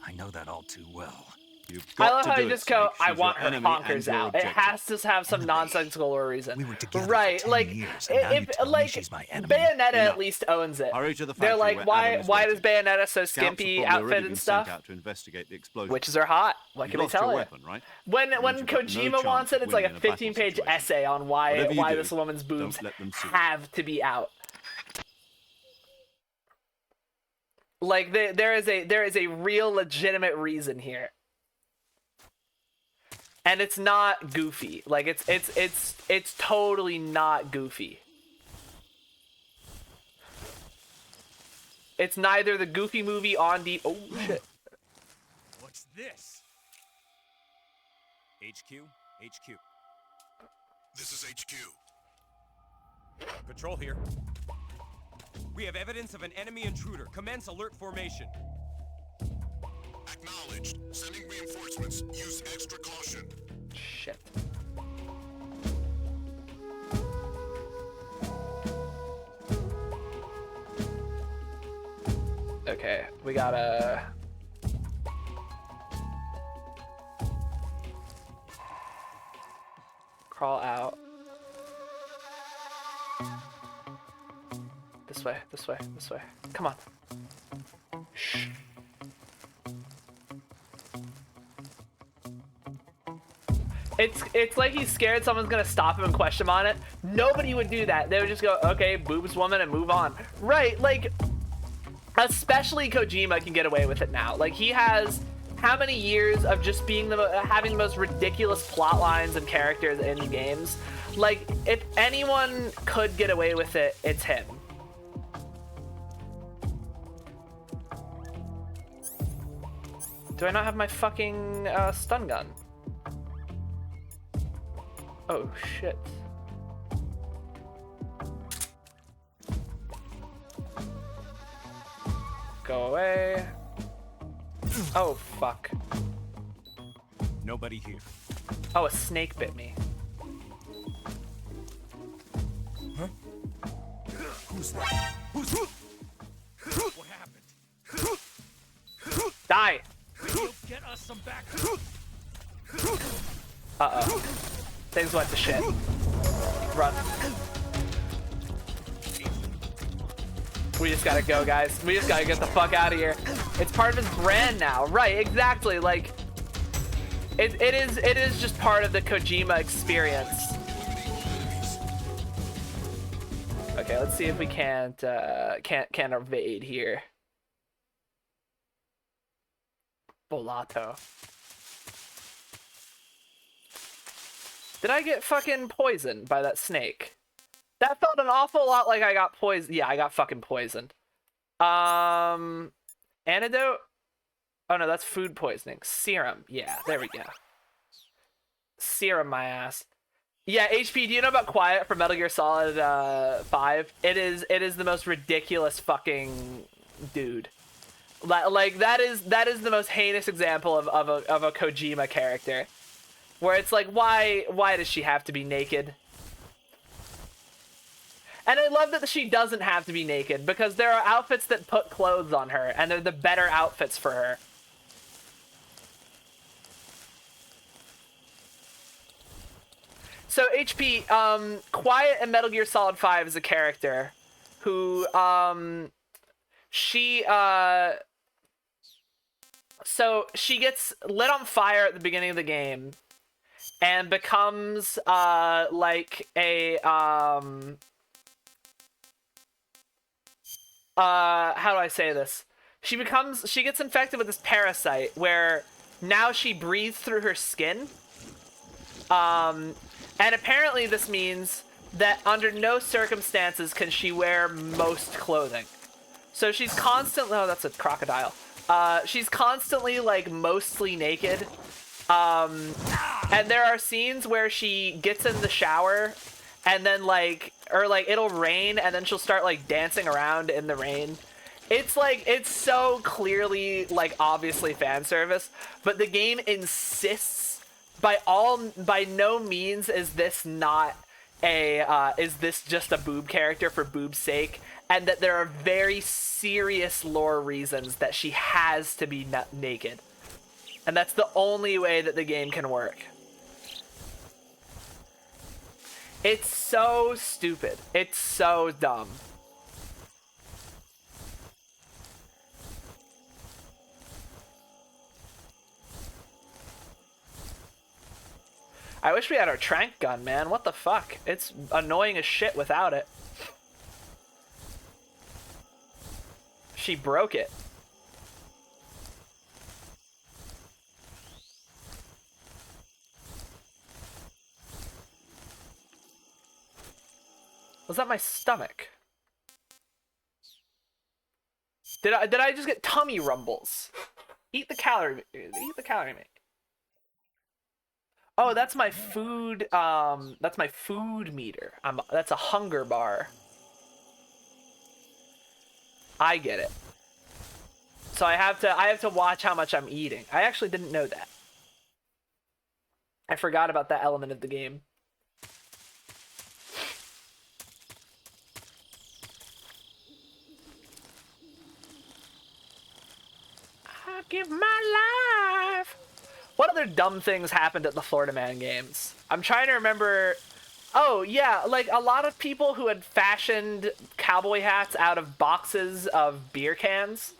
I know that all too well. You've I got love to how do you it, just go, Snake. I She's want your her enemy and honkers your out. It objective. has to have some nonsensical reason. We were together Right, for 10 like, years, and now you if, tell me like, she's my enemy. Bayonetta Enough. at least owns it. Hurry to the They're factory like, where why Adam is does waiting. Bayonetta so Scouts have skimpy probably outfit already and been stuff? sent out to investigate the explosion. Witches are hot. What can You we lost tell your her? weapon, right? When Means you've got no Kojima chance wants it, of it's like a winning in a battle 15-page situation. essay on why Whatever you do, this woman's boobs don't let them see you. have to be out. Like there is a real legitimate reason here. And it's not goofy. Like it's totally not goofy. It's neither the Goofy movie on the oh shit. What's this? HQ? HQ. This is HQ. Patrol here. We have evidence of an enemy intruder. Commence alert formation. Acknowledged. Sending reinforcements. Use extra caution. Shit. Okay, we gotta... crawl out. This way, this way, this way. Come on. Shh. It's like he's scared someone's gonna stop him and question him on it. Nobody would do that. They would just go, okay, boobs woman, and move on. Right, like, especially Kojima can get away with it now. Like, he has how many years of just being having the most ridiculous plot lines and characters in games. Like, if anyone could get away with it, it's him. Do I not have my fucking stun gun? Oh shit. Go away. Oh fuck. Nobody here. Oh, a snake bit me. Huh? Who's that? What happened? Die! You'll get us some back. Uh-oh. Things went to shit. Run. We just gotta go, guys. We just gotta get the fuck out of here. It's part of his brand now. Right, exactly. Like, it is just part of the Kojima experience. Okay, let's see if we can't evade here. Volato. Did I get fucking poisoned by that snake? That felt an awful lot like I got poisoned. Yeah, I got fucking poisoned. Antidote? Oh no, that's food poisoning. Serum. Yeah, there we go. Serum my ass. Yeah, HP, do you know about Quiet from Metal Gear Solid 5? It is the most ridiculous fucking dude. Like that is the most heinous example of a Kojima character. Where it's like, why does she have to be naked? And I love that she doesn't have to be naked, because there are outfits that put clothes on her, and they're the better outfits for her. So HP, Quiet in Metal Gear Solid 5 is a character who, so she gets lit on fire at the beginning of the game and becomes, like a, how do I say this? She gets infected with this parasite where now she breathes through her skin. And apparently this means that under no circumstances can she wear most clothing. So she's constantly, oh, that's a crocodile. She's constantly, like, mostly naked. And there are scenes where she gets in the shower and then, like, or, like, it'll rain and then she'll start, like, dancing around in the rain. It's, like, it's so clearly, like, obviously fan service, but the game insists by no means is this not is this just a boob character for boob's sake, and that there are very serious lore reasons that she has to be naked. And that's the only way that the game can work. It's so stupid. It's so dumb. I wish we had our trank gun, man. What the fuck? It's annoying as shit without it. She broke it. Was that my stomach? Did I just get tummy rumbles? Eat the calorie meat. Oh, that's my food. That's my food meter. That's a hunger bar. I get it. So I have to watch how much I'm eating. I actually didn't know that. I forgot about that element of the game. I'll give my life. What other dumb things happened at the Florida Man games? I'm trying to remember. Oh, yeah, like a lot of people who had fashioned cowboy hats out of boxes of beer cans.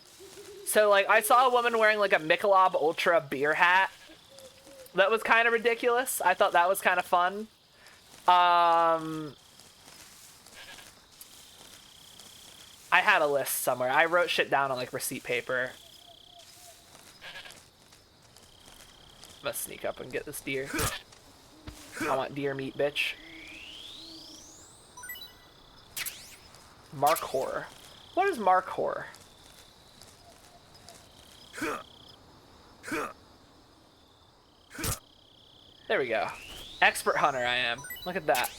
So, like, I saw a woman wearing, like, a Michelob Ultra beer hat. That was kind of ridiculous. I thought that was kind of fun. I had a list somewhere. I wrote shit down on, like, receipt paper. I'm gonna sneak up and get this deer. I want deer meat, bitch. Mark Horror. What is Mark Horror? There we go. Expert hunter I am. Look at that.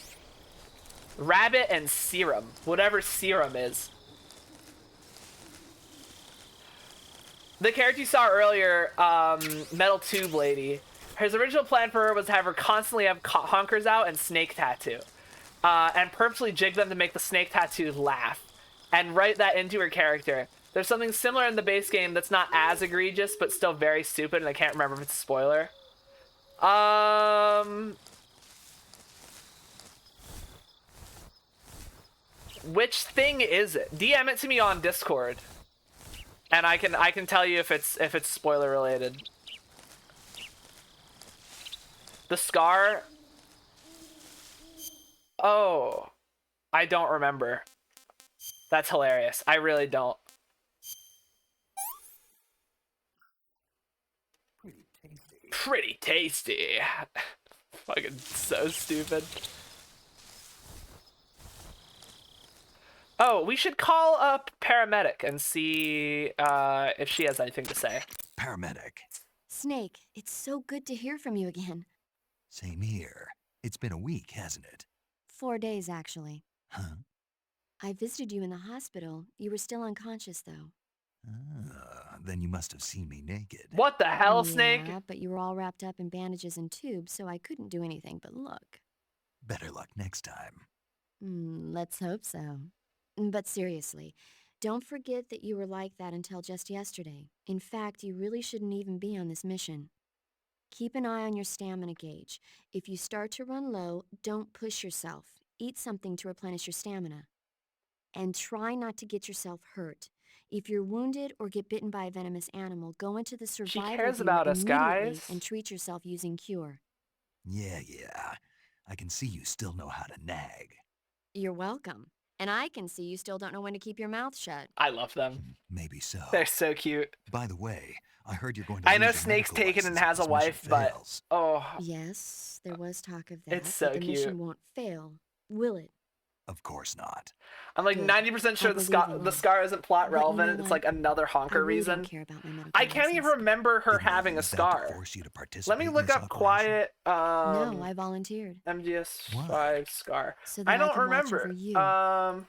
Rabbit and serum. Whatever serum is. The character you saw earlier, Metal Tube Lady, his original plan for her was to have her constantly have honkers out and snake tattoo. And purposely jig them to make the snake tattoo laugh. And write that into her character. There's something similar in the base game that's not as egregious, but still very stupid, and I can't remember if it's a spoiler. Which thing is it? DM it to me on Discord. And I can tell you if it's spoiler related. The scar. Oh, I don't remember. That's hilarious. I really don't. Pretty tasty. Fucking so stupid. Oh, we should call up paramedic and see if she has anything to say. Paramedic. Snake, it's so good to hear from you again. Same here. It's been a week, hasn't it? 4 days, actually. Huh? I visited you in the hospital. You were still unconscious, though. Then you must have seen me naked. What the hell, Yeah, Snake? but you were all wrapped up in bandages and tubes, so I couldn't do anything but look. Better luck next time. Let's hope so. But seriously, don't forget that you were like that until just yesterday. In fact, you really shouldn't even be on this mission. Keep an eye on your stamina gauge. If you start to run low, don't push yourself. Eat something to replenish your stamina. And try not to get yourself hurt. If you're wounded or get bitten by a venomous animal, go into the survival She cares gear about us, immediately guys. and treat yourself using Cure. Yeah. I can see you still know how to nag. You're welcome. And I can see you still don't know when to keep your mouth shut. I love them. Maybe so. They're so cute. By the way, I heard you're going to I know lose your Snake's medical taken and license has if a this mission wife, but fails. oh, Yes, there was talk of that. It's so but the cute. mission won't fail, will it? Of course not. I'm like Good. 90% sure I the believe in you. scar isn't plot But you know relevant. It's what? like another I honker really reason. don't care about my medical I can't even license. remember her Didn't they having a use that to scar. force you to participate Let me in look this up operation? quiet No, I volunteered. MGS5 scar. So that I I don't could watch over remember. you.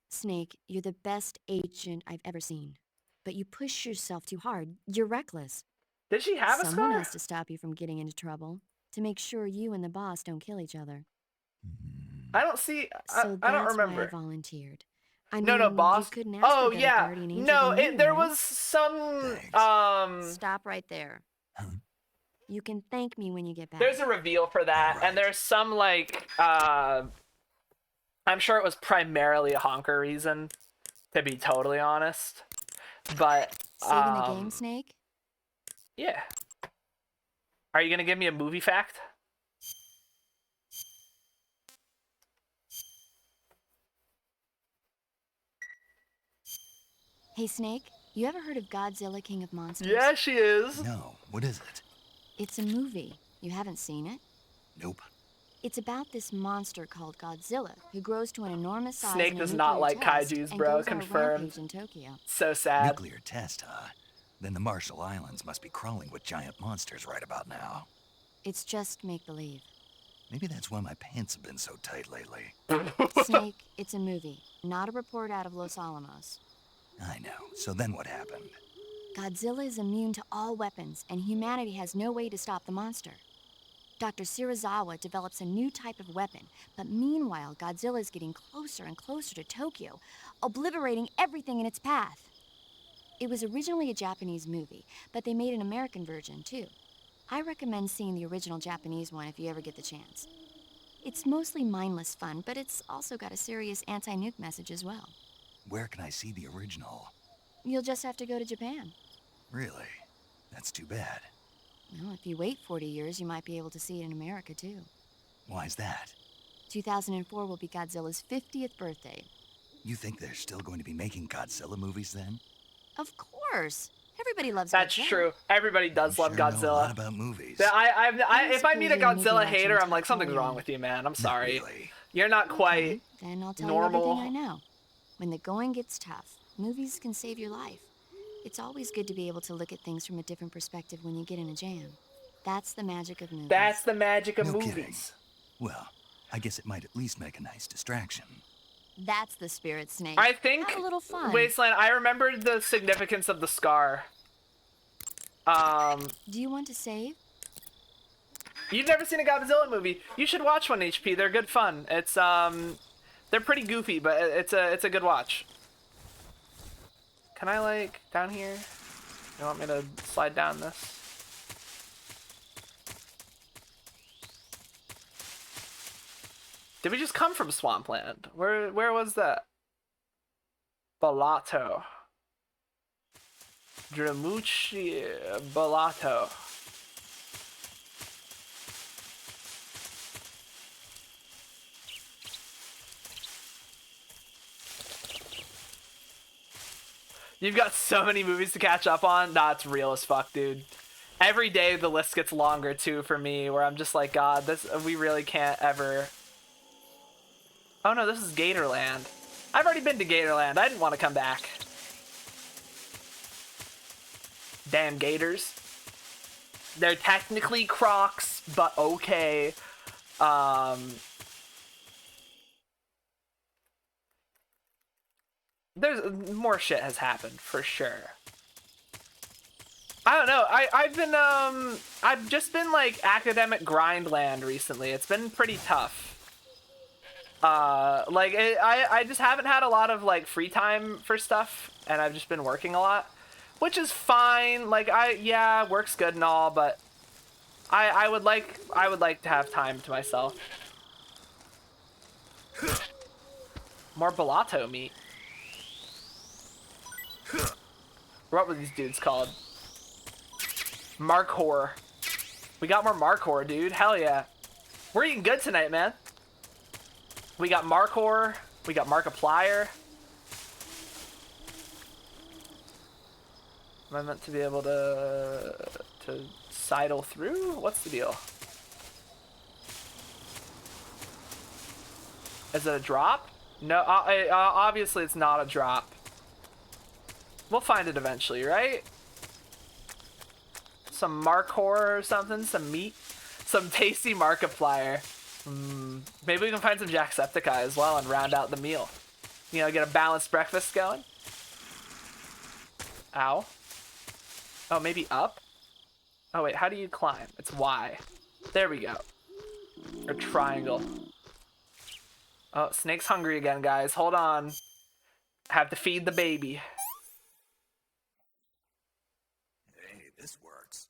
Snake, you're the best agent I've ever seen. But you push yourself too hard. You're reckless. Did she have a Someone scar? has to stop you from getting into trouble. To make sure you and the boss don't kill each other. I don't see. So I don't that's remember. why I volunteered. I No, mean, boss. You couldn't ask Oh for a better yeah. guardian angel No, than me, there right? was some. Stop right there. You can thank me when you get back. There's a reveal for that, and there's some like. I'm sure it was primarily a honker reason, to be totally honest. But Saving the game, Snake? yeah. Are you gonna give me a movie fact? Hey, Snake, you ever heard of Godzilla King of Monsters? Yeah, she is. No, what is it? It's a movie. You haven't seen it? Nope. It's about this monster called Godzilla, who grows to an enormous size Snake in a does not nuclear like test kaijus, and bro. goes on a Confirmed. rampage in Tokyo. So sad. Nuclear test, huh? Then the Marshall Islands must be crawling with giant monsters right about now. It's just make-believe. Maybe that's why my pants have been so tight lately. Snake, it's a movie, not a report out of Los Alamos. I know. So then what happened? Godzilla is immune to all weapons, and humanity has no way to stop the monster. Dr. Shirazawa develops a new type of weapon, but meanwhile, Godzilla is getting closer and closer to Tokyo, obliterating everything in its path. It was originally a Japanese movie, but they made an American version, too. I recommend seeing the original Japanese one if you ever get the chance. It's mostly mindless fun, but it's also got a serious anti-nuke message as well. Where can I see the original? You'll just have to go to Japan. Really? That's too bad. Well, if you wait 40 years, you might be able to see it in America, too. Why's that? 2004 will be Godzilla's 50th birthday. You think they're still going to be making Godzilla movies then? Of course. Everybody loves That's Godzilla. true. Everybody does love Know a Godzilla. lot about movies. If I meet a Basically, Godzilla maybe hater, watching I'm like, something's Typhoon. wrong with you, man. I'm sorry. Really? You're not quite Then I'll tell normal. you everything I know. When the going gets tough, movies can save your life. It's always good to be able to look at things from a different perspective when you get in a jam. That's the magic of movies. That's the magic of No movies. kidding. Well, I guess it might at least make a nice distraction. That's the spirit, Snake. I think Have a little fun. Wasteland, I remembered the significance of the scar. Do you want to save? You've never seen a Godzilla movie. You should watch one, HP. They're good fun. It's they're pretty goofy, but it's a good watch. Can I like down here? You want me to slide down this? Did we just come from Swampland? Where was that? Balato. Dramuchi Balato. You've got so many movies to catch up on. Nah, it's real as fuck, dude. Every day the list gets longer too for me, where I'm just like, God, we really can't ever. Oh no, this is Gatorland. I've already been to Gatorland. I didn't want to come back. Damn Gators. They're technically Crocs, but okay. There's more shit has happened for sure. I don't know. I've just been like academic grindland recently. It's been pretty tough. I just haven't had a lot of like free time for stuff, and I've just been working a lot, which is fine. Like work's good and all, but I would like to have time to myself. More Balato meat. What were these dudes called? Markhor. We got more Markhor, dude. Hell yeah. We're eating good tonight, man. We got Markhor. We got Markiplier. Am I meant to be able to sidle through? What's the deal? Is it a drop? No, obviously it's not a drop. We'll find it eventually, right? Some Markhor or something, some meat, some tasty Markiplier. Maybe we can find some Jacksepticeye as well and round out the meal. You know, get a balanced breakfast going. Ow. Oh, maybe up? Oh wait, how do you climb? It's Y. There we go. Or triangle. Oh, Snake's hungry again, guys. Hold on. Have to feed the baby. Hey, this works.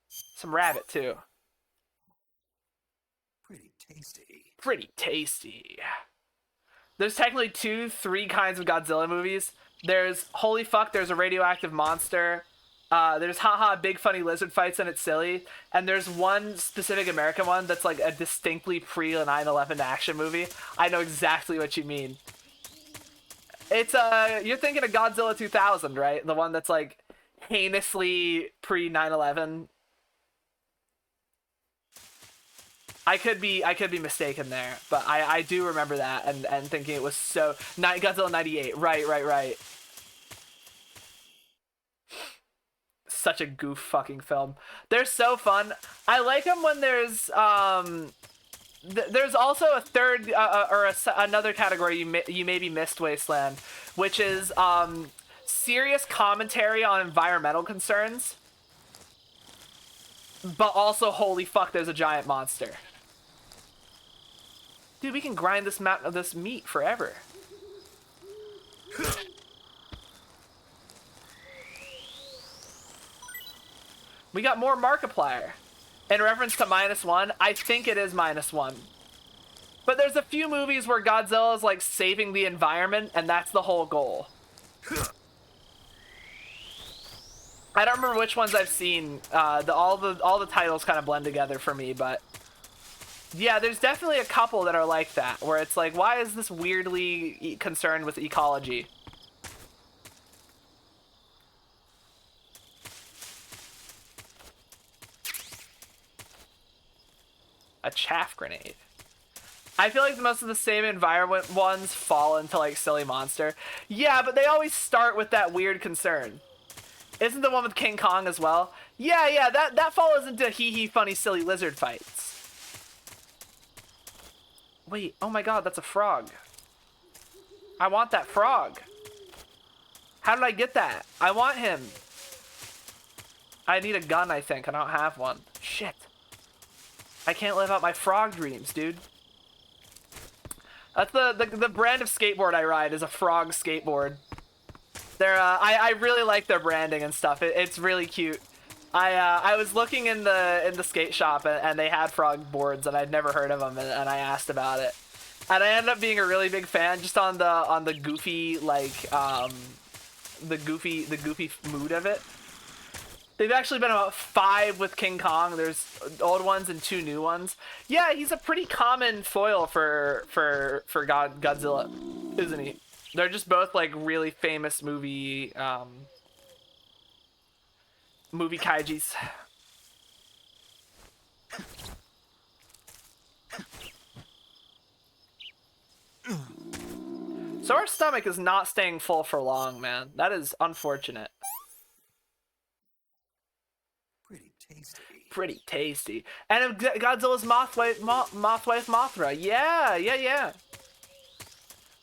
Some rabbit, too. Pretty tasty. Pretty tasty. There's technically 3 kinds of Godzilla movies. There's holy fuck, there's a radioactive monster. There's haha, big funny lizard fights and it's silly. And there's one specific American one that's like a distinctly pre-9/11 action movie. I know exactly what you mean. It's you're thinking of Godzilla 2000, right? The one that's like heinously pre-9/11. I could be mistaken there, but I do remember that and thinking it was so Godzilla 98. Right. Such a goof fucking film. They're so fun. I like them when there's there's also a third another category you maybe missed, Wasteland, which is serious commentary on environmental concerns, but also holy fuck, there's a giant monster. Dude, we can grind this meat forever. We got more Markiplier. In reference to -1, I think it is -1. But there's a few movies where Godzilla is like saving the environment, and that's the whole goal. I don't remember which ones I've seen. All the titles kind of blend together for me, but yeah, there's definitely a couple that are like that, where it's like, why is this weirdly concerned with ecology? A chaff grenade. I feel like most of the same environment ones fall into like silly monster. Yeah, but they always start with that weird concern. Isn't the one with King Kong as well? Yeah, that follows into hee funny silly lizard fights. Wait, oh my god, that's a frog. I want that frog. How did I get that? I want him. I need a gun, I think. I don't have one. Shit. I can't live out my frog dreams, dude. That's the brand of skateboard I ride is a frog skateboard. They're I really like their branding and stuff. It's really cute. I was looking in the skate shop and they had frog boards and I'd never heard of them and I asked about it. And I ended up being a really big fan just on the goofy like the goofy mood of it. They've actually been about 5 with King Kong. There's old ones and 2 new ones. Yeah, he's a pretty common foil for Godzilla, isn't he? They're just both like really famous movie kaijis. So our stomach is not staying full for long, man. That is unfortunate. Pretty tasty. And Godzilla's Mothwife Mothra. Yeah.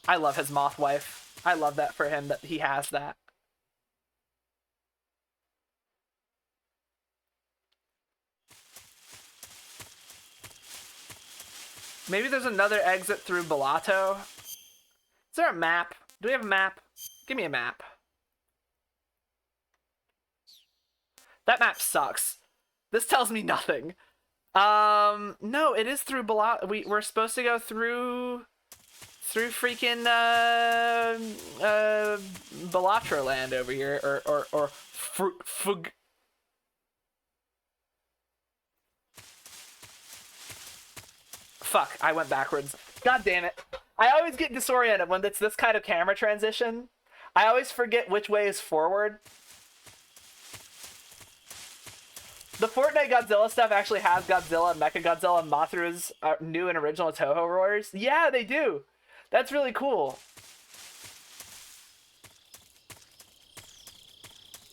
I love his Mothwife. I love that for him that he has that. Maybe there's another exit through Balato. Is there a map? Do we have a map? Give me a map. That map sucks. This tells me nothing. No, it is through Balato. We're supposed to go through freaking Balatra land over here, or Fug. Fuck, I went backwards. God damn it. I always get disoriented when it's this kind of camera transition. I always forget which way is forward. The Fortnite Godzilla stuff actually has Godzilla, Mechagodzilla, and Mothra's new and original Toho roars. Yeah, they do. That's really cool.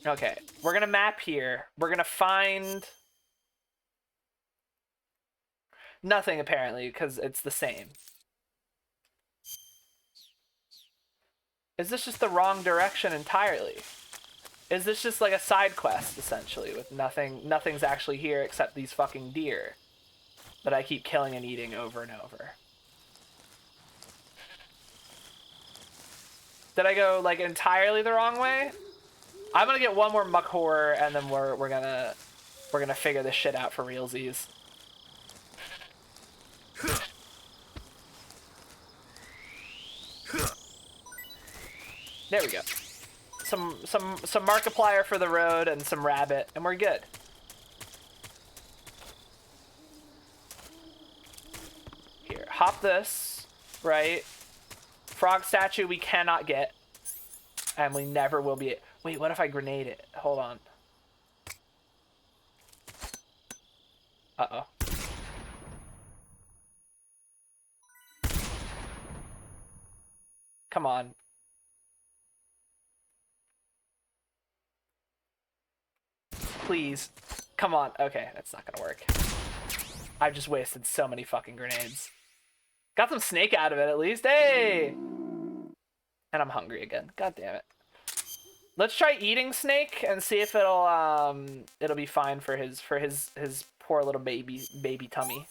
Okay, we're gonna map here. We're gonna find nothing apparently because it's the same. Is this just the wrong direction entirely? Is this just like a side quest essentially with nothing's actually here except these fucking deer that I keep killing and eating over and over? Did I go like entirely the wrong way? I'm gonna get one more muck horror and then we're gonna figure this shit out for realsies. There we go. Some Markiplier for the road and some rabbit, and we're good. Here, hop this, right? Frog statue we cannot get, and we never will be. Wait, what if I grenade it? Hold on. Uh-oh. Come on. Please. Come on. Okay, that's not gonna work. I've just wasted so many fucking grenades. Got some snake out of it at least. Hey! And I'm hungry again. God damn it. Let's try eating snake and see if it'll be fine for his poor little baby tummy.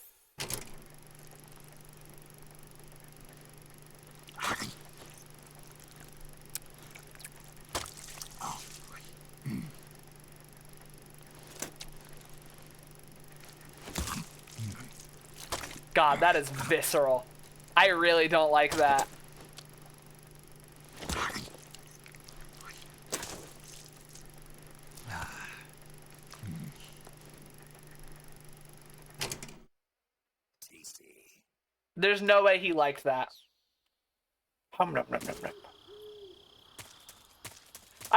God, that is visceral. I really don't like that. There's no way he liked that. I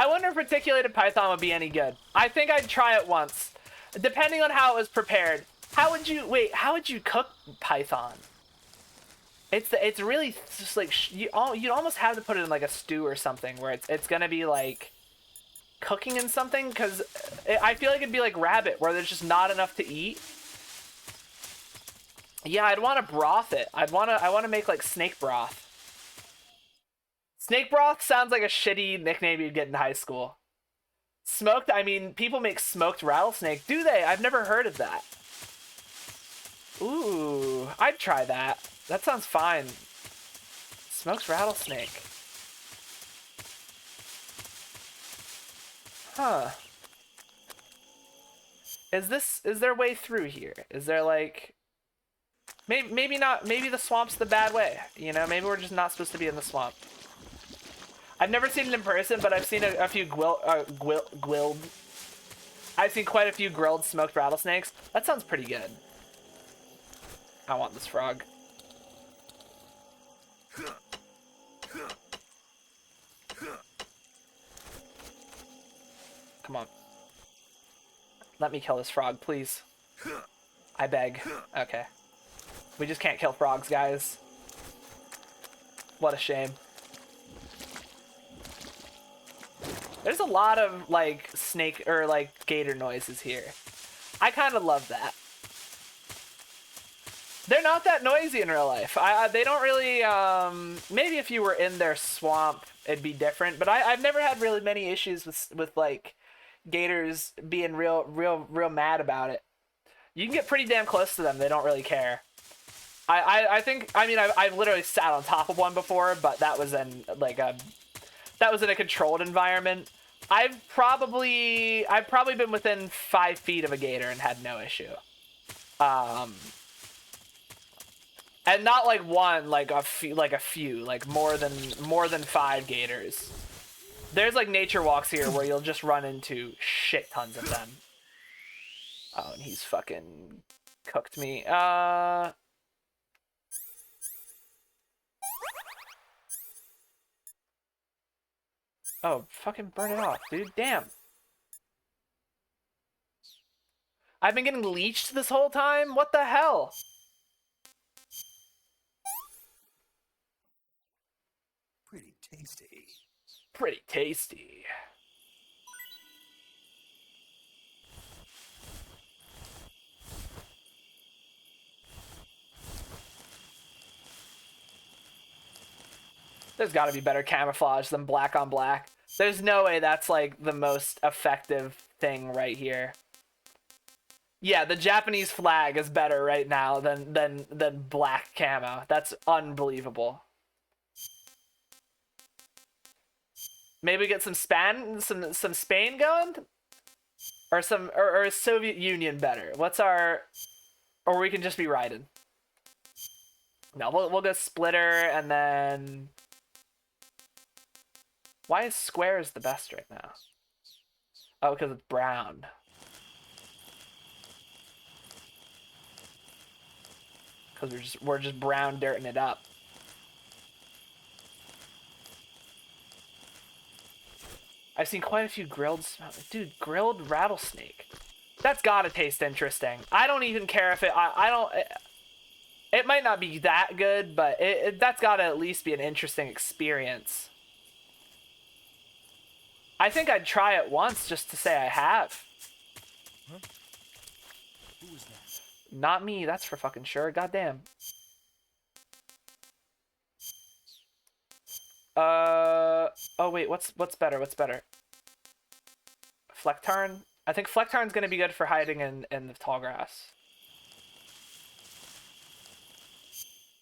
wonder if reticulated python would be any good. I think I'd try it once. Depending on how it was prepared. How would you cook python? It's really just like, you'd almost have to put it in like a stew or something where it's gonna be like cooking in something, because I feel like it'd be like rabbit where there's just not enough to eat. Yeah, I'd want to broth it. I want to make like snake broth. Snake broth sounds like a shitty nickname you'd get in high school. Smoked, I mean, people make smoked rattlesnake. Do they? I've never heard of that. Ooh, I'd try that. That sounds fine. Smoked rattlesnake. Huh. Is there a way through here? Is there like... Maybe not. Maybe the swamp's the bad way. You know, maybe we're just not supposed to be in the swamp. I've never seen it in person, but I've seen a few grilled. I've seen quite a few grilled smoked rattlesnakes. That sounds pretty good. I want this frog. Come on. Let me kill this frog, please. I beg. Okay. We just can't kill frogs, guys. What a shame. There's a lot of, like, snake or, like, gator noises here. I kind of love that. They're not that noisy in real life. They don't really, maybe if you were in their swamp, it'd be different. But I've never had really many issues with like, gators being real mad about it. You can get pretty damn close to them. They don't really care. I think, I mean, I've literally sat on top of one before, but that was in, like, that was in a controlled environment. I've probably been within 5 feet of a gator and had no issue. And not like one, like a few, like more than 5 gators. There's like nature walks here where you'll just run into shit tons of them. Oh, and he's fucking cooked me. Oh, fucking burn it off, dude. Damn. I've been getting leeched this whole time? What the hell? Pretty tasty. Pretty tasty. There's got to be better camouflage than black on black. There's no way that's like the most effective thing right here. Yeah, the Japanese flag is better right now than black camo. That's unbelievable. Maybe get some Spain going, or Soviet Union better. What's our, or we can just be riding. No, we'll go splitter and then. Why is squares the best right now? Oh, because it's brown. Because we're just brown dirting it up. I've seen quite a few grilled, dude, grilled rattlesnake. That's gotta taste interesting. I don't even care if it might not be that good, but that's gotta at least be an interesting experience. I think I'd try it once just to say I have. Huh? Who was that? Not me, that's for fucking sure. Goddamn. Oh wait, what's better? What's better? Flecktarn? I think Flecktarn's gonna be good for hiding in the tall grass.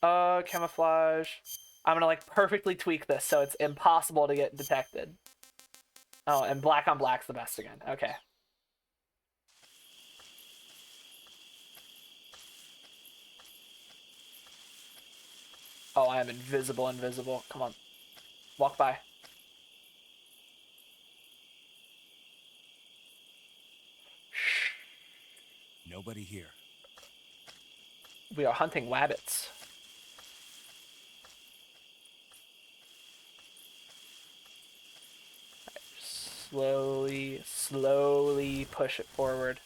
Camouflage. I'm gonna like perfectly tweak this so it's impossible to get detected. Oh, and black on black's the best again. Okay. Oh, I am invisible. Come on. Walk by. Nobody here. We are hunting wabbits. Slowly push it forward.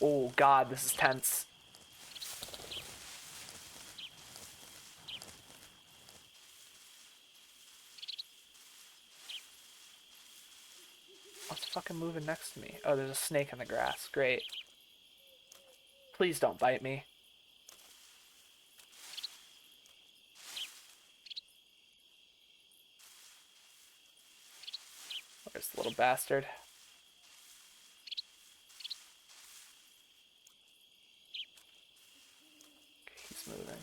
Oh god, this is tense. What's fucking moving next to me? Oh, there's a snake in the grass. Great. Please don't bite me. Where's the little bastard? Okay, he's moving.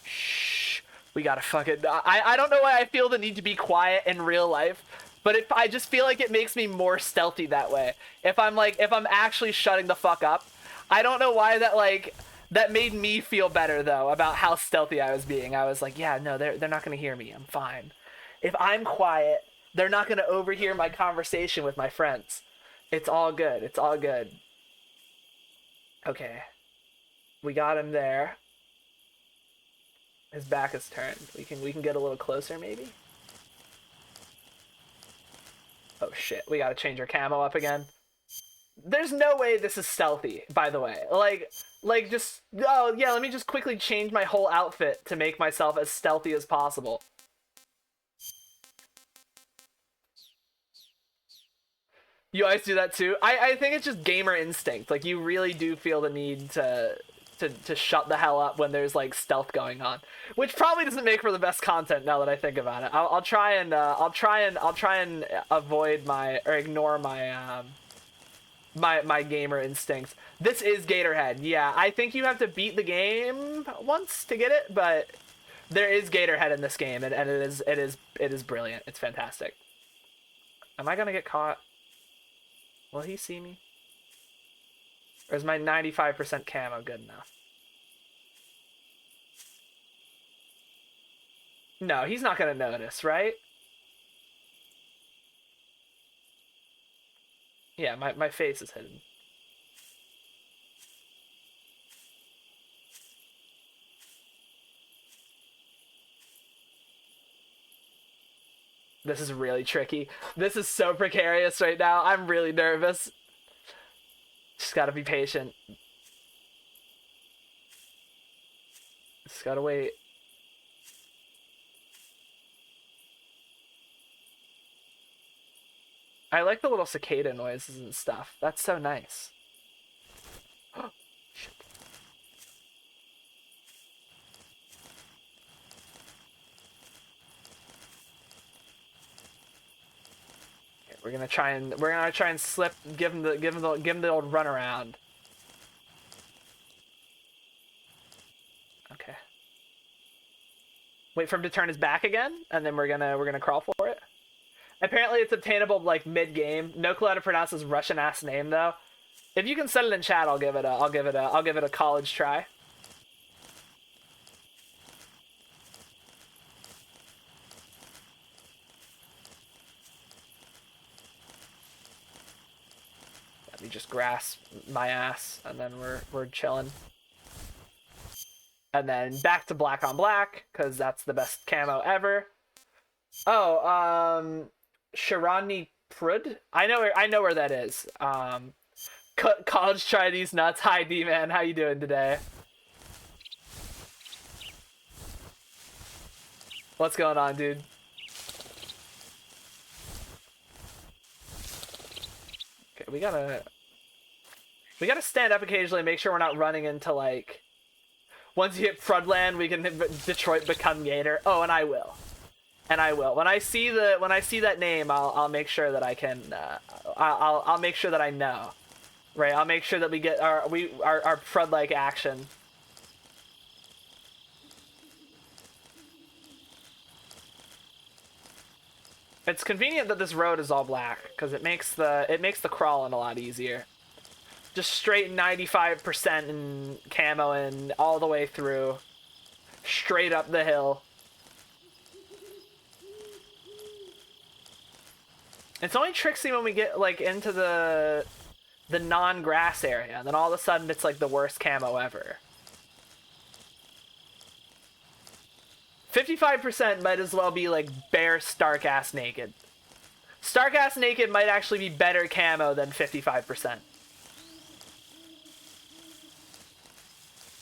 Shh. We gotta fuck it. I don't know why I feel the need to be quiet in real life, but I just feel like it makes me more stealthy that way. If I'm actually shutting the fuck up, I don't know why that made me feel better though about how stealthy I was being. I was like, yeah, no, they're not gonna hear me. I'm fine. If I'm quiet, they're not gonna overhear my conversation with my friends. It's all good. It's all good. Okay. We got him there. His back is turned. We can get a little closer maybe. Oh shit, we gotta change our camo up again. There's no way this is stealthy, by the way. Like just, oh yeah, let me just quickly change my whole outfit to make myself as stealthy as possible. You always do that too? I think it's just gamer instinct. Like, you really do feel the need to shut the hell up when there's like stealth going on, which probably doesn't make for the best content now that I think about it. I'll try and avoid or ignore my my gamer instincts. This is Gatorhead. Yeah, I think you have to beat the game once to get it, but there is Gatorhead in this game, and it is brilliant. It's fantastic. Am I gonna get caught? Will he see me? Or is my 95% camo good enough? No, he's not gonna notice, right? Yeah, my face is hidden. This is really tricky. This is so precarious right now. I'm really nervous. Just gotta be patient. Just gotta wait. I like the little cicada noises and stuff. That's so nice. Shit. Okay, we're gonna try and slip. Give him the old run around. Okay. Wait for him to turn his back again, and then we're gonna crawl for it. Apparently it's obtainable like mid-game. No clue how to pronounce his Russian ass name though. If you can set it in chat, I'll give it a college try. Let me just grasp my ass, and then we're chilling. And then back to black on black, because that's the best camo ever. Oh, Sharani Prud? I know where that is. College try these nuts. Hi D-Man, how you doing today? What's going on, dude? Okay, we gotta stand up occasionally, make sure we're not running into like, once you hit Prudland, we can hit Detroit become Gator. Oh, and I will. And I will. When I see that name, I'll make sure that I can. I'll make sure that I know. Right. I'll make sure that we get our Pred-like action. It's convenient that this road is all black because it makes the crawling a lot easier. Just straight 95% in camo and all the way through, straight up the hill. It's only tricksy when we get like into the non-grass area, and then all of a sudden it's like the worst camo ever. 55% might as well be like bare stark-ass naked. Stark-ass naked might actually be better camo than 55%.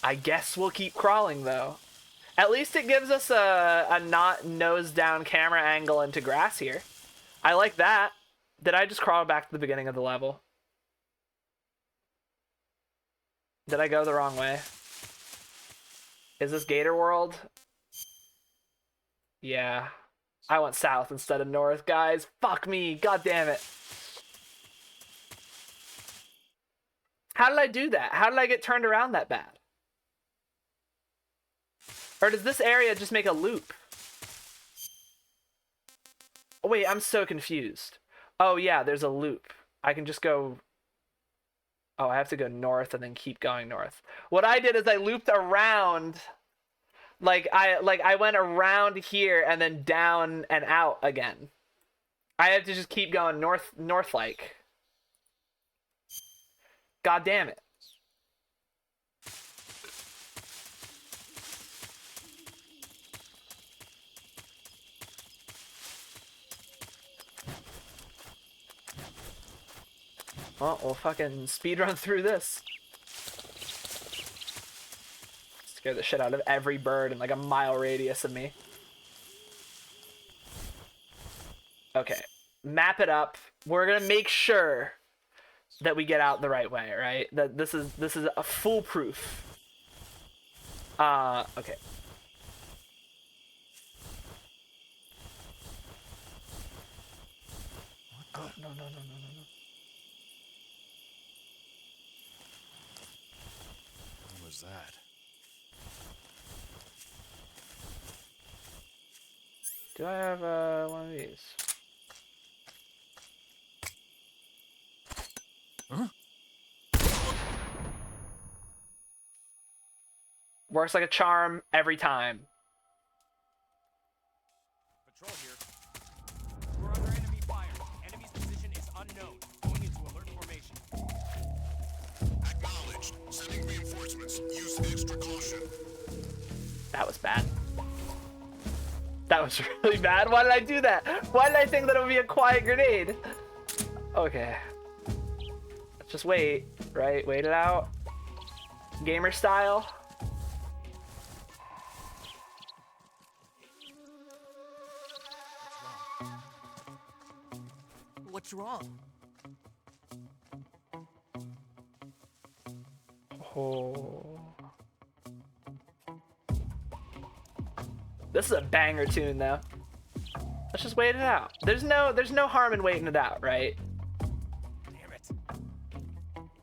I guess we'll keep crawling though. At least it gives us a not nose down camera angle into grass here. I like that. Did I just crawl back to the beginning of the level? Did I go the wrong way? Is this Gator World? Yeah. I went south instead of north, guys. Fuck me. God damn it. How did I do that? How did I get turned around that bad? Or does this area just make a loop? Oh, wait, I'm so confused. Oh, yeah, there's a loop. I can just go... Oh, I have to go north and then keep going north. What I did is I looped around... Like I went around here and then down and out again. I have to just keep going north like. God damn it. Well, we'll fucking speedrun through this. Scare the shit out of every bird in like a mile radius of me. Okay, map it up. We're gonna make sure that we get out the right way, right? That this is a foolproof. Okay. Oh, no. What was that? Do I have one of these? Huh? Works like a charm every time. Patrol here. We're under enemy fire. Enemy's position is unknown. Going into alert formation. Acknowledged. Sending reinforcements. Use extra caution. That was bad. That was really bad. Why did I do that? Why did I think that it would be a quiet grenade? Okay. Let's just wait, right? Wait it out. Gamer style. What's wrong? Oh. This is a banger tune though. Let's just wait it out. There's no harm in waiting it out, right? Damn it.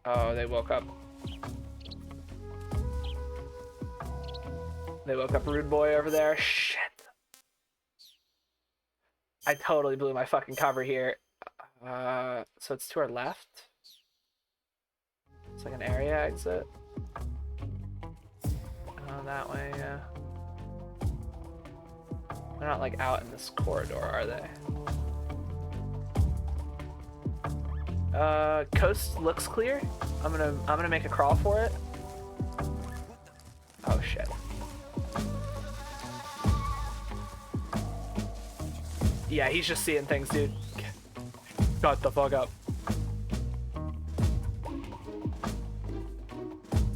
Oh, they woke up. They woke up Rude Boy over there. Shit. I totally blew my fucking cover here. So it's to our left. It's like an area exit. Oh, that way, yeah. They're not like out in this corridor, are they? Coast looks clear. I'm gonna make a crawl for it. Oh shit. Yeah, he's just seeing things, dude. Shut the fuck up.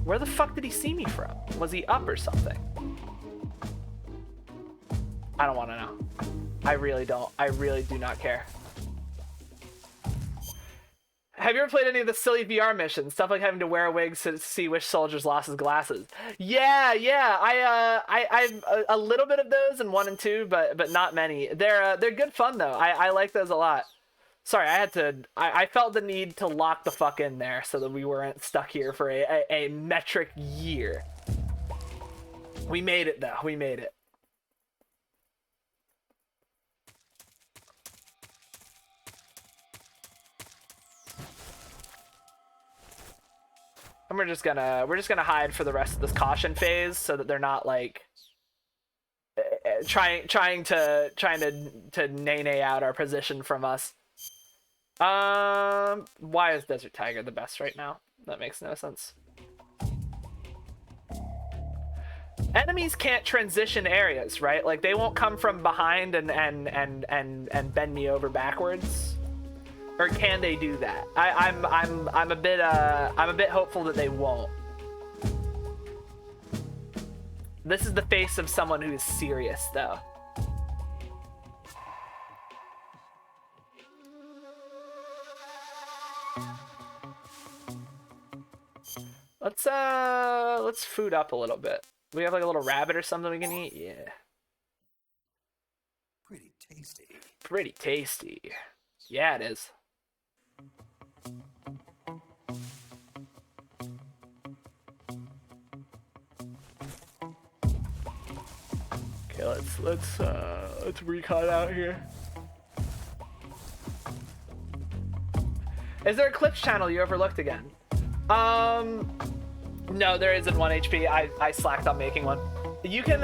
Where the fuck did he see me from? Was he up or something? I don't want to know. I really don't. I really do not care. Have you ever played any of the silly VR missions? Stuff like having to wear a wig to see which soldiers lost his glasses. Yeah. I've a little bit of those in 1 and 2, but not many. They're good fun though. I like those a lot. Sorry, I felt the need to lock the fuck in there so that we weren't stuck here for a metric year. We made it though. We made it. And we're just gonna hide for the rest of this caution phase so that they're not like trying to nay out our position from us. Why is Desert Tiger the best right now? That makes no sense. Enemies can't transition areas, right? Like they won't come from behind and bend me over backwards. Or can they do that? I'm a bit hopeful that they won't. This is the face of someone who is serious though. Let's food up a little bit. We have like a little rabbit or something we can eat? Yeah. Pretty tasty. Pretty tasty. Yeah, it is. Okay, let's recon out here. Is there a Clips channel you overlooked again? No, there isn't 1 HP. I slacked on making one. You can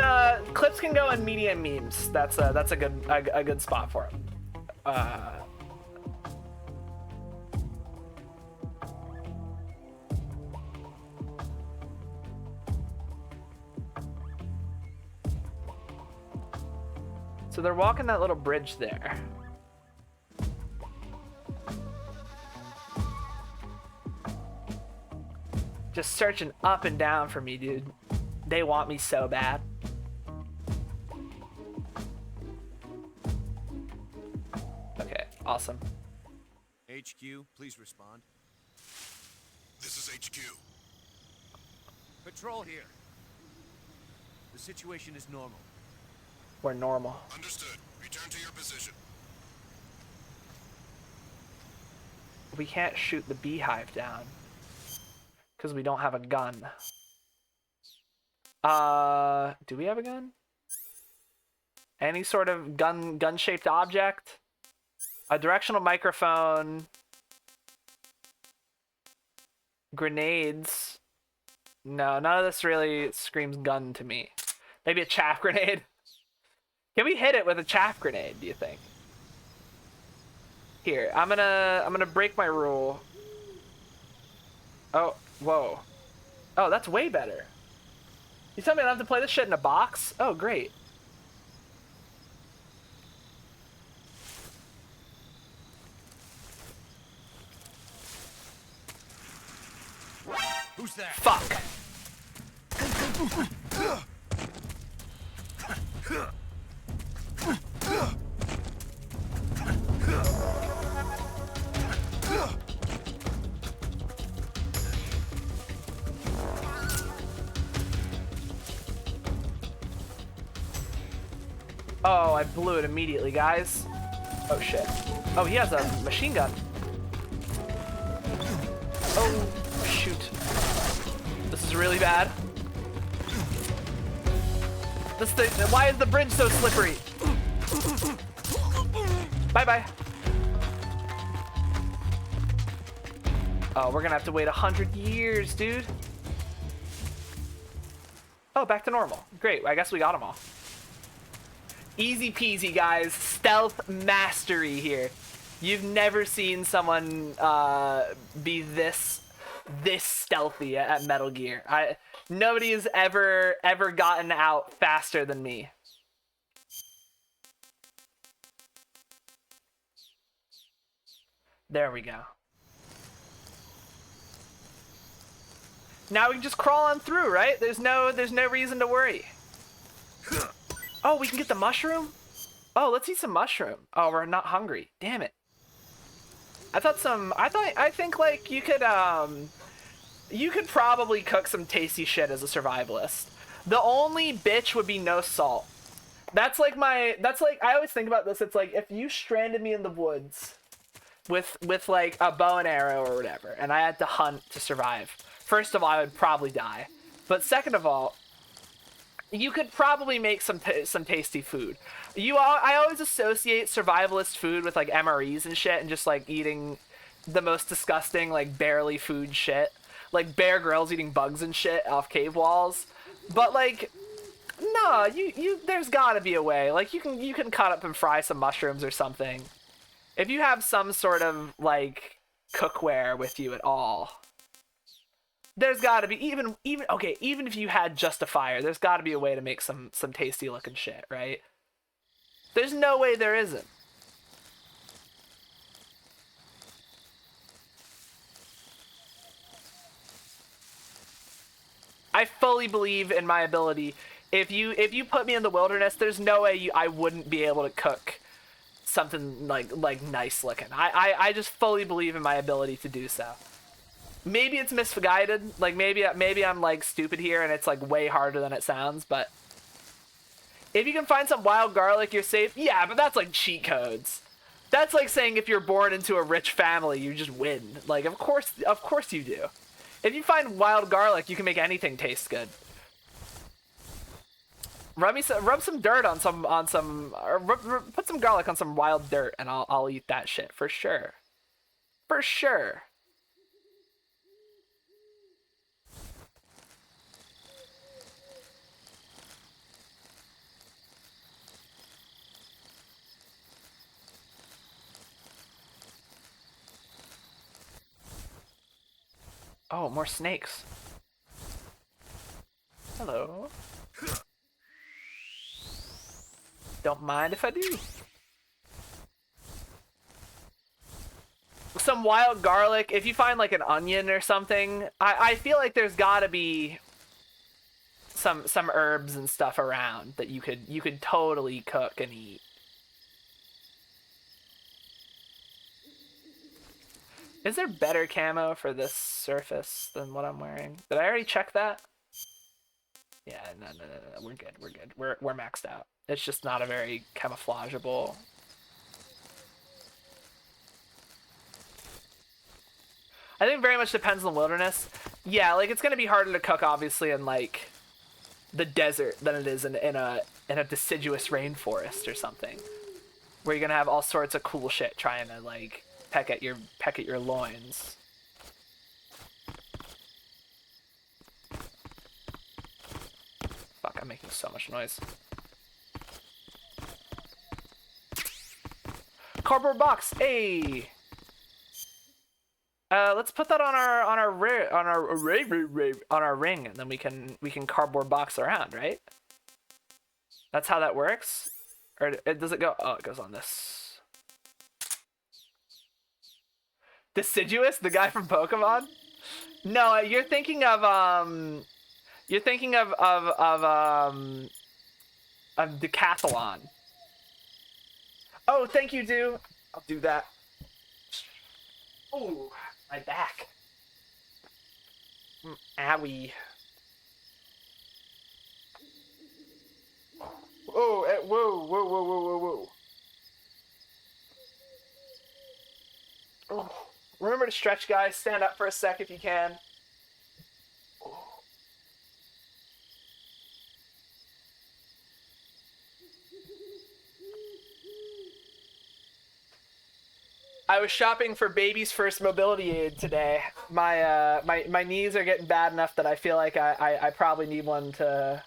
Clips can go in media and memes. That's a good spot for them. So they're walking that little bridge there. Just searching up and down for me, dude. They want me so bad. Okay, awesome. HQ, please respond. This is HQ. Patrol here. The situation is normal. We're normal. Understood. Return to your position. We can't shoot the beehive down because we don't have a gun. Do we have a gun? Any sort of gun-shaped object? A directional microphone. Grenades. No, none of this really screams gun to me. Maybe a chaff grenade. Can we hit it with a chaff grenade, do you think? Here, I'm gonna break my rule. Oh, whoa. Oh, that's way better. You tell me I don't have to play this shit in a box? Oh, great. Who's that? Fuck. Oh, I blew it immediately, guys. Oh, shit. Oh, he has a machine gun. Oh, shoot. This is really bad. Why is the bridge so slippery? Bye-bye. Oh, we're gonna have to wait 100 years, dude. Oh, back to normal. Great, I guess we got them all. Easy peasy, guys. Stealth mastery here. You've never seen someone be this stealthy at Metal Gear. Nobody has ever gotten out faster than me. There we go. Now we can just crawl on through, right? There's no reason to worry. Oh, we can get the mushroom? Oh, let's eat some mushroom. Oh, we're not hungry. Damn it. I think like you could probably cook some tasty shit as a survivalist. The only bitch would be no salt. That's like I always think about this. It's like if you stranded me in the woods with like a bow and arrow or whatever, and I had to hunt to survive. First of all, I would probably die. But second of all, you could probably make some tasty food. I always associate survivalist food with like MREs and shit, and just like eating the most disgusting like barely food shit, like Bear Grylls eating bugs and shit off cave walls. But like, no, there's gotta be a way. Like you can cut up and fry some mushrooms or something. If you have some sort of like cookware with you at all. There's got to be even if you had just a fire, there's got to be a way to make some tasty looking shit, right? There's no way there isn't. I fully believe in my ability. If you put me in the wilderness, there's no way I wouldn't be able to cook something like nice looking. I just fully believe in my ability to do so. Maybe it's misguided, like maybe I'm like stupid here and it's like way harder than it sounds, but if you can find some wild garlic, you're safe. Yeah, but that's like cheat codes. That's like saying if you're born into a rich family, you just win. Like of course you do. If you find wild garlic, you can make anything taste good. Rub some dirt on some put some garlic on some wild dirt and I'll eat that shit for sure. For sure. Oh, more snakes. Hello. Don't mind if I do. Some wild garlic. If you find like an onion or something, I feel like there's gotta be some herbs and stuff around that you could totally cook and eat. Is there better camo for this surface than what I'm wearing? Did I already check that? Yeah, no. We're good. We're maxed out. It's just not a very camouflageable. I think very much depends on the wilderness. Yeah, like it's gonna be harder to cook obviously in like the desert than it is in a deciduous rainforest or something, where you're gonna have all sorts of cool shit trying to like peck at your loins. Fuck, I'm making so much noise. Cardboard box, hey. Let's put that on our ring, and then we can cardboard box around, right? That's how that works. Or does it go? Oh, it goes on this. Deciduous, the guy from Pokemon? No, you're thinking of Decathlon. Oh, thank you, dude. I'll do that. Oh, my back. Owie. Oh, whoa. Oh. Remember to stretch, guys. Stand up for a sec if you can. I was shopping for baby's first mobility aid today. My knees are getting bad enough that I feel like I probably need one to.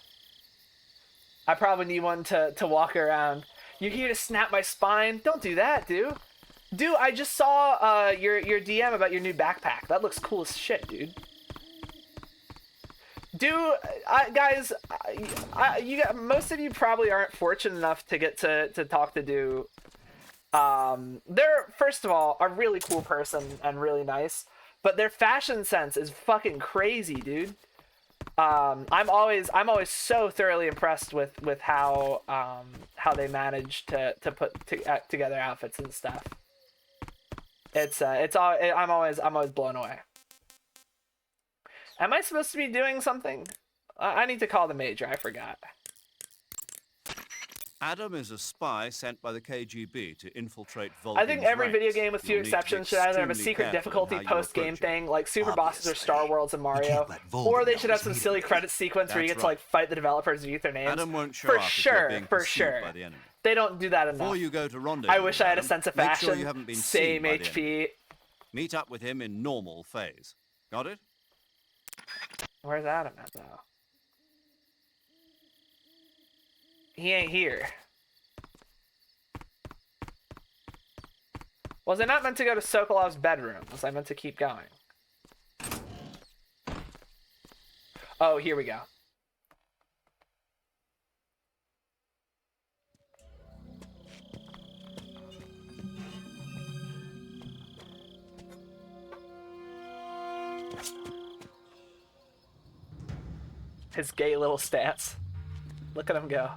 I probably need one to walk around. You're here to snap my spine? Don't do that, dude. Dude, I just saw your DM about your new backpack. That looks cool as shit, dude. Dude, guys, most of you probably aren't fortunate enough to get to talk to Do. They're, first of all, a really cool person and really nice, but their fashion sense is fucking crazy, dude. I'm always so thoroughly impressed with how they manage to put together outfits and stuff. I'm always blown away. Am I supposed to be doing something? I need to call the major. I forgot. Adam is a spy sent by the KGB to infiltrate Vulcan's I think every video ranks. game, with few You'll need to be exceptions, should either have a extremely secret careful in difficulty how you post-game approach it. thing, like Super Bosses or Star Worlds and Mario, or they should have some silly credit sequence where you That's get to like right. fight the developers and use their names. Adam won't show for up if sure, you're being for pursued sure. by the enemy. They don't do that enough. Before you go to rendezvous I wish I had a with sense of Adam, make fashion. sure you haven't been Same seen by the HP. enemy. Meet up with him in normal phase. Got it? Where's Adam at though? He ain't here. Was I not meant to go to Sokolov's bedroom? Was I meant to keep going? Oh, here we go. His gay little stats. Look at him go.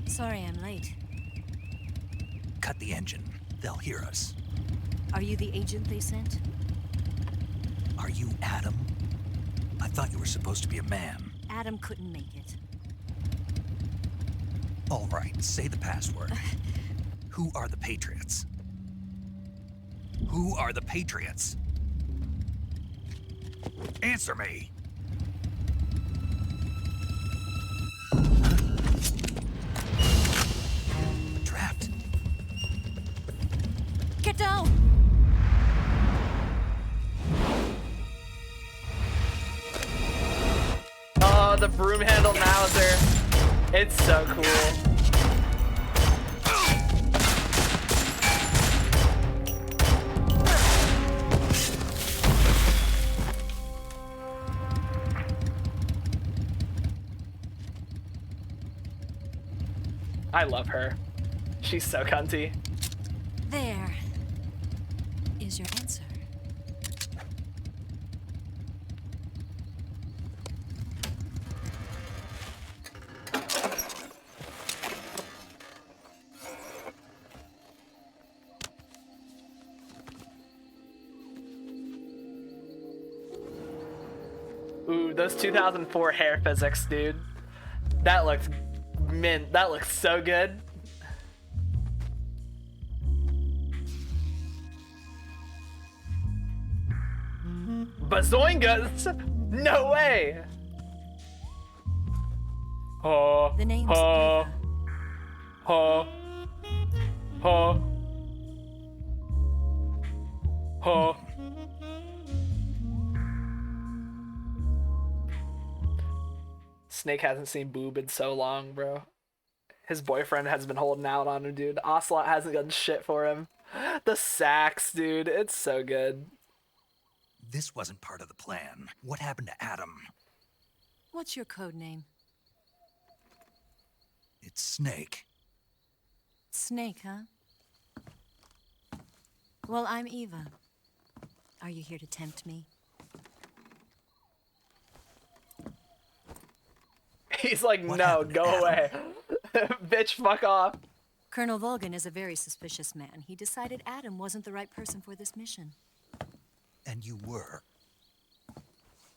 Sorry I'm late. Cut the engine. They'll hear us. Are you the agent they sent? Are you Adam? I thought you were supposed to be a man. Adam couldn't make it. All right, say the password. Who are the Patriots? Who are the Patriots? Answer me! Trapped. Get down! Oh, the broom handle Mauser. It's so cool. I love her. She's so cunty. There is your answer. Ooh, those 2004 hair physics, dude. That looks mint. That looks so good. Bazoingas? No way! Oh, The name's oh, Eva. oh, oh, oh. Snake hasn't seen boob in so long, bro. His boyfriend has been holding out on him, dude. Ocelot hasn't done shit for him. The sax, dude. It's so good. This wasn't part of the plan. What happened to Adam? What's your code name? It's Snake. Snake, huh? Well, I'm Eva. Are you here to tempt me? He's like, no, go away. Bitch, fuck off. Colonel Volgan is a very suspicious man. He decided Adam wasn't the right person for this mission. And you were.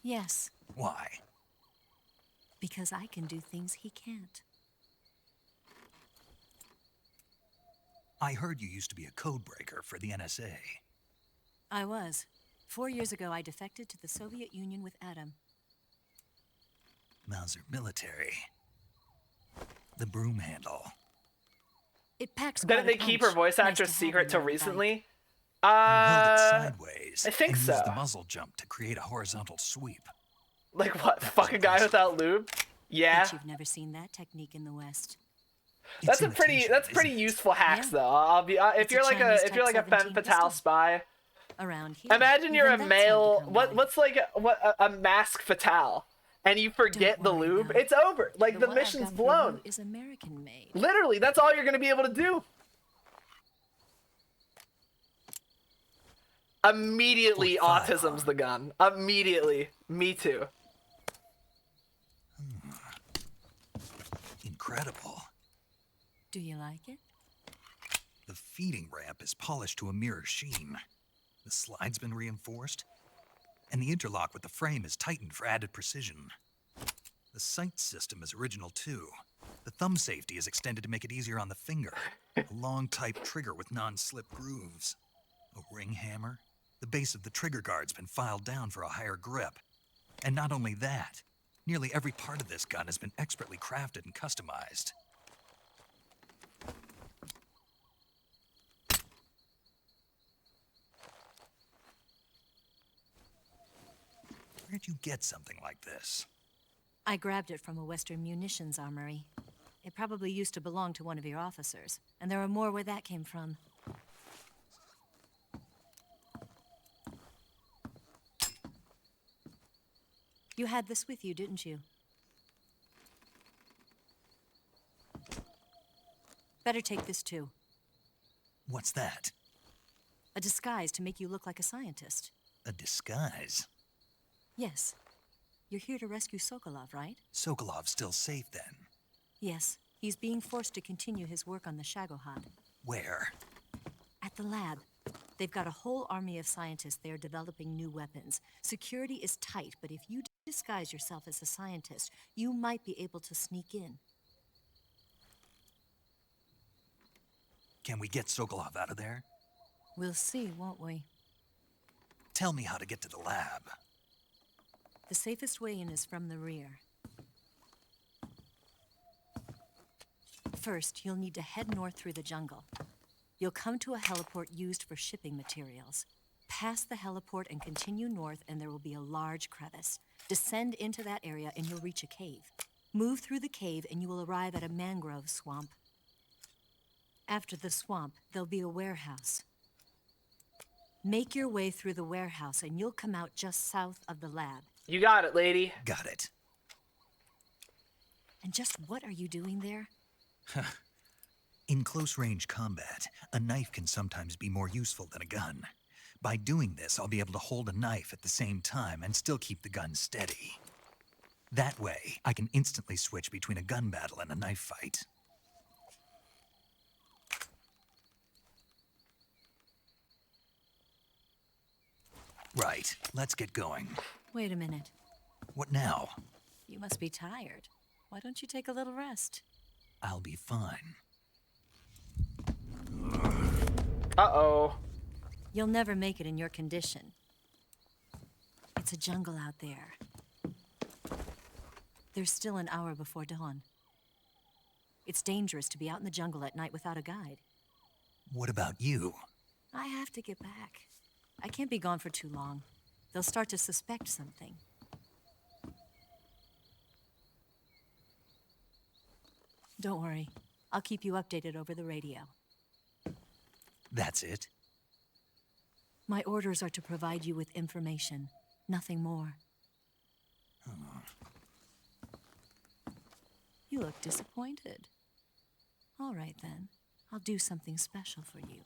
Yes, Why? because I can do things he can't. I heard you used to be a codebreaker for the NSA. I was. 4 years ago, I defected to the Soviet Union with Adam. Mauser military. The broom handle. It packs Didn't quite they a keep punch. her voice Nice actress to have secret him till on the recently? You held it sideways. I think and so. used the muzzle jump to create a horizontal sweep. Like what? Fuck a guy without lube? Yeah. Bet you've never seen that technique in the West. That's a pretty. That's pretty useful hacks though. I'll be. If It's a you're like a Chinese if you're like a Type femme 17 fatale spy. Around here. Imagine you're a even that's hard to male. come by. What's like a mask fatale, and you forget the lube. It's over. Like the what I've mission's got for blown. you is American made. Literally, that's all you're gonna be able to do. Immediately, autism's the gun. Immediately, me too. Incredible. Do you like it? The feeding ramp is polished to a mirror sheen. The slide's been reinforced, and the interlock with the frame is tightened for added precision. The sight system is original too. The thumb safety is extended to make it easier on the finger. A long type trigger with non-slip grooves. A ring hammer. The base of the trigger guard's been filed down for a higher grip. And not only that, nearly every part of this gun has been expertly crafted and customized. Where'd you get something like this? I grabbed it from a Western munitions armory. It probably used to belong to one of your officers, and there are more where that came from. You had this with you, didn't you? Better take this too. What's that? A disguise to make you look like a scientist. A disguise? Yes. You're here to rescue Sokolov, right? Sokolov's still safe then? Yes. He's being forced to continue his work on the Shagohod. Where? At the lab. They've got a whole army of scientists there developing new weapons. Security is tight, but if you disguise yourself as a scientist, you might be able to sneak in. Can we get Sokolov out of there? We'll see, won't we? Tell me how to get to the lab. The safest way in is from the rear. First, you'll need to head north through the jungle. You'll come to a heliport used for shipping materials. Pass the heliport and continue north, and there will be a large crevice. Descend into that area and you'll reach a cave. Move through the cave and you will arrive at a mangrove swamp. After the swamp, there'll be a warehouse. Make your way through the warehouse and you'll come out just south of the lab. You got it, lady. Got it. And just what are you doing there? In close-range combat, a knife can sometimes be more useful than a gun. By doing this, I'll be able to hold a knife at the same time and still keep the gun steady. That way, I can instantly switch between a gun battle and a knife fight. Right, let's get going. Wait a minute. What now? You must be tired. Why don't you take a little rest? I'll be fine. Uh-oh. You'll never make it in your condition. It's a jungle out there. There's still an hour before dawn. It's dangerous to be out in the jungle at night without a guide. What about you? I have to get back. I can't be gone for too long. They'll start to suspect something. Don't worry. I'll keep you updated over the radio. That's it? My orders are to provide you with information, nothing more. You look disappointed. All right, then. I'll do something special for you.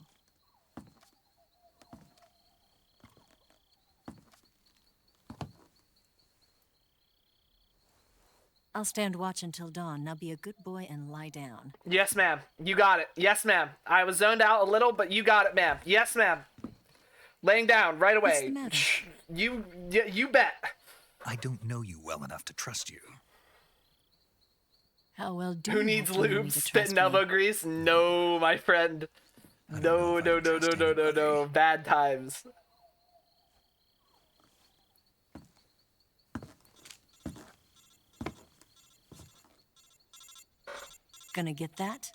I'll stand watch until dawn. Now be a good boy and lie down. Yes, ma'am. You got it. Yes, ma'am. I was zoned out a little, but you got it, ma'am. Yes, ma'am. Laying down right away. What's the matter? You bet. I don't know you well enough to trust you. How well do Who you needs have to know me lube? to Spit trust and me? elbow grease? No, my friend. No. Bad times. Gonna get that?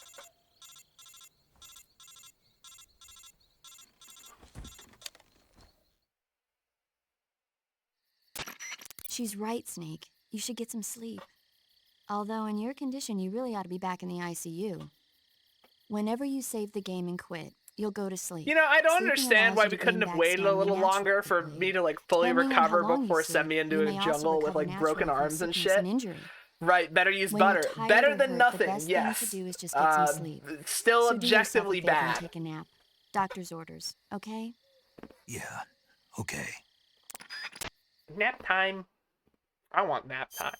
She's right, Snake. You should get some sleep. Although in your condition, you really ought to be back in the ICU. Whenever you save the game and quit, you'll go to sleep. You know, I don't Sleeping understand allows why you we to couldn't gain have back waited a stamina little longer for naturally. me to like fully Depending on how recover long you before sleep, sending me into you a may also jungle with recover like broken naturally from arms and sickness shit. injury. Right, better use When you're butter. tired Better or than hurt, nothing, the best yes. thing to do is just get some sleep. Still So do yourself a objectively favor and bad. take a nap. Doctor's orders, okay? Yeah, okay. Nap time. I want nap time.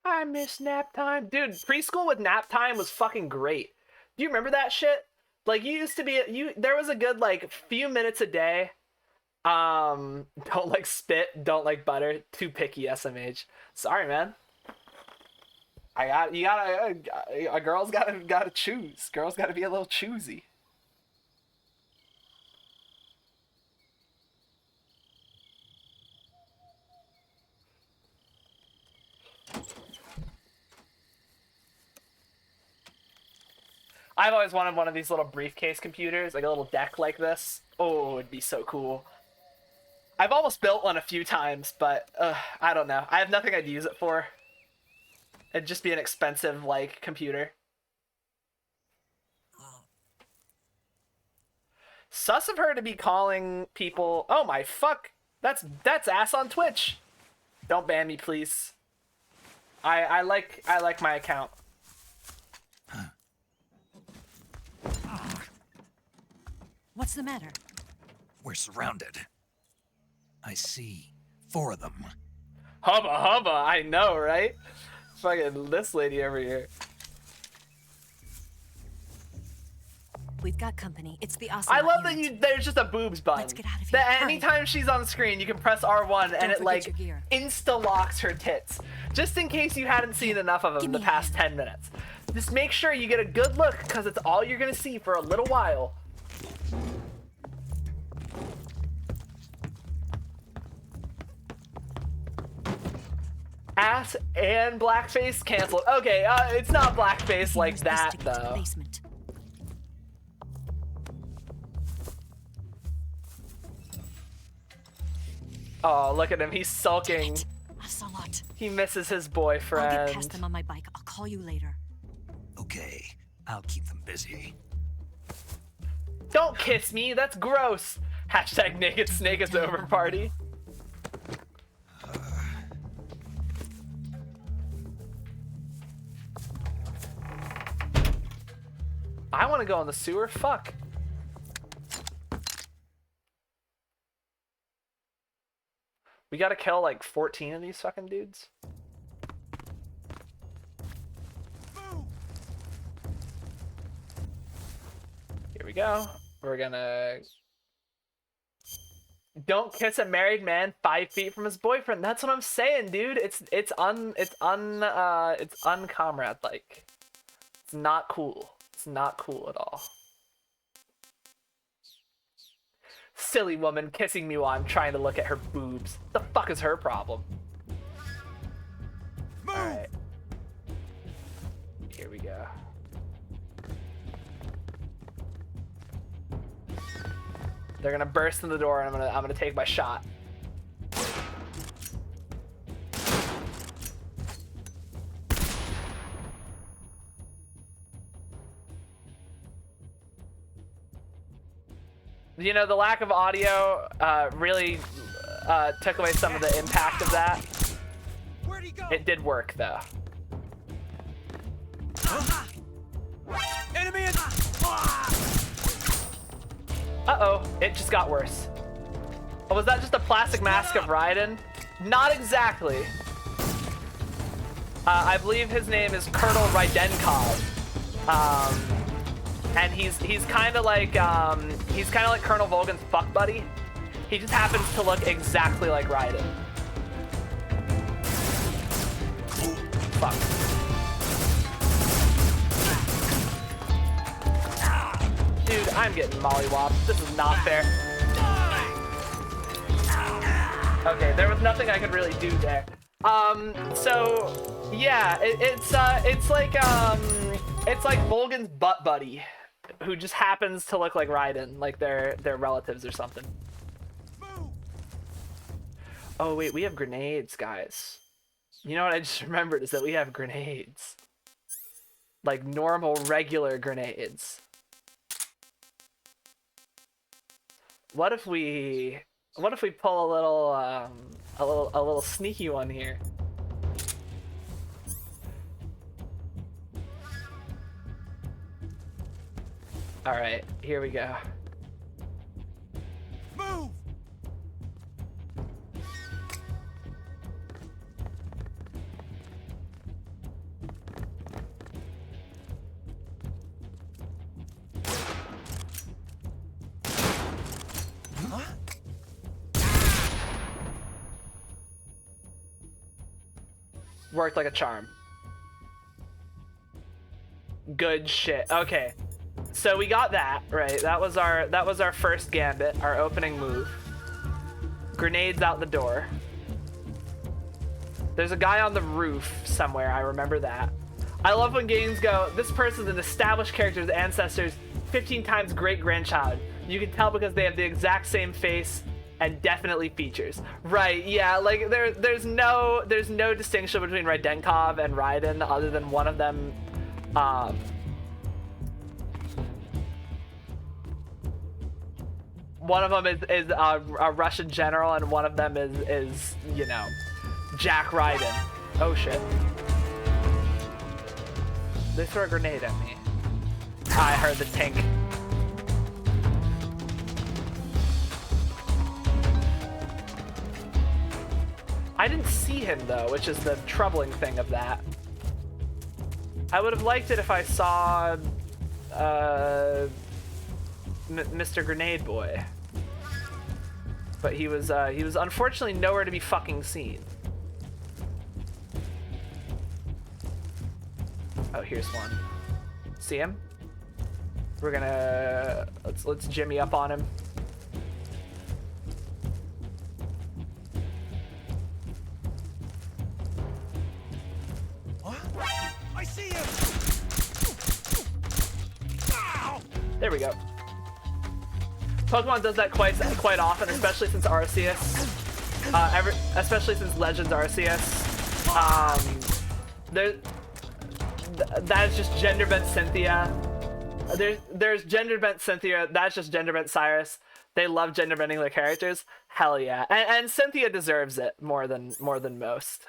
I miss nap time. Dude, preschool with nap time was fucking great. Do you remember that shit? Like, you used to be, there was a good, like, few minutes a day. Don't like spit, don't like butter. Too picky, SMH. Sorry, man. A girl's gotta choose. Girls gotta be a little choosy. I've always wanted one of these little briefcase computers, like a little deck like this. Oh, it'd be so cool. I've almost built one a few times, but I don't know. I have nothing I'd use it for. It'd just be an expensive, like, computer. Sus of her to be calling people... Oh my fuck! That's ass on Twitch! Don't ban me, please. I like my account. What's the matter? We're surrounded. I see 4 of them. Hubba hubba, I know, right? Fucking this lady over here. We've got company. It's the I love that there's just a boobs button. Let's get out of here. That anytime she's on screen, you can press R1 and it forget like your gear. insta-locks her tits. Just in case you hadn't seen enough of them the past 10 minutes. Just make sure you get a good look, because it's all you're gonna see for a little while. Ass and blackface canceled. Okay, it's not blackface like that though. Oh, look at him. He's sulking. Ocelot. He misses his I'll boyfriend. get past them on my bike. I'll call you later. Okay, I'll keep them busy. Don't kiss me. That's gross. Hashtag naked snake is over party. I want to go in the sewer. Fuck. We gotta kill like 14 of these fucking dudes. Here we go. We're gonna... Don't kiss a married man 5 feet from his boyfriend. That's what I'm saying, dude. It's uncomrade-like. It's not cool. It's not cool at all. Silly woman kissing me while I'm trying to look at her boobs. The fuck is her problem? Alright. Here we go. They're gonna burst in the door and I'm gonna take my shot. You know, the lack of audio really took away some of the impact of that. It did work, though. Enemy in... Uh-oh, it just got worse. Oh, was that just a plastic mask of Raiden? Not exactly. I believe his name is Colonel Raidenkov. And he's kind of like Colonel Volgan's fuck buddy. He just happens to look exactly like Raiden. Fuck. Dude, I'm getting mollywopped. This is not fair. Okay, there was nothing I could really do there. So yeah, it's like Volgan's butt buddy, who just happens to look like Raiden, like they're relatives or something. Oh wait, we have grenades, guys. You know what I just remembered is that we have grenades. Like normal, regular grenades. What if we pull a little sneaky one here? All right, here we go. Move! Worked like a charm. Good shit. Okay. So we got that, right? That was our first gambit, our opening move. Grenades out the door. There's a guy on the roof somewhere, I remember that. I love when games go, this person's an established character's ancestors, 15 times great-grandchild. You can tell because they have the exact same face and definitely features. Right, yeah, like there's no distinction between Rydenkov and Raiden other than one of them is a Russian general and one of them is you know, Jack Raiden. Oh shit. They throw a grenade at me. I heard the tink. I didn't see him though, which is the troubling thing of that. I would have liked it if I saw Mr. Grenade Boy. But he was unfortunately nowhere to be fucking seen. Oh, here's one. See him? We're gonna let's jimmy up on him. What? I see him. Ow! There we go. Pokemon does that quite often, especially since Arceus. Especially since Legends Arceus. That is just gender bent Cynthia. There's gender bent Cynthia. That's just gender bent Cyrus. They love gender bending their characters. Hell yeah, and Cynthia deserves it more than most.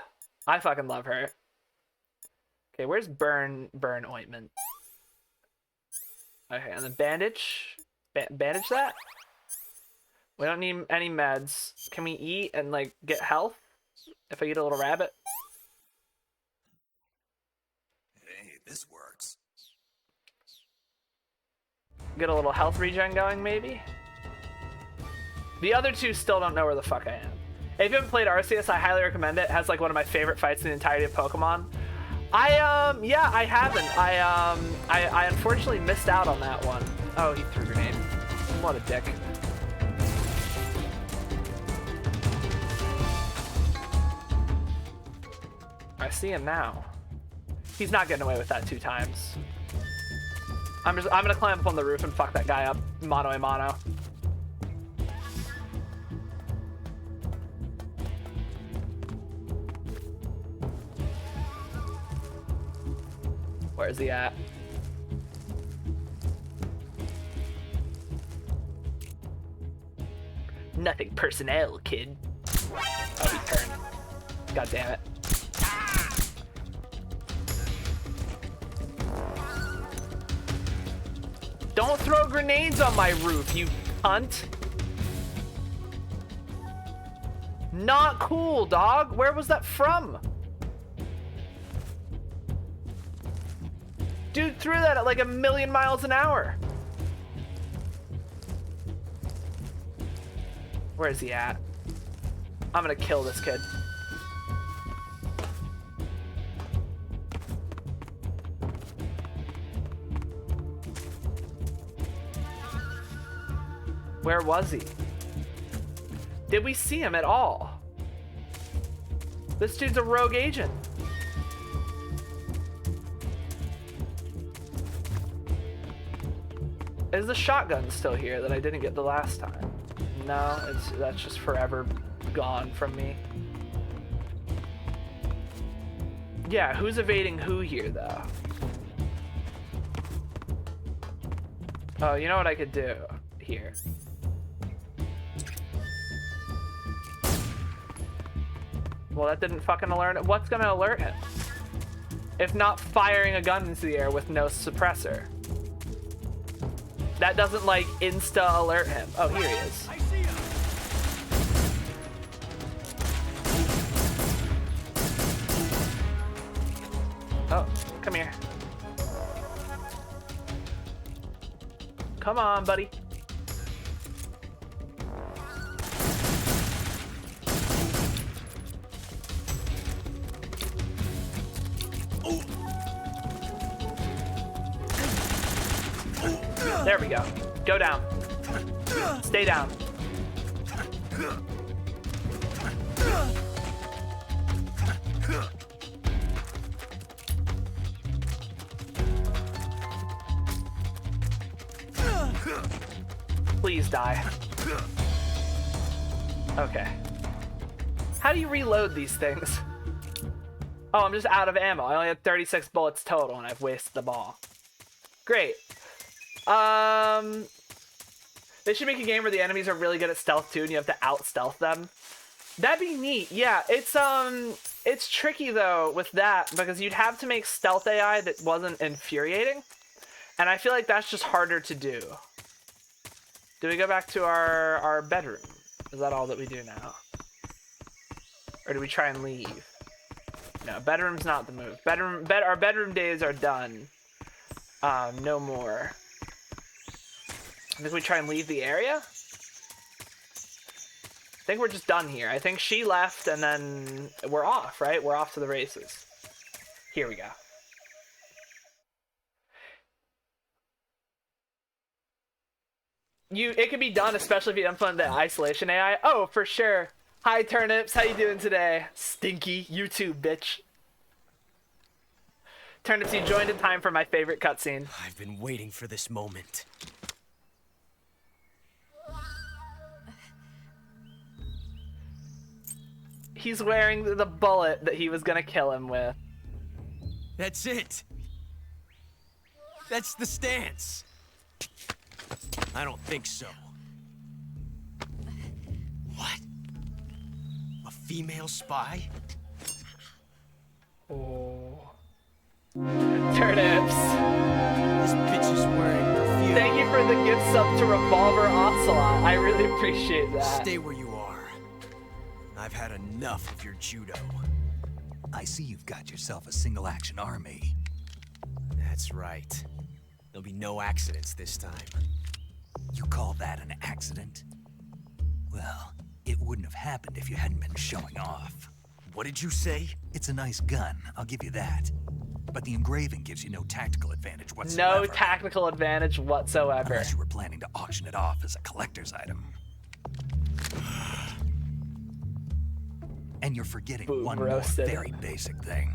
I fucking love her. Okay, where's burn ointment? Okay, and then bandage. Bandage that. We don't need any meds. Can we eat and like get health? If I eat a little rabbit. Hey, this works. Get a little health regen going, maybe? The other two still don't know where the fuck I am. If you haven't played Arceus, I highly recommend it. It has like one of my favorite fights in the entirety of Pokemon. Yeah, I haven't. I unfortunately missed out on that one. Oh, he threw a grenade. What a dick. I see him now. He's not getting away with that 2 times. I'm gonna climb up on the roof and fuck that guy up mano a mano. Where's he at? Nothing personnel, kid. Oh, he turned. God damn it. Don't throw grenades on my roof, you cunt. Not cool, dog. Where was that from? Dude threw that at like 1,000,000 miles an hour. Where is he at? I'm gonna kill this kid. Where was he? Did we see him at all? This dude's a rogue agent. Is the shotgun still here that I didn't get the last time? No, that's just forever gone from me. Yeah, who's evading who here, though? Oh, you know what I could do? Here. Well, that didn't fucking alert him. What's gonna alert him? If not firing a gun into the air with no suppressor. That doesn't, like, insta-alert him. Oh, here he is. I see him. Oh, come here. Come on, buddy. There we go. Go down. Stay down. Please die. Okay. How do you reload these things? Oh, I'm just out of ammo. I only had 36 bullets total and I've wasted them all. Great. They should make a game where the enemies are really good at stealth too and you have to out-stealth them. That'd be neat. Yeah, it's tricky though with that because you'd have to make stealth AI that wasn't infuriating. And I feel like that's just harder to do. Do we go back to our bedroom? Is that all that we do now? Or do we try and leave? No, bedroom's not the move. Our bedroom days are done. No more. I think we try and leave the area? I think we're just done here. I think she left and then we're off, right? We're off to the races. Here we go. It can be done, especially if you implement the isolation AI. Oh, for sure. Hi, Turnips. How you doing today? Stinky. You too, bitch. Turnips, you joined in time for my favorite cutscene. I've been waiting for this moment. He's wearing the bullet that he was gonna kill him with. That's it. That's the stance. I don't think so. What? A female spy? Oh. Turnips. This bitch is wearing perfume. Thank you for the gift sub to Revolver Ocelot. I really appreciate that. Stay where you are. I've had enough of your judo. I see you've got yourself a single-action army. That's right. There'll be no accidents this time. You call that an accident? Well, it wouldn't have happened if you hadn't been showing off. What did you say? It's a nice gun, I'll give you that. But the engraving gives you no tactical advantage whatsoever. No tactical advantage whatsoever. Unless you were planning to auction it off as a collector's item. And you're forgetting one more very basic thing.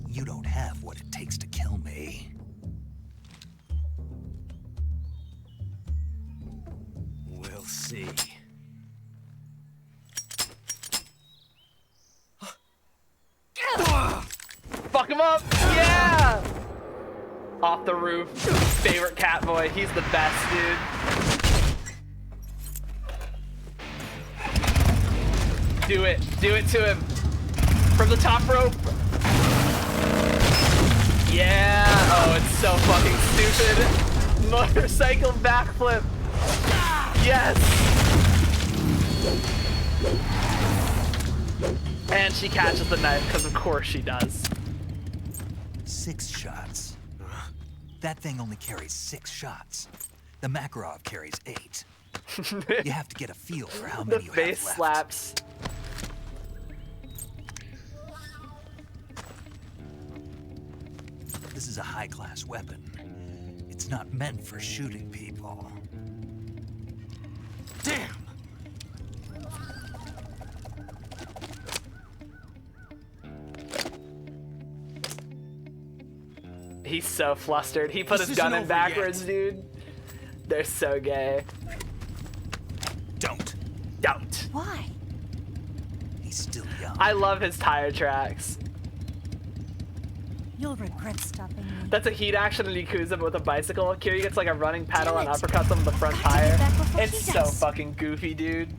You don't have what it takes to kill me. We'll see. Fuck him up! Yeah! Off the roof. Favorite Catboy. He's the best, dude. Do it. Do it to him. From the top rope. Yeah! Oh, it's so fucking stupid. Motorcycle backflip. Yes! And she catches the knife, because of course she does. 6 shots. That thing only carries 6 shots. The Makarov carries 8. You have to get a feel for how many you have left. The face slaps. This is a high-class weapon. It's not meant for shooting people. Damn! He's so flustered. He put his gun in backwards, dude. They're so gay. Don't. Don't. Why? He's still young. I love his tire tracks. You'll regret stopping me. That's a heat action in Yakuza but with a bicycle. Kiryu gets like a running pedal and uppercuts him with the front tire. It's so fucking goofy, dude.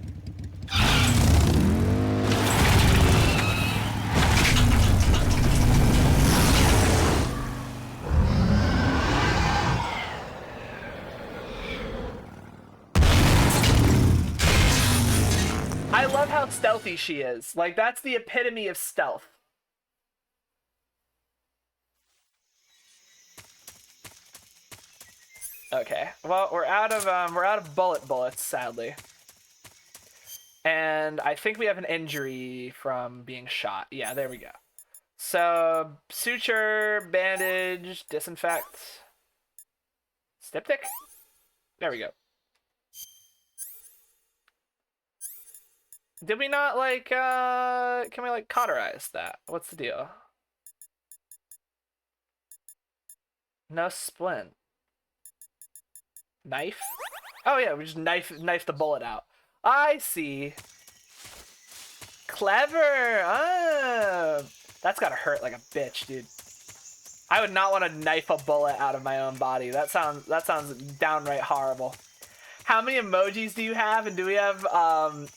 I love how stealthy she is. Like, that's the epitome of stealth. Okay, well, we're out of bullets, sadly. And I think we have an injury from being shot. Yeah, there we go. So, suture, bandage, disinfect, styptic? There we go. Did we not, like, can we, like, cauterize that? What's the deal? No splint. Knife? Oh yeah, we just knife the bullet out. I see. Clever! Ah! That's gotta hurt like a bitch, dude. I would not want to knife a bullet out of my own body. That sounds downright horrible. How many emojis do you have, and do we have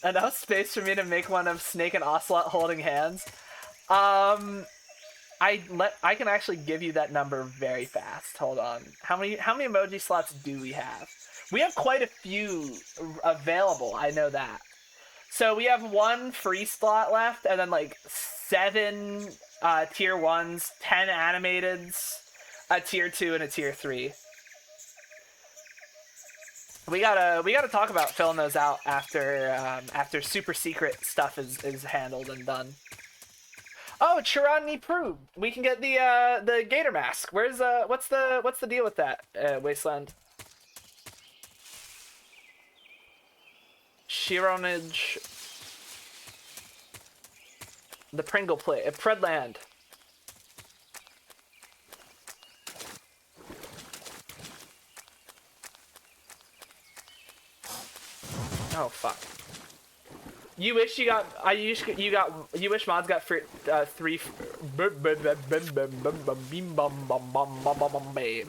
enough space for me to make one of Snake and Ocelot holding hands? I can actually give you that number very fast. Hold on. How many emoji slots do we have? We have quite a few available. I know that. So we have 1 free slot left, and then like 7 tier 1s, 10 animateds, a tier 2, and a tier 3. We gotta talk about filling those out after super secret stuff is handled and done. Oh, Chirani Prue. We can get the gator mask. Where's what's the deal with that, Wasteland? Chironage. The Pringle plate. Predland. Oh fuck. You wish you got. You wish mods got free, 3.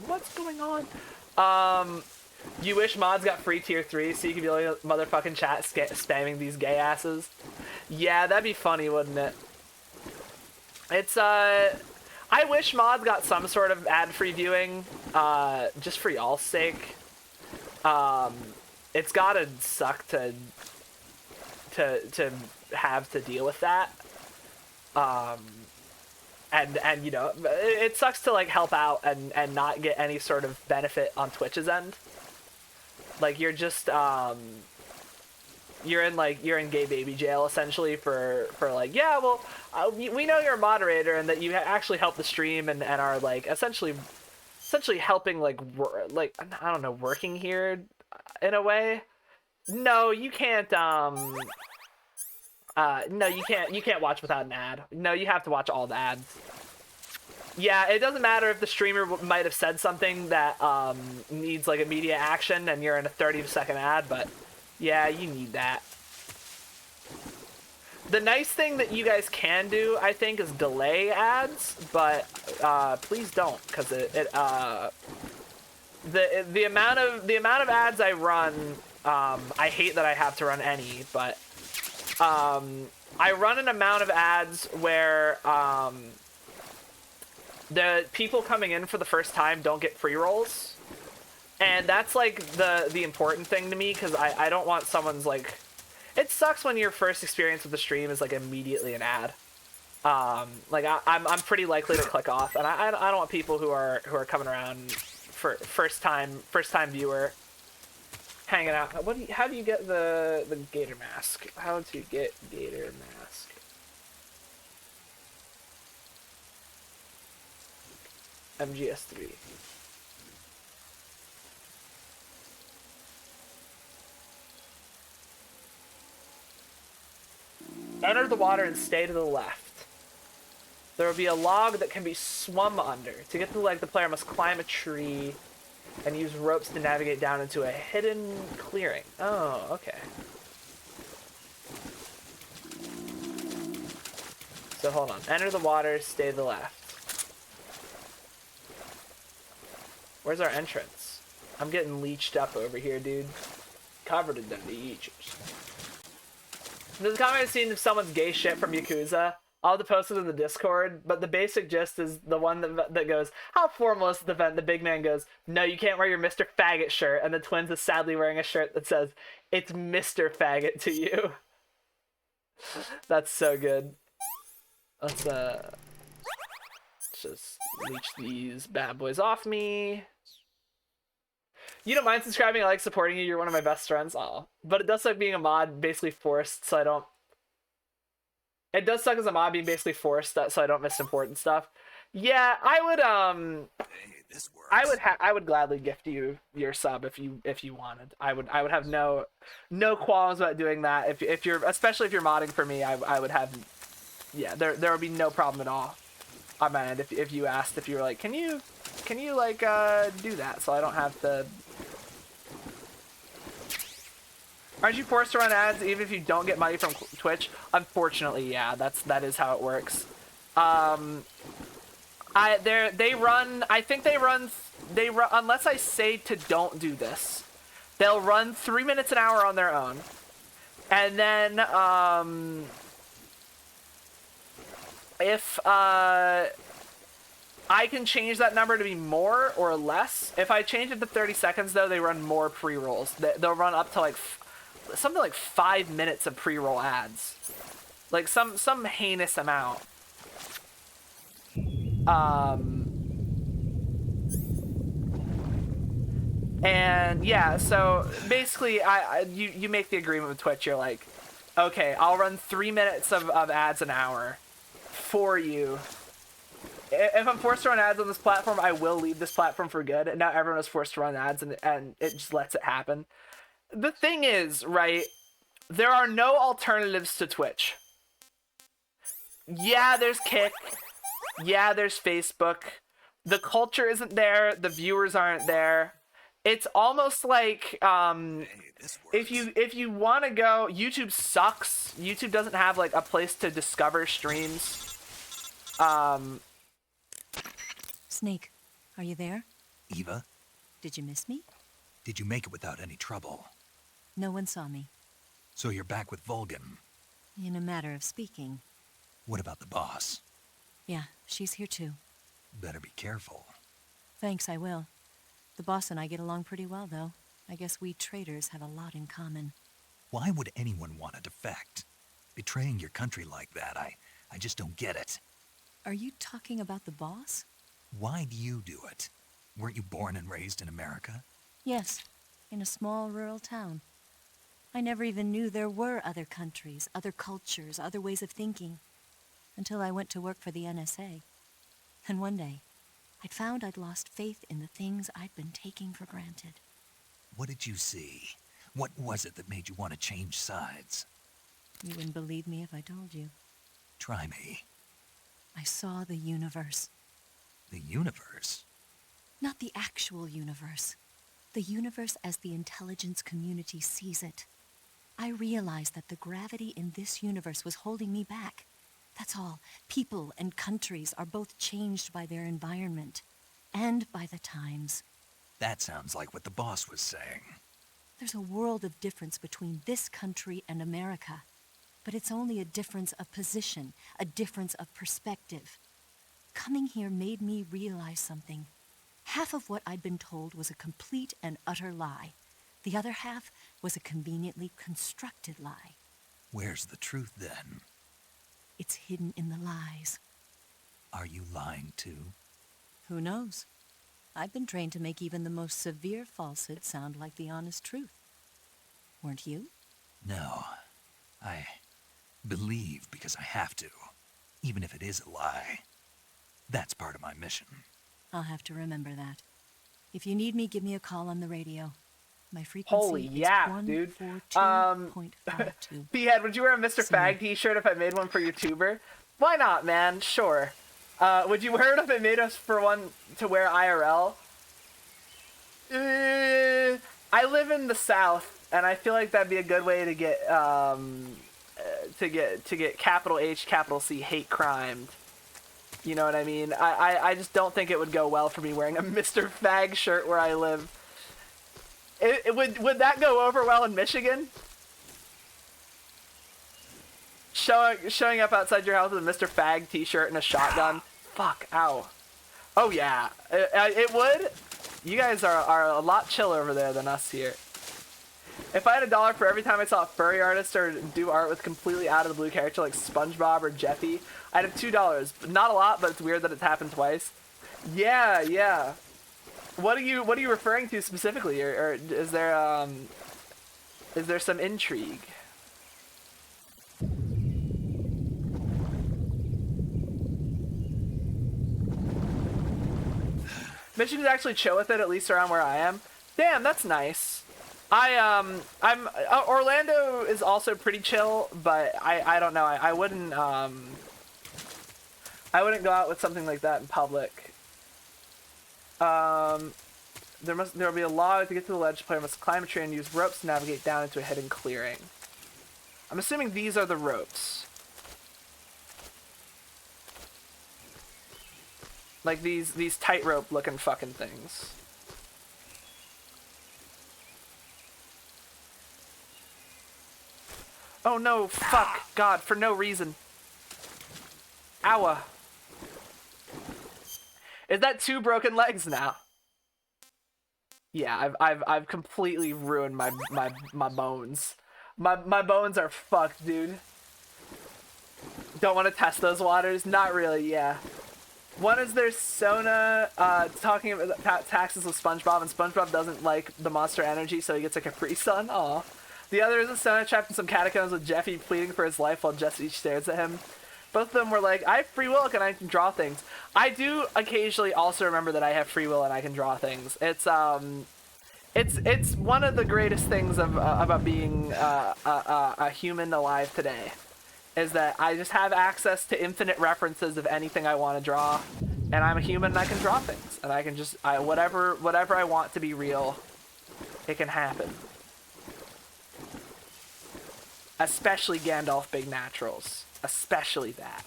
What's going on? You wish mods got free tier 3 so you could be like motherfucking chat spamming these gay asses. Yeah, that'd be funny, wouldn't it? It's I wish mods got some sort of ad-free viewing, just for y'all's sake. It's gotta suck to have to deal with that. And you know, it sucks to like help out and not get any sort of benefit on Twitch's end. Like you're just you're in gay baby jail essentially for like, yeah, well, we know you're a moderator and that you actually help the stream and are like essentially helping like I don't know, working here in a way. No, you can't no, you can't watch without an ad. No, you have to watch all the ads. Yeah, it doesn't matter if the streamer might have said something that needs like immediate action and you're in a 30-second ad, but yeah, you need that. The nice thing that you guys can do, I think, is delay ads, but please don't, because the amount of ads I run, I hate that I have to run any, but I run an amount of ads where the people coming in for the first time don't get pre-rolls, and that's like the important thing to me, because I don't want someone's like, it sucks when your first experience with the stream is like immediately an ad. Like I'm pretty likely to click off, and I don't want people who are coming around for first time viewer hanging out. How do you get the gator mask? How to get gator mask? MGS3. Enter the water and stay to the left. There will be a log that can be swum under. To get to the leg, the player must climb a tree and use ropes to navigate down into a hidden clearing. Oh, okay. So hold on. Enter the water, stay to the left. Where's our entrance? I'm getting leeched up over here, dude. Covered in them leeches. There's a comment I've seen of someone's gay shit from Yakuza. I'll have to post it in the Discord, but the basic gist is the one that goes, how formal is the event? The big man goes, no, you can't wear your Mr. Faggot shirt, and the twins is sadly wearing a shirt that says, it's Mr. Faggot to you. That's so good. Let's just leech these bad boys off me. You don't mind subscribing, I like supporting you, you're one of my best friends. Aw. But it does like being a mod basically forced, so I don't... It does suck as a mod being basically forced so I don't miss important stuff. Yeah, I would Hey, this works. I would gladly gift you your sub if you wanted. I would have no qualms about doing that. If you're, especially if you're modding for me, I would have, yeah, there would be no problem at all on my end if you asked, if you were like, can you like do that so I don't have to. Aren't you forced to run ads even if you don't get money from Twitch? Unfortunately, yeah, that is how it works. They run unless I say to don't do this. They'll run 3 minutes an hour on their own. And then if I can change that number to be more or less. If I change it to 30 seconds though, they run more pre-rolls. They'll run up to like something like 5 minutes of pre-roll ads. Like some heinous amount. And yeah, so basically you make the agreement with Twitch. You're like, okay, I'll run 3 minutes of ads an hour for you. If I'm forced to run ads on this platform, I will leave this platform for good. And now everyone is forced to run ads, and it just lets it happen. The thing is, right, there are no alternatives to Twitch. Yeah, there's Kick. Yeah, there's Facebook. The culture isn't there. The viewers aren't there. It's almost like if you want to go, YouTube sucks. YouTube doesn't have like a place to discover streams. Snake, are you there? Eva, Did you miss me? did you make it without any trouble? No one saw me. So you're back with Vulcan. In a matter of speaking. What about the boss? Yeah, she's here too. Better be careful. Thanks, I will. The boss and I get along pretty well, though. I guess we traitors have a lot in common. Why would anyone want to defect? Betraying your country like that, I just don't get it. Are you talking about the boss? Why do you do it? Weren't you born and raised in America? Yes, in a small rural town. I never even knew there were other countries, other cultures, other ways of thinking, until I went to work for the NSA. And one day, I'd found I'd lost faith in the things I'd been taking for granted. What did you see? What was it that made you want to change sides? You wouldn't believe me if I told you. Try me. I saw the universe. The universe? Not the actual universe. The universe as the intelligence community sees it. I realized that the gravity in this universe was holding me back. That's all. People and countries are both changed by their environment. And by the times. That sounds like what the boss was saying. There's a world of difference between this country and America. But it's only a difference of position, a difference of perspective. Coming here made me realize something. Half of what I'd been told was a complete and utter lie. The other half was a conveniently constructed lie. Where's the truth, then? It's hidden in the lies. Are you lying, too? Who knows? I've been trained to make even the most severe falsehood sound like the honest truth. Weren't you? No. I believe because I have to, even if it is a lie. That's part of my mission. I'll have to remember that. If you need me, give me a call on the radio. My frequency Holy is yeah, dude. 142.52. P-Head, would you wear a Mr. Fag t-shirt if I made one for your tuber? Why not, man? Sure. Would you wear it if I made us for one to wear IRL? I live in the South, and I feel like that'd be a good way to get capital H, capital C hate crimed. You know what I mean? I just don't think it would go well for me wearing a Mr. Fag shirt where I live. Would that go over well in Michigan? Showing up outside your house with a Mr. Fag t-shirt and a shotgun? Fuck, ow. Oh yeah, it would. You guys are a lot chiller over there than us here. If I had $1 for every time I saw a furry artist or do art with completely out of the blue character like SpongeBob or Jeffy, I'd have $2. Not a lot, but it's weird that it's happened twice. Yeah, yeah. What are you referring to specifically, or is there some intrigue? Michigan's actually chill with it, at least around where I am. Damn, that's nice. Orlando is also pretty chill, but I don't know. I wouldn't go out with something like that in public. There'll be a log to get to the ledge. The player must climb a tree and use ropes to navigate down into a hidden clearing. I'm assuming these are the ropes. Like these tightrope looking fucking things. Oh no, fuck, God, for no reason. Owa. Is that 2 broken legs now? Yeah, I've completely ruined my bones. My bones are fucked, dude. Don't want to test those waters? Not really, yeah. One is there's Sona talking about taxes with SpongeBob, and SpongeBob doesn't like the Monster Energy, so he gets a Capri Sun. Aw. The other is a Sona trapped in some catacombs with Jeffy pleading for his life while Jesse stares at him. Both of them were like, I have free will and I can draw things. I do occasionally also remember that I have free will and I can draw things. It's one of the greatest things about being a human alive today, is that I just have access to infinite references of anything I want to draw, and I'm a human and I can draw things, and I can just whatever I want to be real, it can happen. Especially Gandalf Big Naturals. Especially that.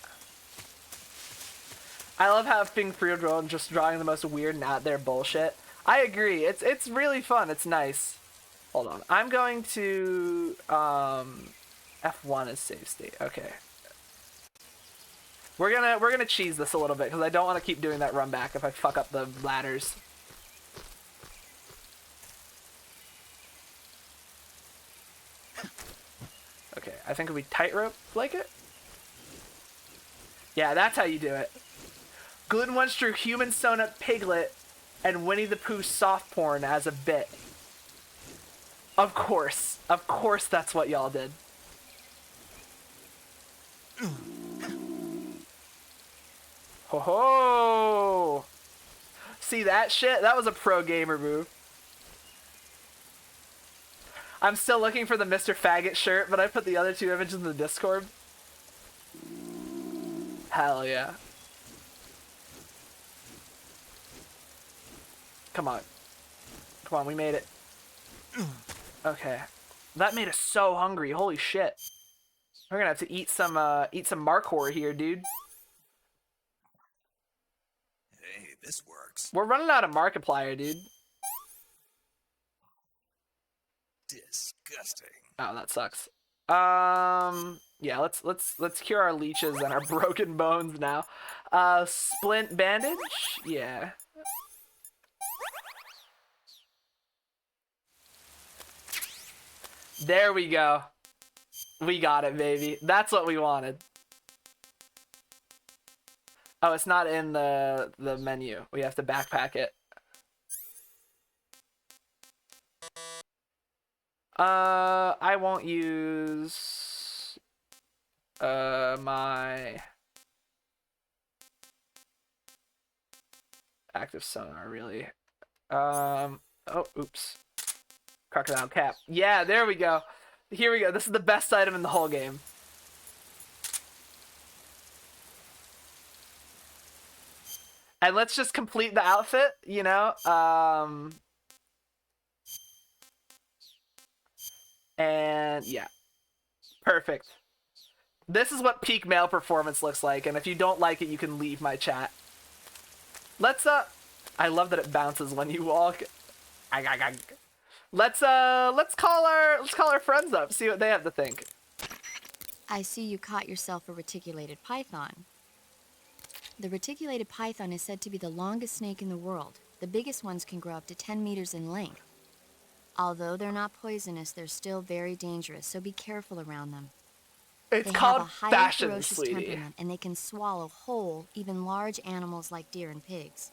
I love having free will and just drawing the most weird and out there bullshit. I agree. It's really fun. It's nice. Hold on. I'm going to F1 is save state. Okay. We're gonna cheese this a little bit because I don't want to keep doing that run back if I fuck up the ladders. Okay, I think if we tightrope like it. Yeah, that's how you do it. Gluten once drew Human Sona Piglet and Winnie the Pooh soft porn as a bit. Of course that's what y'all did. Ho ho! See that shit? That was a pro gamer move. I'm still looking for the Mr. Faggot shirt, but I put the other 2 images in the Discord. Hell yeah. Come on. Come on, we made it. Okay. That made us so hungry. Holy shit. We're gonna have to eat some Markhor here, dude. Hey, this works. We're running out of Markiplier, dude. Disgusting. Oh, that sucks. Yeah, let's cure our leeches and our broken bones now. Splint bandage? Yeah. There we go. We got it, baby. That's what we wanted. Oh, it's not in the menu. We have to backpack it. I won't use my active sonar, really. Oh, oops. Crocodile cap. Yeah, there we go. Here we go. This is the best item in the whole game. And let's just complete the outfit, you know? And yeah. Perfect. This is what peak male performance looks like, and if you don't like it, you can leave my chat. Let's I love that it bounces when you walk. Let's call our friends up, see what they have to think. I see you caught yourself a reticulated python. The reticulated python is said to be the longest snake in the world. The biggest ones can grow up to 10 meters in length. Although they're not poisonous, they're still very dangerous, so be careful around them. It's they called have a highly fashion, ferocious sweetie. temperament, and they can swallow whole, even large animals like deer and pigs.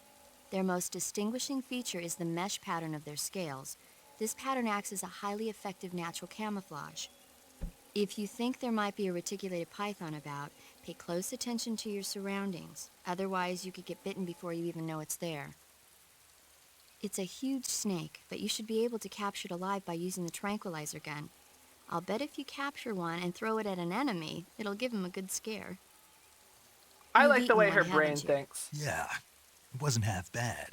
Their most distinguishing feature is the mesh pattern of their scales. This pattern acts as a highly effective natural camouflage. If you think there might be a reticulated python about, pay close attention to your surroundings. Otherwise, you could get bitten before you even know it's there. It's a huge snake, but you should be able to capture it alive by using the tranquilizer gun. I'll bet if you capture one and throw it at an enemy, it'll give him a good scare. I You've like the eaten way one, her brain haven't you? thinks. Yeah, it wasn't half bad.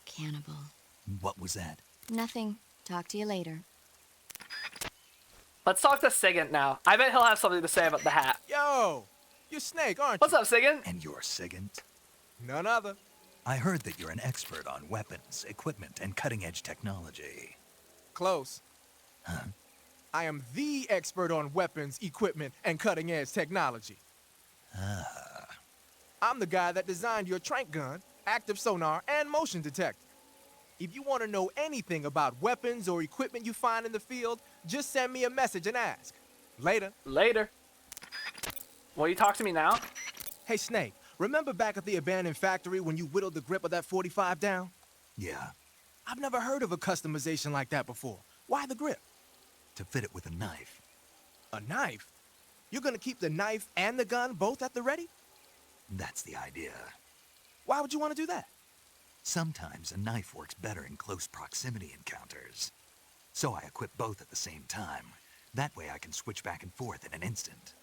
Cannibal. What was that? Nothing. Talk to you later. Let's talk to Sigint now. I bet he'll have something to say about the hat. Yo, you're Snake, aren't What's you? up, Sigint? And you're Sigint? None other. I heard that you're an expert on weapons, equipment, and cutting-edge technology. Close. Huh? I am the expert on weapons, equipment, and cutting-edge technology. Ah. I'm the guy that designed your trank gun, active sonar, and motion detector. If you want to know anything about weapons or equipment you find in the field, just send me a message and ask. Later. Later. Will you talk to me now? Hey, Snake, remember back at the abandoned factory when you whittled the grip of that 45 down? Yeah, I've never heard of a customization like that before. Why the grip? to fit it with a knife. A knife? You're gonna keep the knife and the gun both at the ready? That's the idea. Why would you want to do that? Sometimes a knife works better in close proximity encounters. So I equip both at the same time. That way I can switch back and forth in an instant.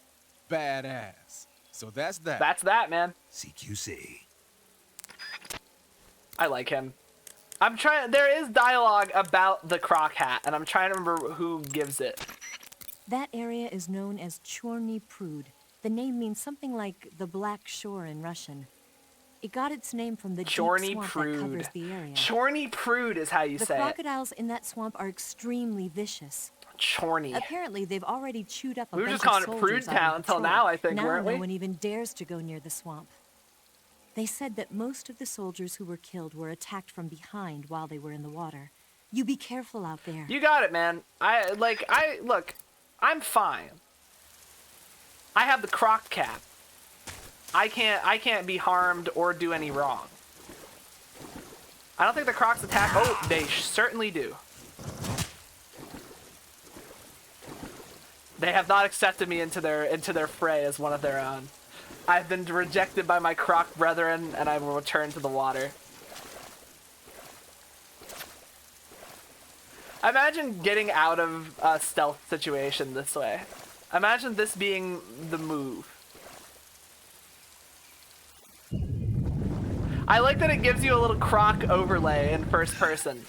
Badass. So that's that. That's that, man. CQC. I like him. I'm trying. There is dialogue about the croc hat, and I'm trying to remember who gives it. That area is known as Chorny Prud. The name means something like the Black Shore in Russian. It got its name from the deep Chorny swamp that Prud. covers the area. Chorny Prud is how you The say it. crocodiles in that swamp are extremely vicious. Chorny. Apparently, they've already chewed up a We were bunch just calling of it soldiers Prude on Town until patrol. now, I think, now weren't we? no one even dares to go near the swamp. They said that most of the soldiers who were killed were attacked from behind while they were in the water. You be careful out there. You got it, man. Look, I'm fine. I have the croc cap. I can't be harmed or do any wrong. I don't think the crocs attack. Oh, they certainly do. They have not accepted me into their fray as one of their own. I've been rejected by my croc brethren, and I will return to the water. Imagine getting out of a stealth situation this way. Imagine this being the move. I like that it gives you a little croc overlay in first person.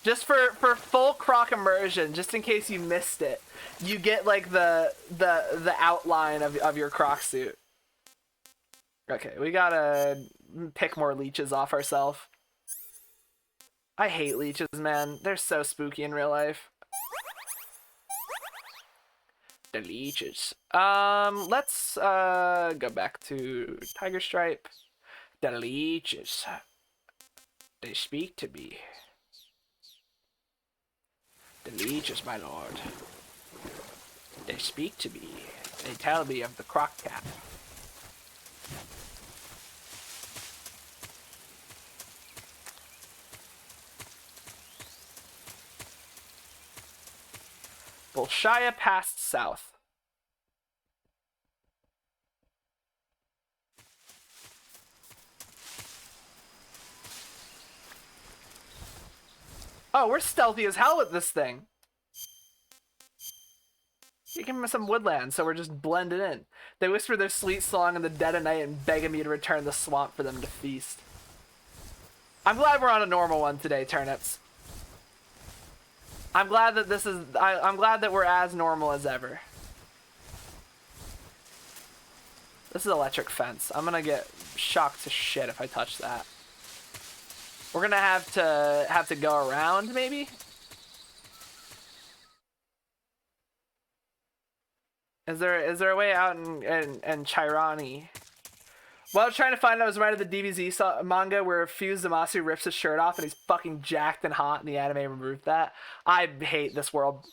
Just for full croc immersion, just in case you missed it, you get like the outline of your croc suit. Okay, we gotta pick more leeches off ourselves. I hate leeches, man. They're so spooky in real life. The leeches. Let's go back to Tiger Stripe. The leeches. They speak to me. The leeches, my lord. They speak to me. They tell me of the croc cap. Bolshaya passed south. Oh, we're stealthy as hell with this thing. You give them some woodland, so we're just blended in. They whisper their sweet song in the dead of night and begging me to return the swamp for them to feast. I'm glad we're on a normal one today, turnips. I'm glad that I'm glad that we're as normal as ever. This is electric fence. I'm gonna get shocked to shit if I touch that. We're gonna have to go around, maybe? Is there a way out in Chirani? Well, I was trying to find out, I was writing the DBZ manga where Fuse Zamasu rips his shirt off and he's fucking jacked and hot, and the anime removed that. I hate this world.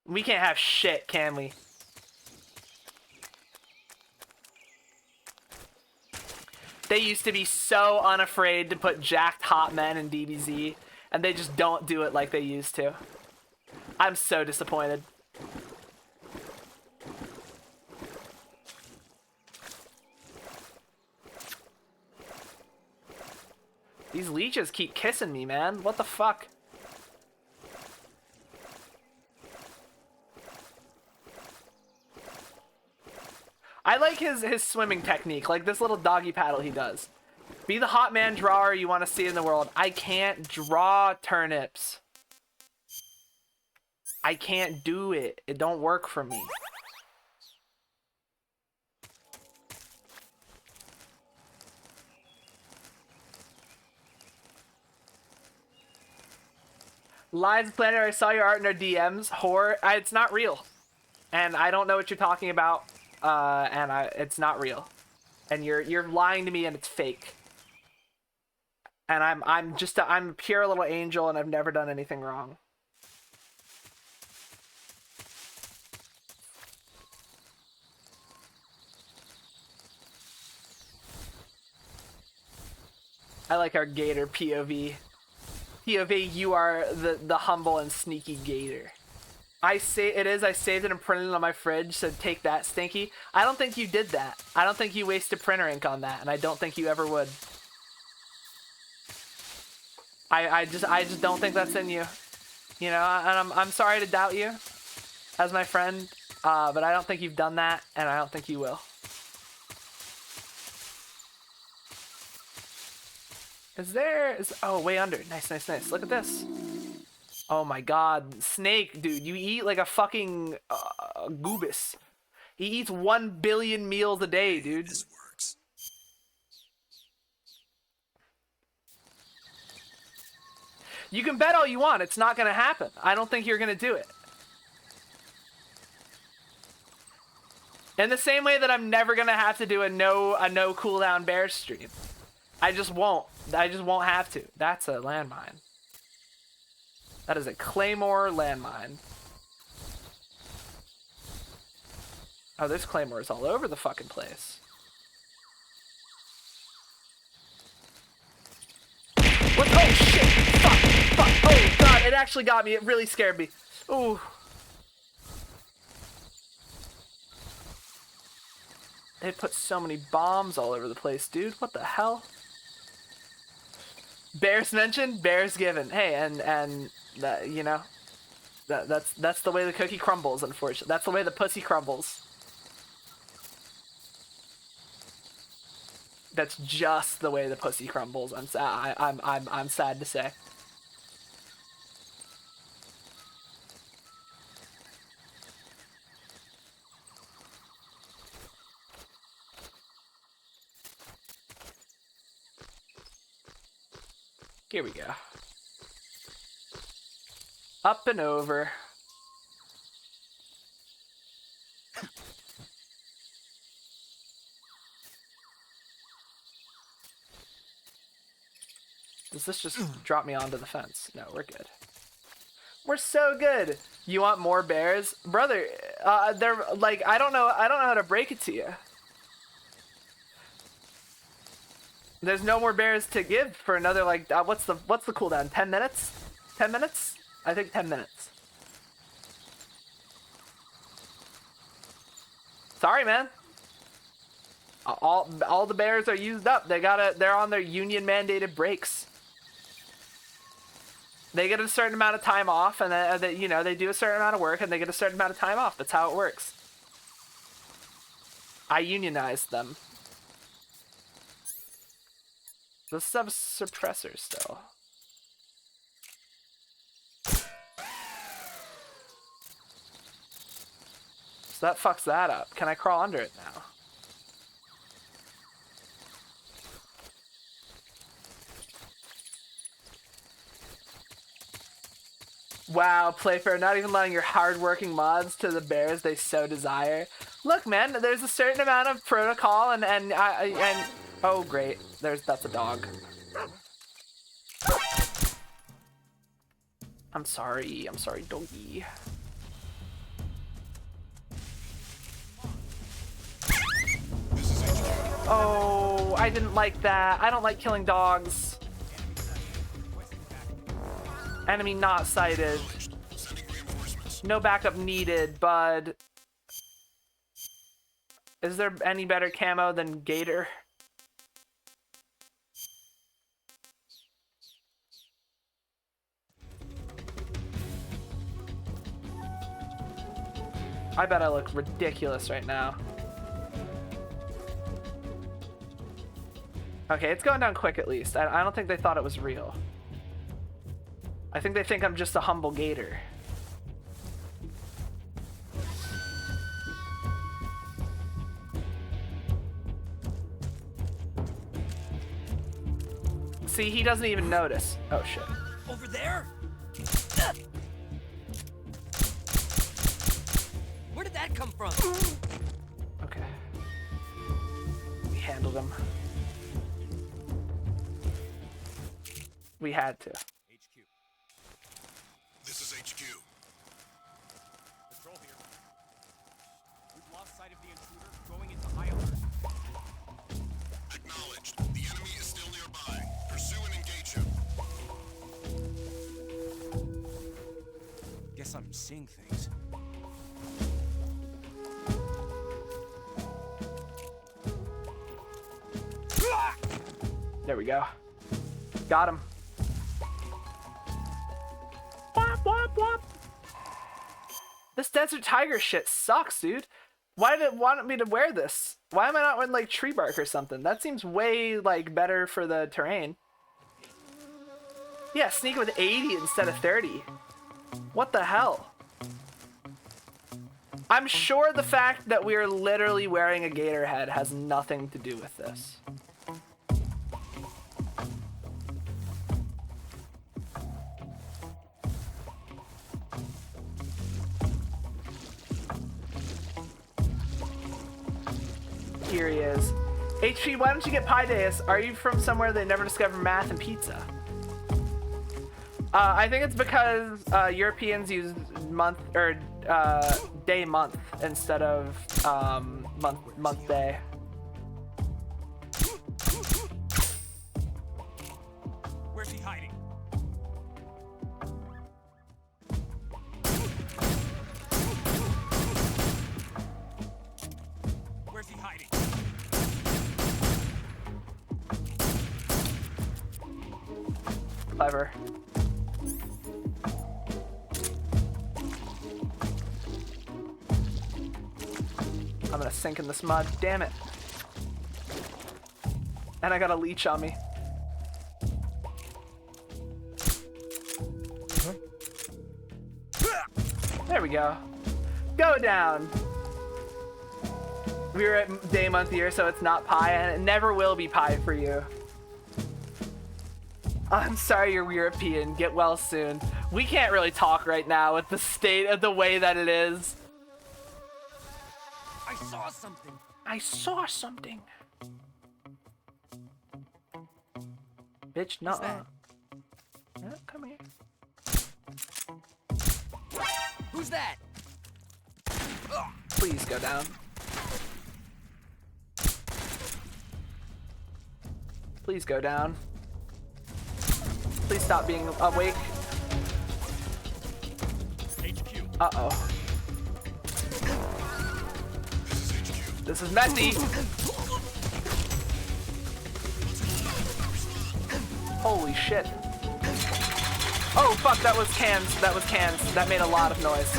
We can't have shit, can we? They used to be so unafraid to put jacked hot men in DBZ, and they just don't do it like they used to. I'm so disappointed. These leeches keep kissing me, man. What the fuck? I like his swimming technique, like this little doggy paddle he does. Be the hot man drawer you want to see in the world. I can't draw turnips. I can't do it. It don't work for me. Lions Planner, I saw your art in our DMs. Horror, it's not real. And I don't know what you're talking about. It's not real. And you're lying to me and it's fake. And I'm a pure little angel and I've never done anything wrong. I like our gator POV. POV, you are the humble and sneaky gator. I saved it and printed it on my fridge, so take that, Stinky. I don't think you did that. I don't think you wasted printer ink on that, and I don't think you ever would. I just don't think that's in you. You know, and I'm sorry to doubt you as my friend, but I don't think you've done that, and I don't think you will. Oh, way under. Nice. Look at this. Oh my god. Snake, dude, you eat like a fucking goobus. He eats 1 billion meals a day, dude. This works. You can bet all you want. It's not going to happen. I don't think you're going to do it. In the same way that I'm never going to have to do a no cooldown bear stream. I just won't have to. That's a landmine. That is a Claymore landmine. Oh, there's Claymores all over the fucking place. What? Oh, shit! Fuck! Oh, God, it actually got me. It really scared me. Ooh. They put so many bombs all over the place, dude. What the hell? Bears mentioned, bears given. Hey, and that, you know, that's the way the cookie crumbles. Unfortunately, that's the way the pussy crumbles. That's just the way the pussy crumbles. I'm sad to say. Here we go. Up and over. Does this just drop me onto the fence? No, we're good. We're so good. You want more bears? Brother, they're like, I don't know how to break it to you. There's no more bears to give for another, like, what's the cooldown? 10 minutes? 10 minutes? I think 10 minutes. Sorry, man. All the bears are used up. They're on their union mandated breaks. They get a certain amount of time off, and they do a certain amount of work, and they get a certain amount of time off. That's how it works. I unionized them. Let's have a suppressor still. So that fucks that up. Can I crawl under it now? Wow, Playfair, not even letting your hardworking mods to the bears they so desire. Look, man, there's a certain amount of protocol and oh great, that's a dog. I'm sorry, doggy. Oh, I didn't like that. I don't like killing dogs. Enemy not sighted. No backup needed, bud. Is there any better camo than Gator? I bet I look ridiculous right now. Okay, it's going down quick at least. I don't think they thought it was real. I think they think I'm just a humble gator. See, he doesn't even notice. Oh shit. Over there? Where did that come from? Okay. We handled him. We had to. HQ. This is HQ. Patrol here. We've lost sight of the intruder, going into high alert. Acknowledged. The enemy is still nearby. Pursue and engage him. Guess I'm seeing things. There we go. Got him. Wop, wop, wop. This Desert Tiger shit sucks, dude. Why did it want me to wear this? Why am I not wearing like tree bark or something? That seems way like better for the terrain. Yeah, sneak with 80 instead of 30. What the hell? I'm sure the fact that we are literally wearing a gator head has nothing to do with this. Here he is. HP, why don't you get Paideus? Are you from somewhere they never discovered math and pizza? I think it's because Europeans use month or day month instead of month day. Where's he hiding? Where's he hiding? Clever. I'm gonna sink in this mud, damn it. And I got a leech on me. There we go. Go down. We're at day, month, year, so it's not pi, and it never will be pi for you. I'm sorry you're European. Get well soon. We can't really talk right now with the state of the way that it is. I saw something. I saw something. Bitch, no. Yeah, come here. Who's that? Please go down. Please go down. Please stop being awake. HQ. Uh-oh. This is messy. Holy shit. Oh fuck, that was cans. That was cans. That made a lot of noise.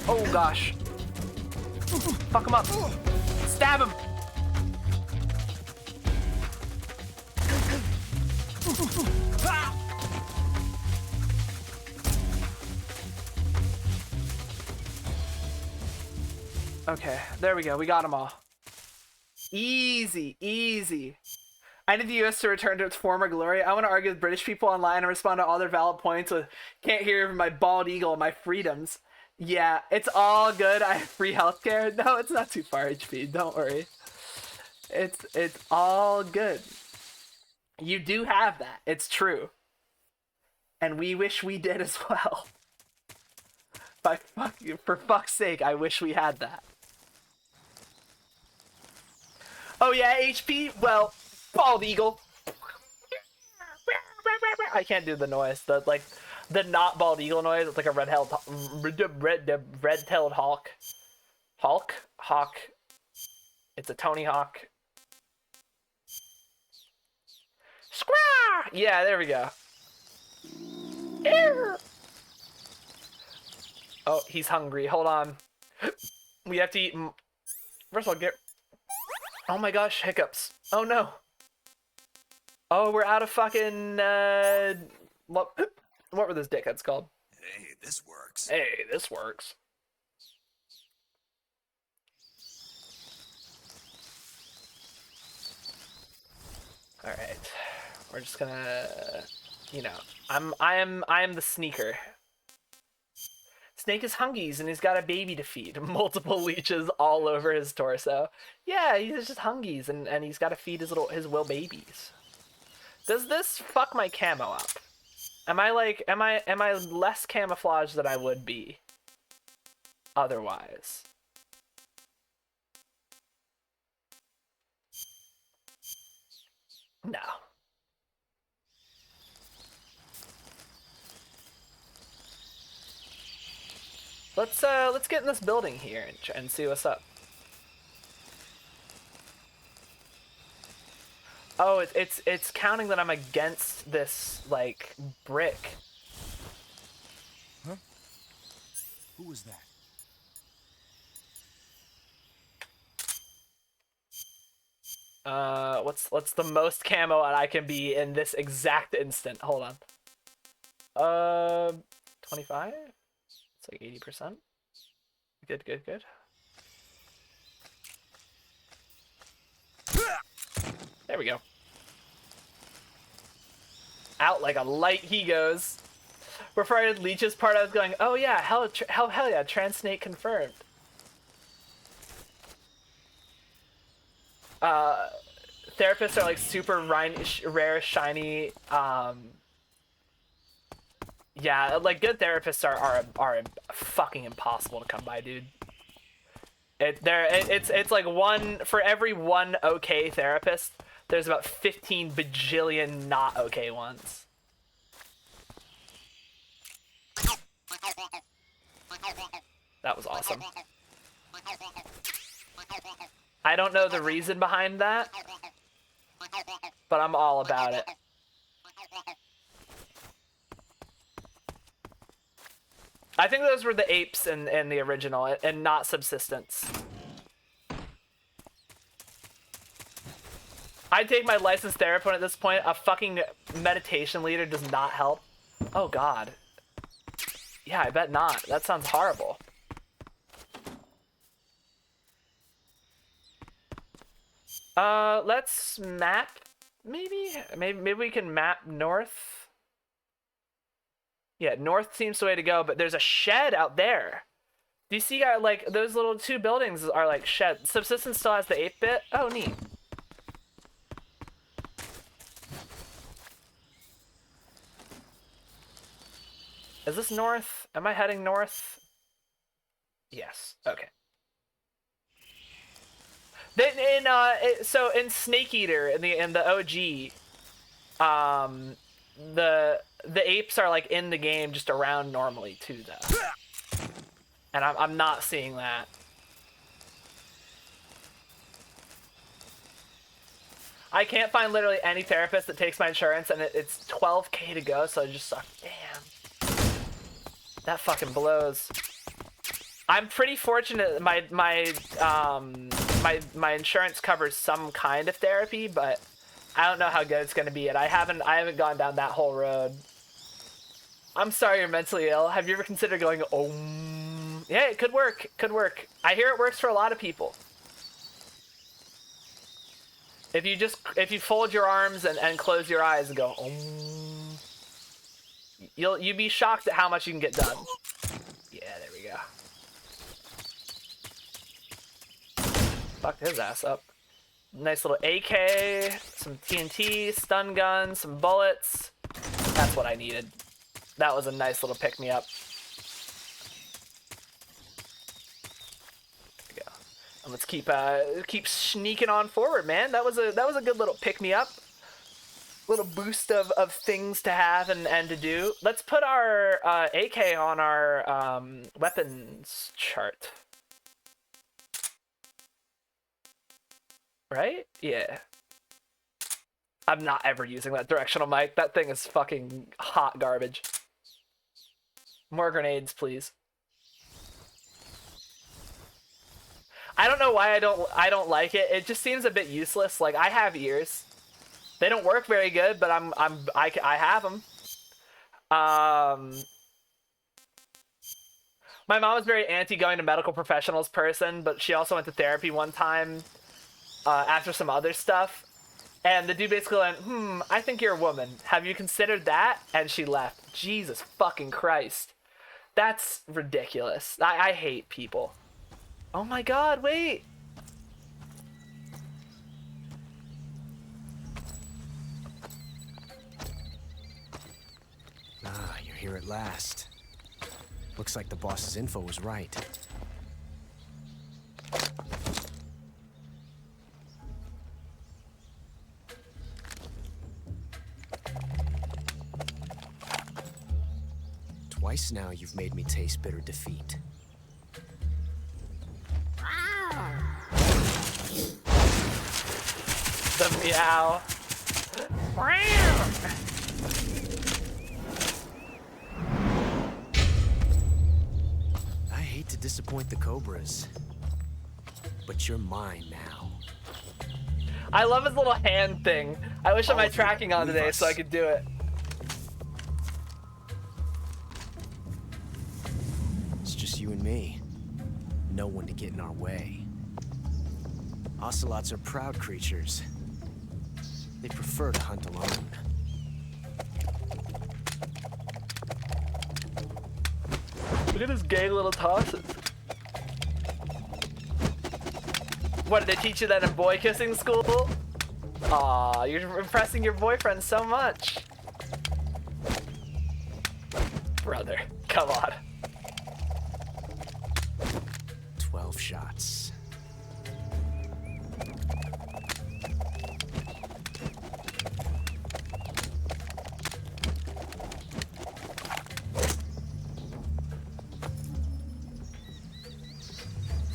Oh gosh. Fuck him up. Stab him. Okay, there we go. We got them all. Easy, easy. I need the US to return to its former glory. I want to argue with British people online and respond to all their valid points with can't hear my bald eagle and my freedoms. Yeah, it's all good. I have free healthcare. No, it's not too far, HP. Don't worry. It's all good. You do have that. It's true. And we wish we did as well. For fuck's sake, I wish we had that. Oh yeah, HP? Well, bald eagle. I can't do the noise. The not bald eagle noise. It's like a red-tailed hawk. Hawk. It's a Tony Hawk. Squaw! Yeah, there we go. Oh, he's hungry. Hold on. We have to eat. First of all, get. Oh my gosh, hiccups. Oh no. Oh, we're out of fucking. What were those dickheads called? Hey, this works. Hey, this works. All right, we're just gonna, you know, I am the sneaker. Snake is hungies and he's got a baby to feed. Multiple leeches all over his torso. Yeah, he's just hungies and he's got to feed his will babies. Does this fuck my camo up? Am I less camouflaged than I would be otherwise? No. Let's get in this building here and see what's up. Oh, it's counting that I'm against this like brick. Huh? Who was that? What's the most camo I can be in this exact instant? Hold on. 25? It's like 80%. Good. There we go. Out like a light he goes. Before I did Leech's part, I was going, oh yeah, hell yeah, Transnate confirmed. Therapists are like super rare, shiny. Yeah, like good therapists are fucking impossible to come by, dude. It's like one for every one okay therapist. There's about 15 bajillion not okay ones. That was awesome. I don't know the reason behind that, but I'm all about it. I think those were the apes in the original and not subsistence. I'd take my licensed therapist at this point. A fucking meditation leader does not help. Oh god. Yeah, I bet not. That sounds horrible. Let's map. Maybe we can map north. Yeah, north seems the way to go, but there's a shed out there. Do you see, like, those little two buildings are like shed. Subsistence still has the 8-bit. Oh, neat. Is this north? Am I heading north? Yes. Okay. So in Snake Eater in the OG, the apes are like in the game just around normally too though, and I'm not seeing that. I can't find literally any therapist that takes my insurance, and it's 12K to go, so I just suck. Damn, that fucking blows. I'm pretty fortunate. My insurance covers some kind of therapy, but I don't know how good it's gonna be, and I haven't gone down that whole road. I'm sorry you're mentally ill. Have you ever considered going Om? Yeah, it could work. Could work. I hear it works for a lot of people. If you fold your arms and close your eyes and go Om, you'd be shocked at how much you can get done. Yeah, there we go. Fucked his ass up. Nice little AK, some TNT, stun gun, some bullets. That's what I needed. That was a nice little pick-me-up. There we go. And let's keep sneaking on forward, man. That was a good little pick-me-up. Little boost of things to have and to do. Let's put our AK on our weapons chart. Right? Yeah. I'm not ever using that directional mic. That thing is fucking hot garbage. More grenades, please. I don't know why I don't like it. It just seems a bit useless. Like, I have ears. They don't work very good, but I have them. My mom was very anti going to medical professionals person, but she also went to therapy one time after some other stuff. And the dude basically went, I think you're a woman. Have you considered that? And she left. Jesus fucking Christ. That's ridiculous. I hate people. Oh my god, wait. Ah, you're here at last. Looks like the boss's info was right. Twice now you've made me taste bitter defeat. The meow. I hate to disappoint the Cobras, but you're mine now. I love his little hand thing. I wish I had my tracking on today so I could do it. It's just you and me. No one to get in our way. Ocelots are proud creatures. They prefer to hunt alone. Look at his gay little tosses. What, did they teach you that in boy kissing school? Aw, you're impressing your boyfriend so much. Brother, come on. 12 shots.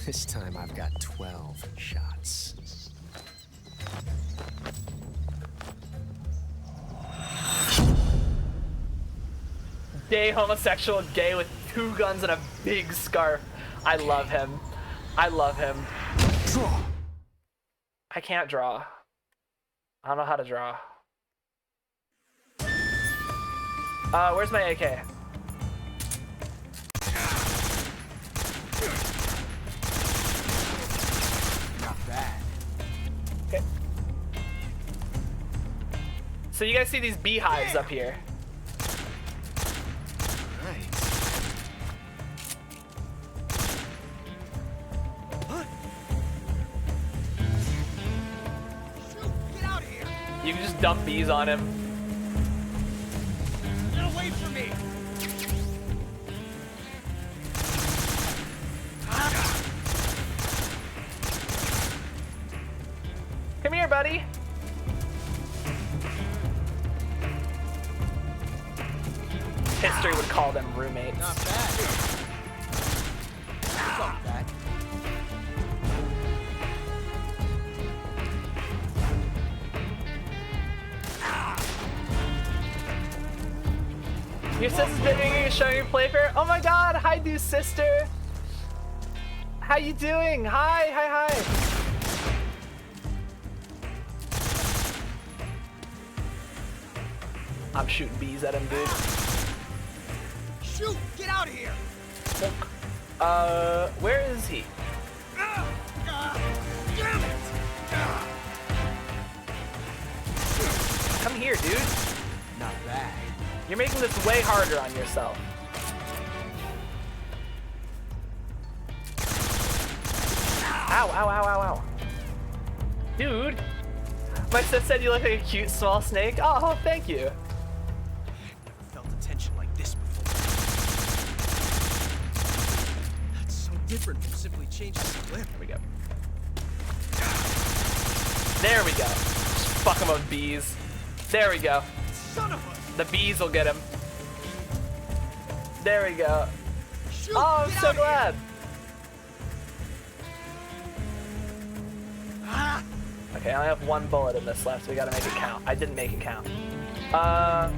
This time I've got 12 shots. Gay homosexual gay with 2 guns and a big scarf. I love him. I love him. Draw. I can't draw. I don't know how to draw. Where's my AK? Not bad. Okay. So you guys see these beehives up here? You can just dump bees on him. Get away from me! Come here, buddy. History would call them roommates. Not bad. Fuck that. Your sister's videoing you showing your playfair? Oh my god, hi dude sister. How you doing? Hi, hi, hi. I'm shooting bees at him, dude. Shoot! Get out of here! Where is he? Damn it! Come here, dude. Not bad. You're making this way harder on yourself. Ow, ow, ow, ow, ow. Dude. My sis said you look like a cute small snake. Oh, thank you. Never felt a tension like this before. That's so different from simply changing the clip. There we go. There we go. Just fuck him with bees. There we go. Son of a... The bees will get him. There we go. Shoot, oh, I'm so glad. Okay, I only have 1 bullet in this left, so we gotta make it count. I didn't make it count.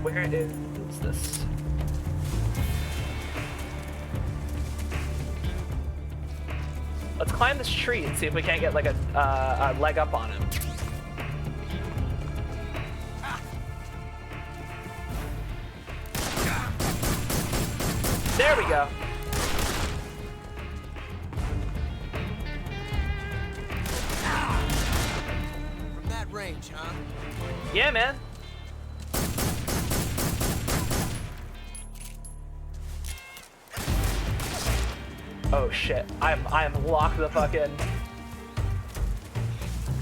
Where is this? Let's climb this tree and see if we can't get like a leg up on him. There we go. From that range, huh? Yeah, man. Oh shit! I am locked the fuck in.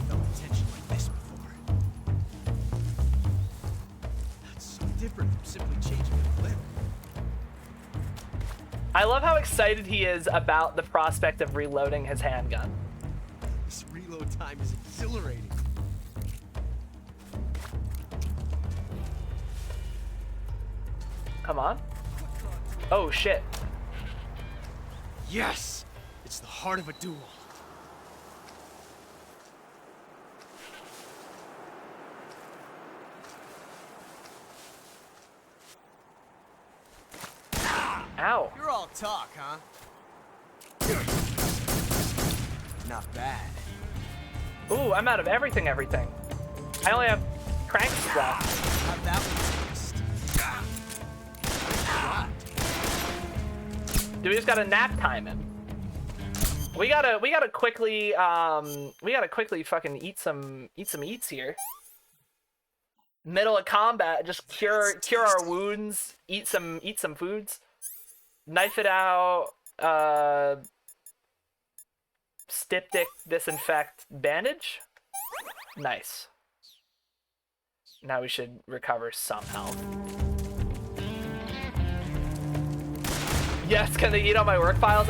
Felt tension like this before. That's so different from simply changing the clip. I love how excited he is about the prospect of reloading his handgun. This reload time is exhilarating. Come on. Oh shit. Yes! It's the heart of a duel. Ow. You're all talk, huh? Not bad. Ooh, I'm out of everything. I only have cranks left. Have that one taste. Dude, we just gotta nap time him. We gotta quickly fucking eat some eats here. Middle of combat, just cure our wounds, eat some foods, knife it out, styptic disinfect bandage. Nice. Now we should recover some health. Yes, can they eat on my work files?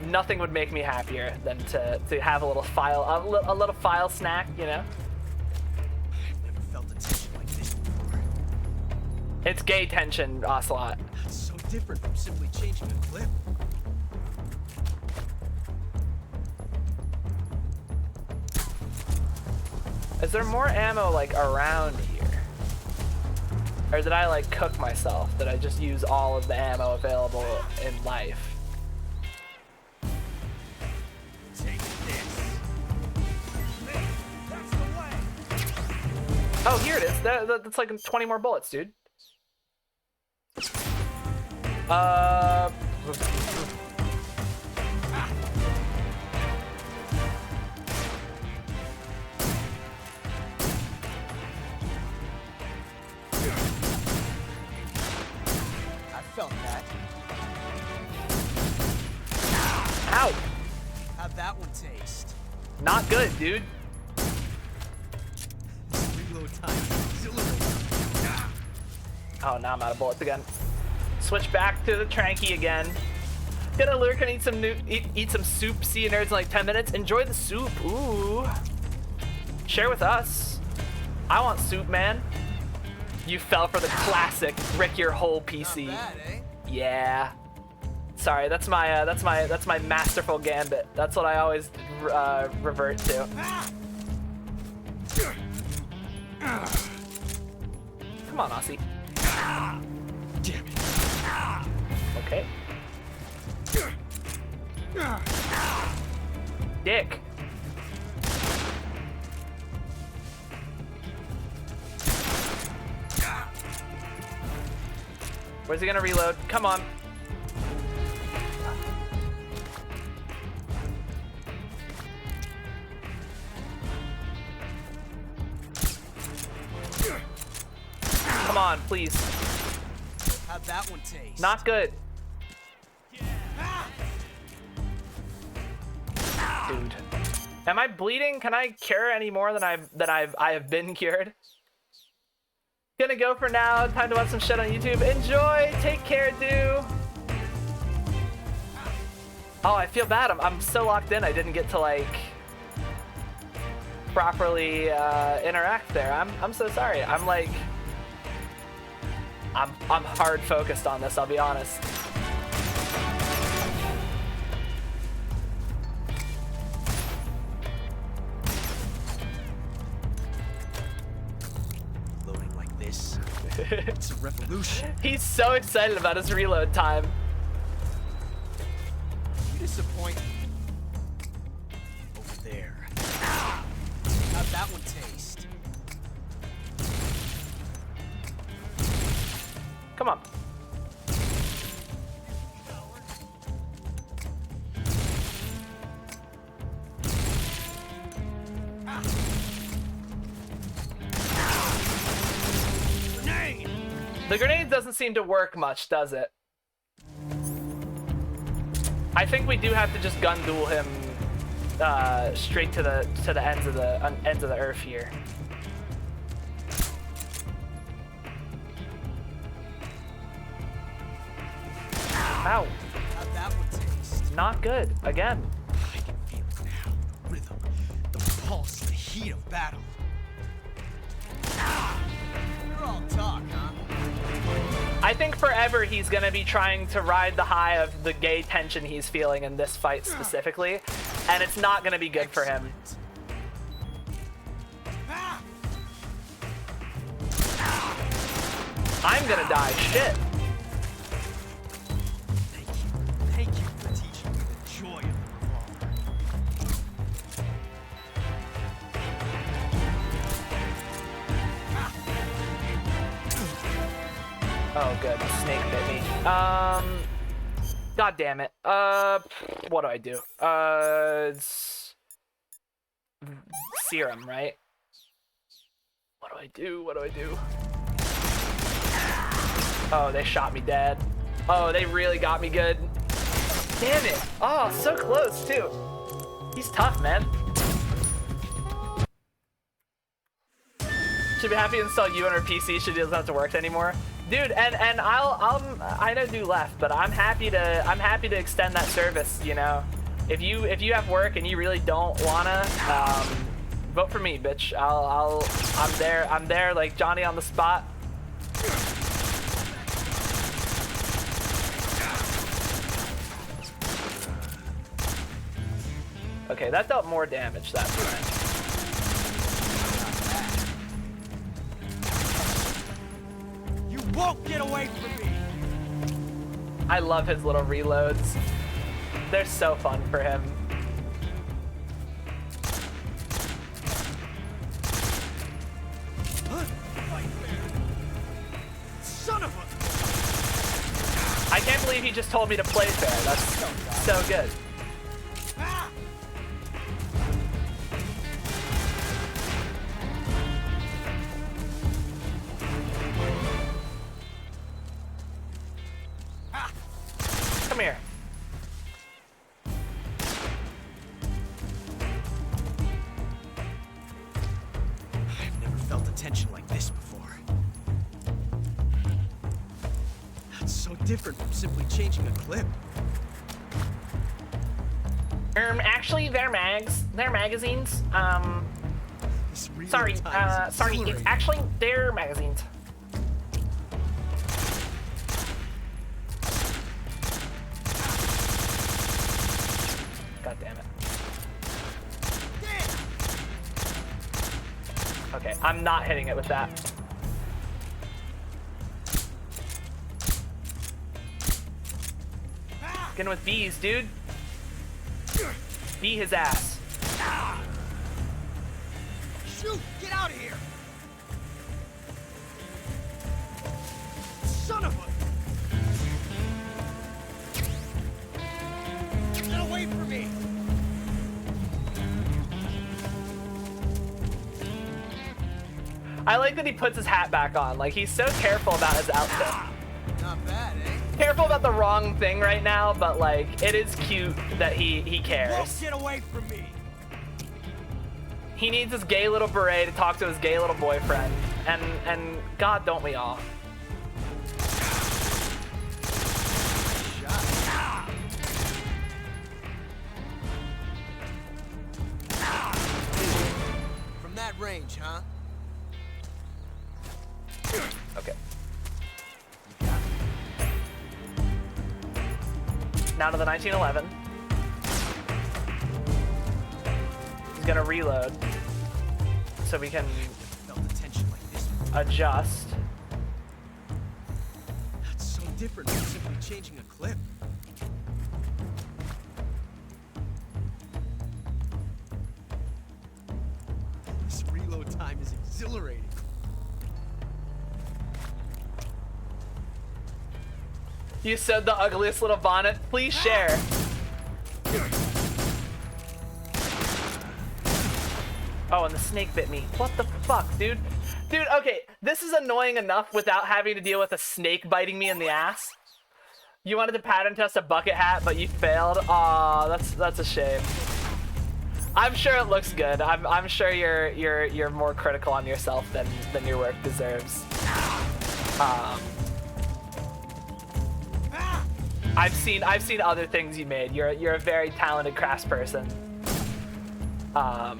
Nothing would make me happier than to have a little file snack, you know? I've never felt a tension like this before. It's gay tension, Ocelot. It's so different from simply changing a clip. Is there more ammo like around here? Or did I like cook myself? Did I just use all of the ammo available in life? Take this. That's the way. Oh, here it is. That's like 20 more bullets, dude. Felt that. Ow! How'd that one taste? Not good, dude. Reload time is exhilarating. Oh, now I'm out of bullets again. Switch back to the Tranky again. Gonna lurk and eat some soup. See you nerds in like 10 minutes. Enjoy the soup. Ooh. Share with us. I want soup, man. You fell for the classic brick your whole PC. Not bad, eh? Yeah. Sorry, that's my masterful gambit. That's what I always revert to. Come on, Aussie. Damn it. Okay. Dick. Where's he gonna reload? Come on. Come on, please. How'd that one taste? Not good. Dude. Am I bleeding? Can I cure any more than I have been cured? Gonna go for now. Time to watch some shit on YouTube. Enjoy. Take care, dude. Oh, I feel bad. I'm so locked in. I didn't get to like properly interact there. I'm so sorry. I'm hard focused on this. I'll be honest. It's a revolution. He's so excited about his reload time. You disappoint me. there. How'd that one taste? Come on. The grenade doesn't seem to work much, does it? I think we do have to just gun duel him straight to the ends of the earth here. Ow. How'd that one taste? Not good. Again. I can feel it now. Rhythm, the pulse, the heat of battle. You're all talk, huh? I think forever he's gonna be trying to ride the high of the gay tension he's feeling in this fight specifically, and it's not gonna be good for him. I'm gonna die. Shit. Thank you for teaching me the joy of the revolver. Oh, good. The snake bit me. God damn it. What do I do? It's serum, right? What do I do? What do I do? Oh, they shot me dead. Oh, they really got me good. Damn it. Oh, so close, too. He's tough, man. Should be happy to install you on our PC. She doesn't have to work anymore. Dude, and I know do left, but I'm happy to extend that service, you know. If you have work and you really don't wanna, vote for me, bitch. I'm there like Johnny on the spot. Okay, that dealt more damage that time. You won't get away from me! I love his little reloads. They're so fun for him. Son of a... I can't believe he just told me to play fair. That's so good. Come here. I've never felt a tension like this before. That's so different from simply changing a clip. Actually, they're magazines. Sorry, it's actually they're magazines. God damn it. Okay, I'm not hitting it with that. Getting with bees, dude. Bee his ass. Shoot! Get out of here! Son of a... Get away from me! I like that he puts his hat back on. Like, he's so careful about his outfit. Not bad, eh? Careful about the wrong thing right now, but like, it is cute that he cares. Won't get away from me! He needs his gay little beret to talk to his gay little boyfriend. And God, don't we all? From that range, huh? Okay. Now to the 1911. He's gonna reload so we can adjust. That's so different from simply changing a clip. time is exhilarating. You said the ugliest little bonnet. Please share. Oh, and the snake bit me. What the fuck, dude? Dude, okay, this is annoying enough without having to deal with a snake biting me in the ass. You wanted to pattern test a bucket hat, but you failed. Aw, that's a shame. I'm sure it looks good. I'm sure you're more critical on yourself than your work deserves. I've seen other things you made. You're a very talented craftsperson. I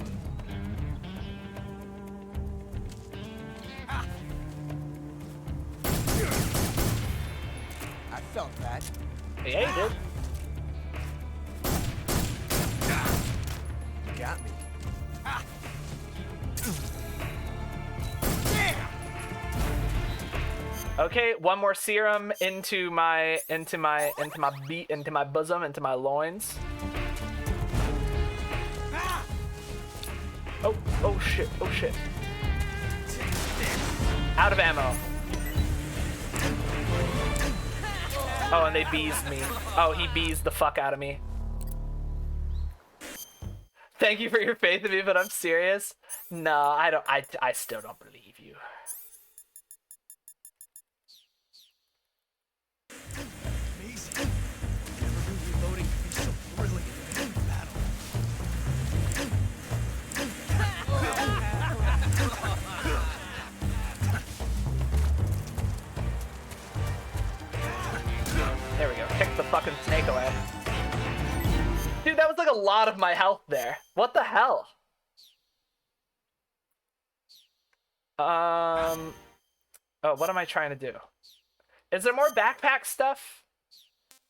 felt that. Yeah, you did. You got me. Okay, one more serum into my bosom, into my loins. Oh shit, oh shit. Out of ammo. Oh, and they beezed me. Oh, he beezed the fuck out of me. Thank you for your faith in me, but I'm serious. No, I still don't believe you. Amazing. Never knew reloading could be so brilliant in battle. There we go. Kick the fucking snake away. Dude, that was like a lot of my health there. What the hell? Oh, what am I trying to do? Is there more backpack stuff?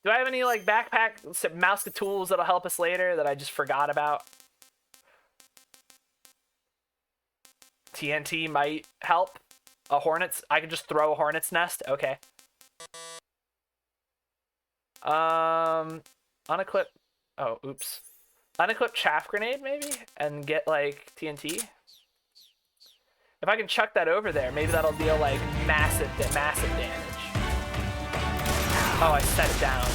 Do I have any like backpack mouse tools that'll help us later that I just forgot about? TNT might help. A hornet's, I could just throw a hornet's nest. Okay. Unequip. Oh, oops. Unequip chaff grenade maybe, and get like TNT. If I can chuck that over there, maybe that'll deal like massive damage. Oh, I set it down.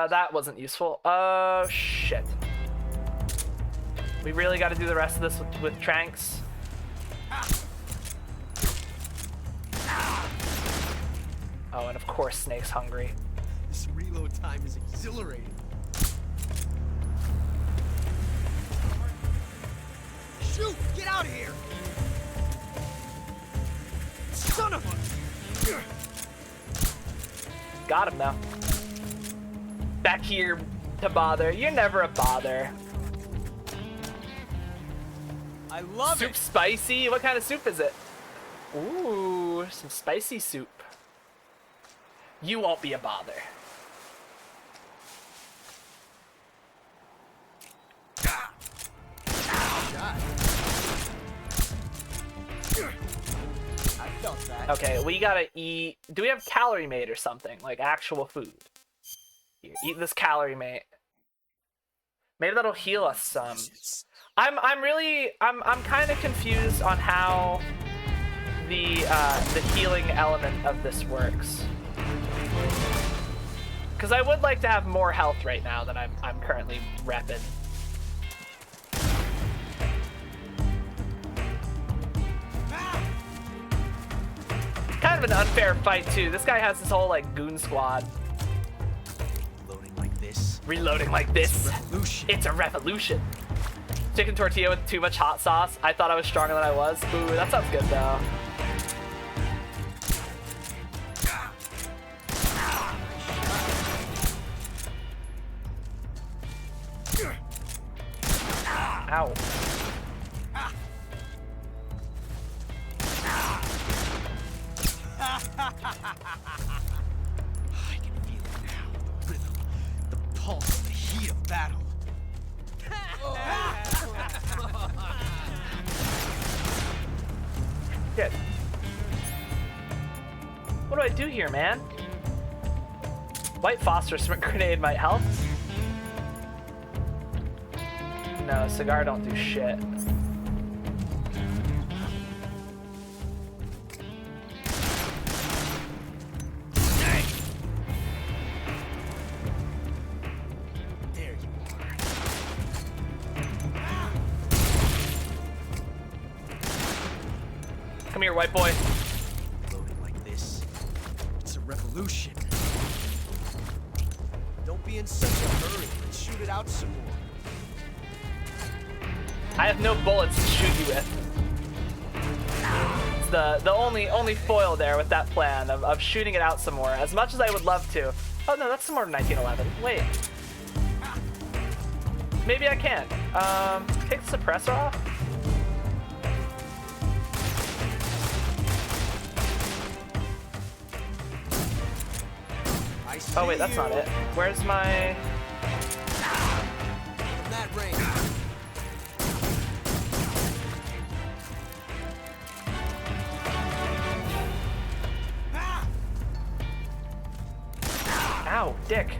That wasn't useful. Oh, shit. We really got to do the rest of this with Tranks. Oh, and of course Snake's hungry. This reload time is exhilarating. Shoot! Get out of here! Son of a... Got him now. Back here to bother. You're never a bother. I love soup it. Spicy? What kind of soup is it? Ooh, some spicy soup. You won't be a bother. I felt that. Okay, we gotta eat. Do we have Calorie Mate or something? Like actual food? Here, eat this Calorie Mate. Maybe that'll heal us some. I'm kind of confused on how the healing element of this works. Because I would like to have more health right now than I'm currently repping. Kind of an unfair fight too. This guy has this whole like goon squad. Loading like this. Reloading like this. Revolution. It's a revolution. Chicken tortilla with too much hot sauce. I thought I was stronger than I was. Ooh, that sounds good though. Ow. I can feel it now. The rhythm, the pulse, the heat of battle. Good. What do I do here, man? White phosphorus grenade might help. No, cigar don't do shit. There you are. Come here, white boy. Loading like this. It's a revolution. Don't be in such a hurry. Let's shoot it out some more. I have no bullets to shoot you with. It's the only foil there with that plan of shooting it out some more. As much as I would love to. Oh no, that's some more 1911. Wait. Maybe I can. Take the suppressor off. Oh wait, that's not it. Where's my... From that range. Ow, dick.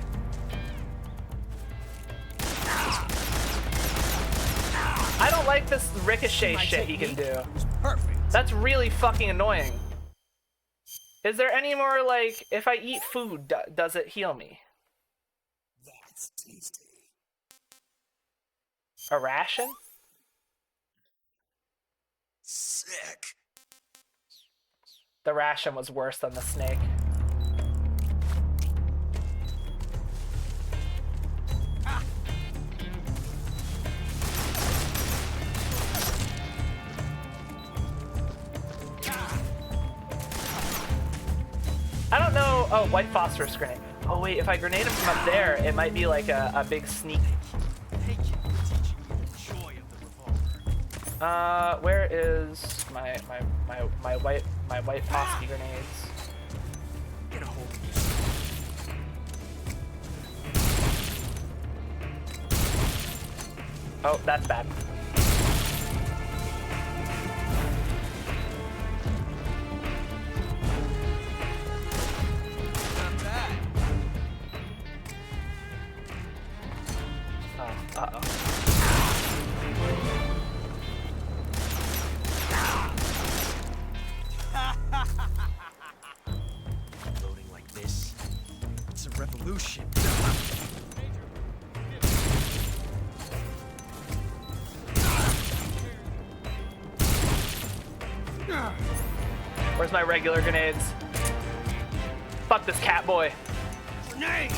I don't like this ricochet shit he can do. Perfect. That's really fucking annoying. Is there any more, like, if I eat food, does it heal me? That's tasty. A ration? Sick. The ration was worse than the snake. I don't know. Oh, white phosphorus grenade. Oh wait, if I grenade him from up there, it might be like a big sneak. Where is my white phosphorus grenades? Get a hold of this. Oh, that's bad. Uh-oh. Loading like this. It's a revolution. Where's my regular grenades? Fuck this cat boy. Grenade!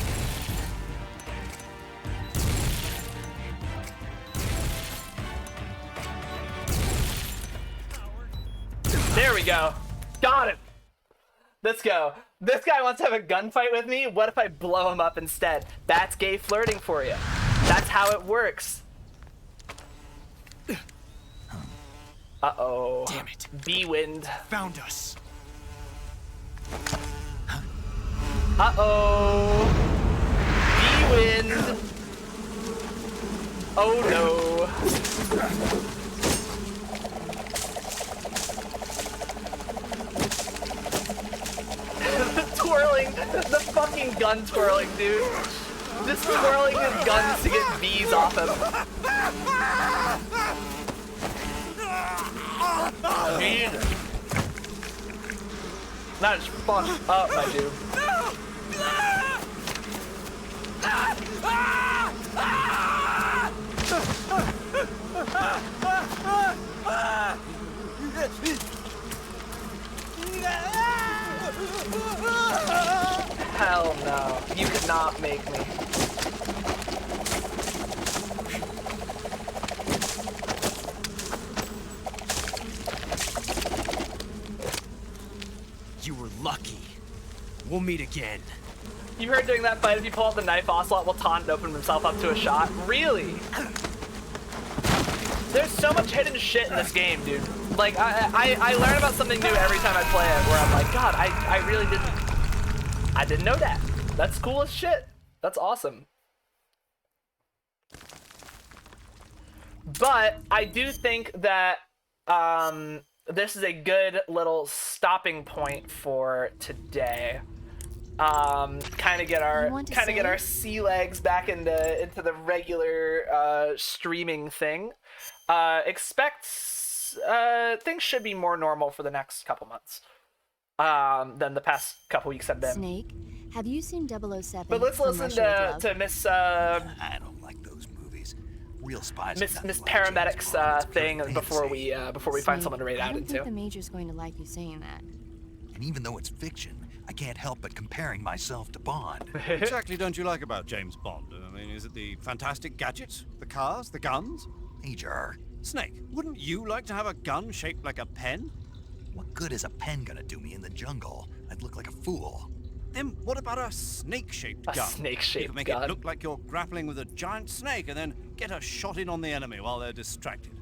There we go. Got him. Let's go. This guy wants to have a gunfight with me. What if I blow him up instead? That's gay flirting for you. That's how it works. Uh-oh. Damn it. B-wind. Found us. Uh-oh. B-wind. Oh no. Twirling, the fucking gun twirling, dude. Just twirling his guns to get bees off him. That is fucked up, my dude. Hell no. You could not make me. You were lucky. We'll meet again. You heard during that fight, if you pull out the knife, Ocelot will taunt and open himself up to a shot? Really? There's so much hidden shit in this game, dude. Like, I learn about something new every time I play it, where I'm like, God, I really didn't know that. That's cool as shit. That's awesome. But I do think that this is a good little stopping point for today. kind of get our sea legs back into the regular streaming thing. Expect things should be more normal for the next couple months than the past couple weeks have been. Snake, have you seen 007? But let's listen to Miss I don't like those movies. Real spies. Miss Paramedic's thing before we find someone to raid out I don't into. think the Major's going to like you saying that. And even though it's fiction, I can't help but comparing myself to Bond. Exactly don't you like about James Bond? I mean, is it the fantastic gadgets, the cars, the guns? Major. Snake, wouldn't you like to have a gun shaped like a pen? What good is a pen gonna do me in the jungle? I'd look like a fool. Then what about a snake-shaped gun? A snake-shaped You can make gun. it look like you're grappling with a giant snake and then get a shot in on the enemy while they're distracted.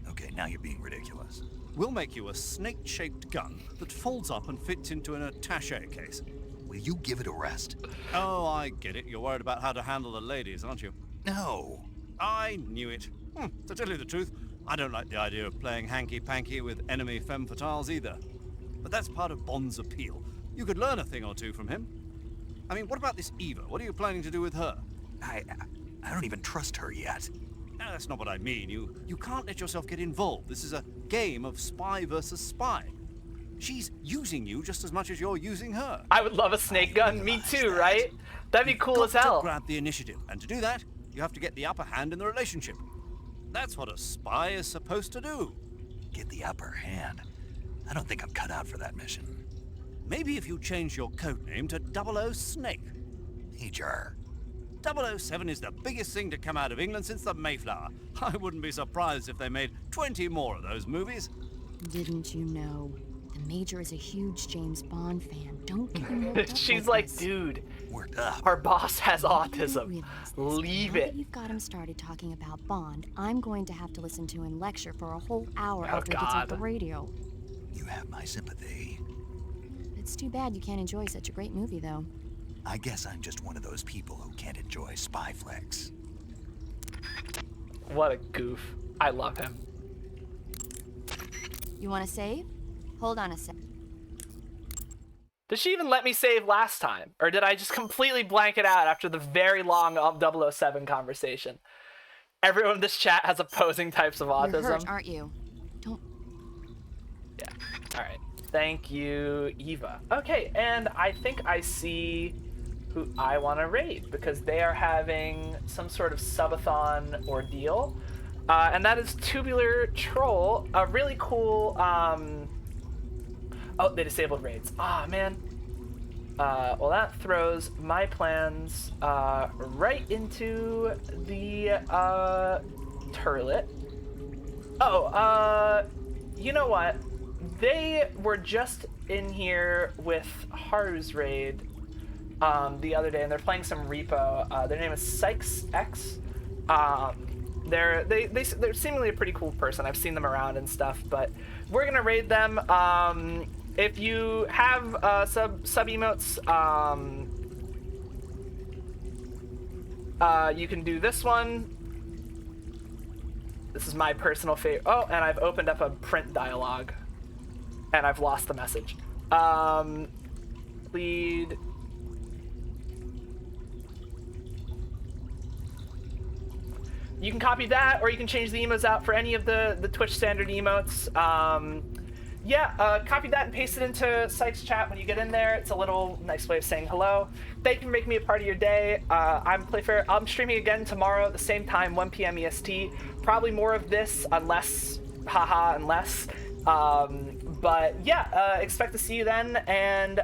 Okay, now you're being ridiculous. We'll make you a snake-shaped gun that folds up and fits into an attaché case. Will you give it a rest? Oh, I get it. You're worried about how to handle the ladies, aren't you? No. I knew it. To tell you the truth, I don't like the idea of playing hanky-panky with enemy femme fatales either. But that's part of Bond's appeal. You could learn a thing or two from him. I mean, what about this Eva? What are you planning to do with her? I don't even trust her yet. No, that's not what I mean. You can't let yourself get involved. This is a game of spy versus spy. She's using you just as much as you're using her. I would love a snake gun. Me too, right? That'd be cool as hell. To grab the initiative, and to do that, you have to get the upper hand in the relationship. That's what a spy is supposed to do. Get the upper hand? I don't think I'm cut out for that mission. Maybe if you change your code name to 00 Snake. Major. 007 is the biggest thing to come out of England since the Mayflower. I wouldn't be surprised if they made 20 more of those movies. Didn't you know? The Major is a huge James Bond fan. Don't get him worked up. She's like like, this. dude, Worked up. our boss has You don't autism. realize this, but Leave now it. that you've got him started talking about Bond, I'm going to have to listen to him lecture for a whole hour Oh, after he gets off the God. radio. You have my sympathy. It's too bad you can't enjoy such a great movie, though. I guess I'm just one of those people who can't enjoy spy flicks. What a goof. I love him. You want to save? Hold on a sec. Did she even let me save last time? Or did I just completely blank it out after the very long 007 conversation? Everyone in this chat has opposing types of You're autism. hurt, aren't you? Don't. Yeah. Alright. Thank you, Eva. Okay, and I think I see who I want to raid because they are having some sort of subathon ordeal. And that is Tubular Troll, a really cool, oh, they disabled raids. Ah, man. Well, that throws my plans right into the turlet. Oh, you know what? They were just in here with Haru's raid the other day, and they're playing some repo. Their name is Sykes X. They're seemingly a pretty cool person. I've seen them around and stuff, but we're gonna raid them. If you have sub emotes, you can do this one. This is my personal favorite. Oh, and I've opened up a print dialogue, and I've lost the message. Lead. You can copy that, or you can change the emotes out for any of the Twitch standard emotes. Copy that and paste it into Sykes chat when you get in there. It's a little nice way of saying hello. Thank you for making me a part of your day. I'm Playfair. I'm streaming again tomorrow at the same time, 1 p.m. EST. Probably more of this, unless. But yeah, expect to see you then, and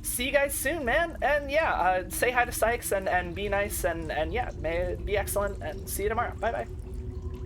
see you guys soon, man. And yeah, say hi to Sykes and be nice, and yeah, may it be excellent, and see you tomorrow. Bye bye.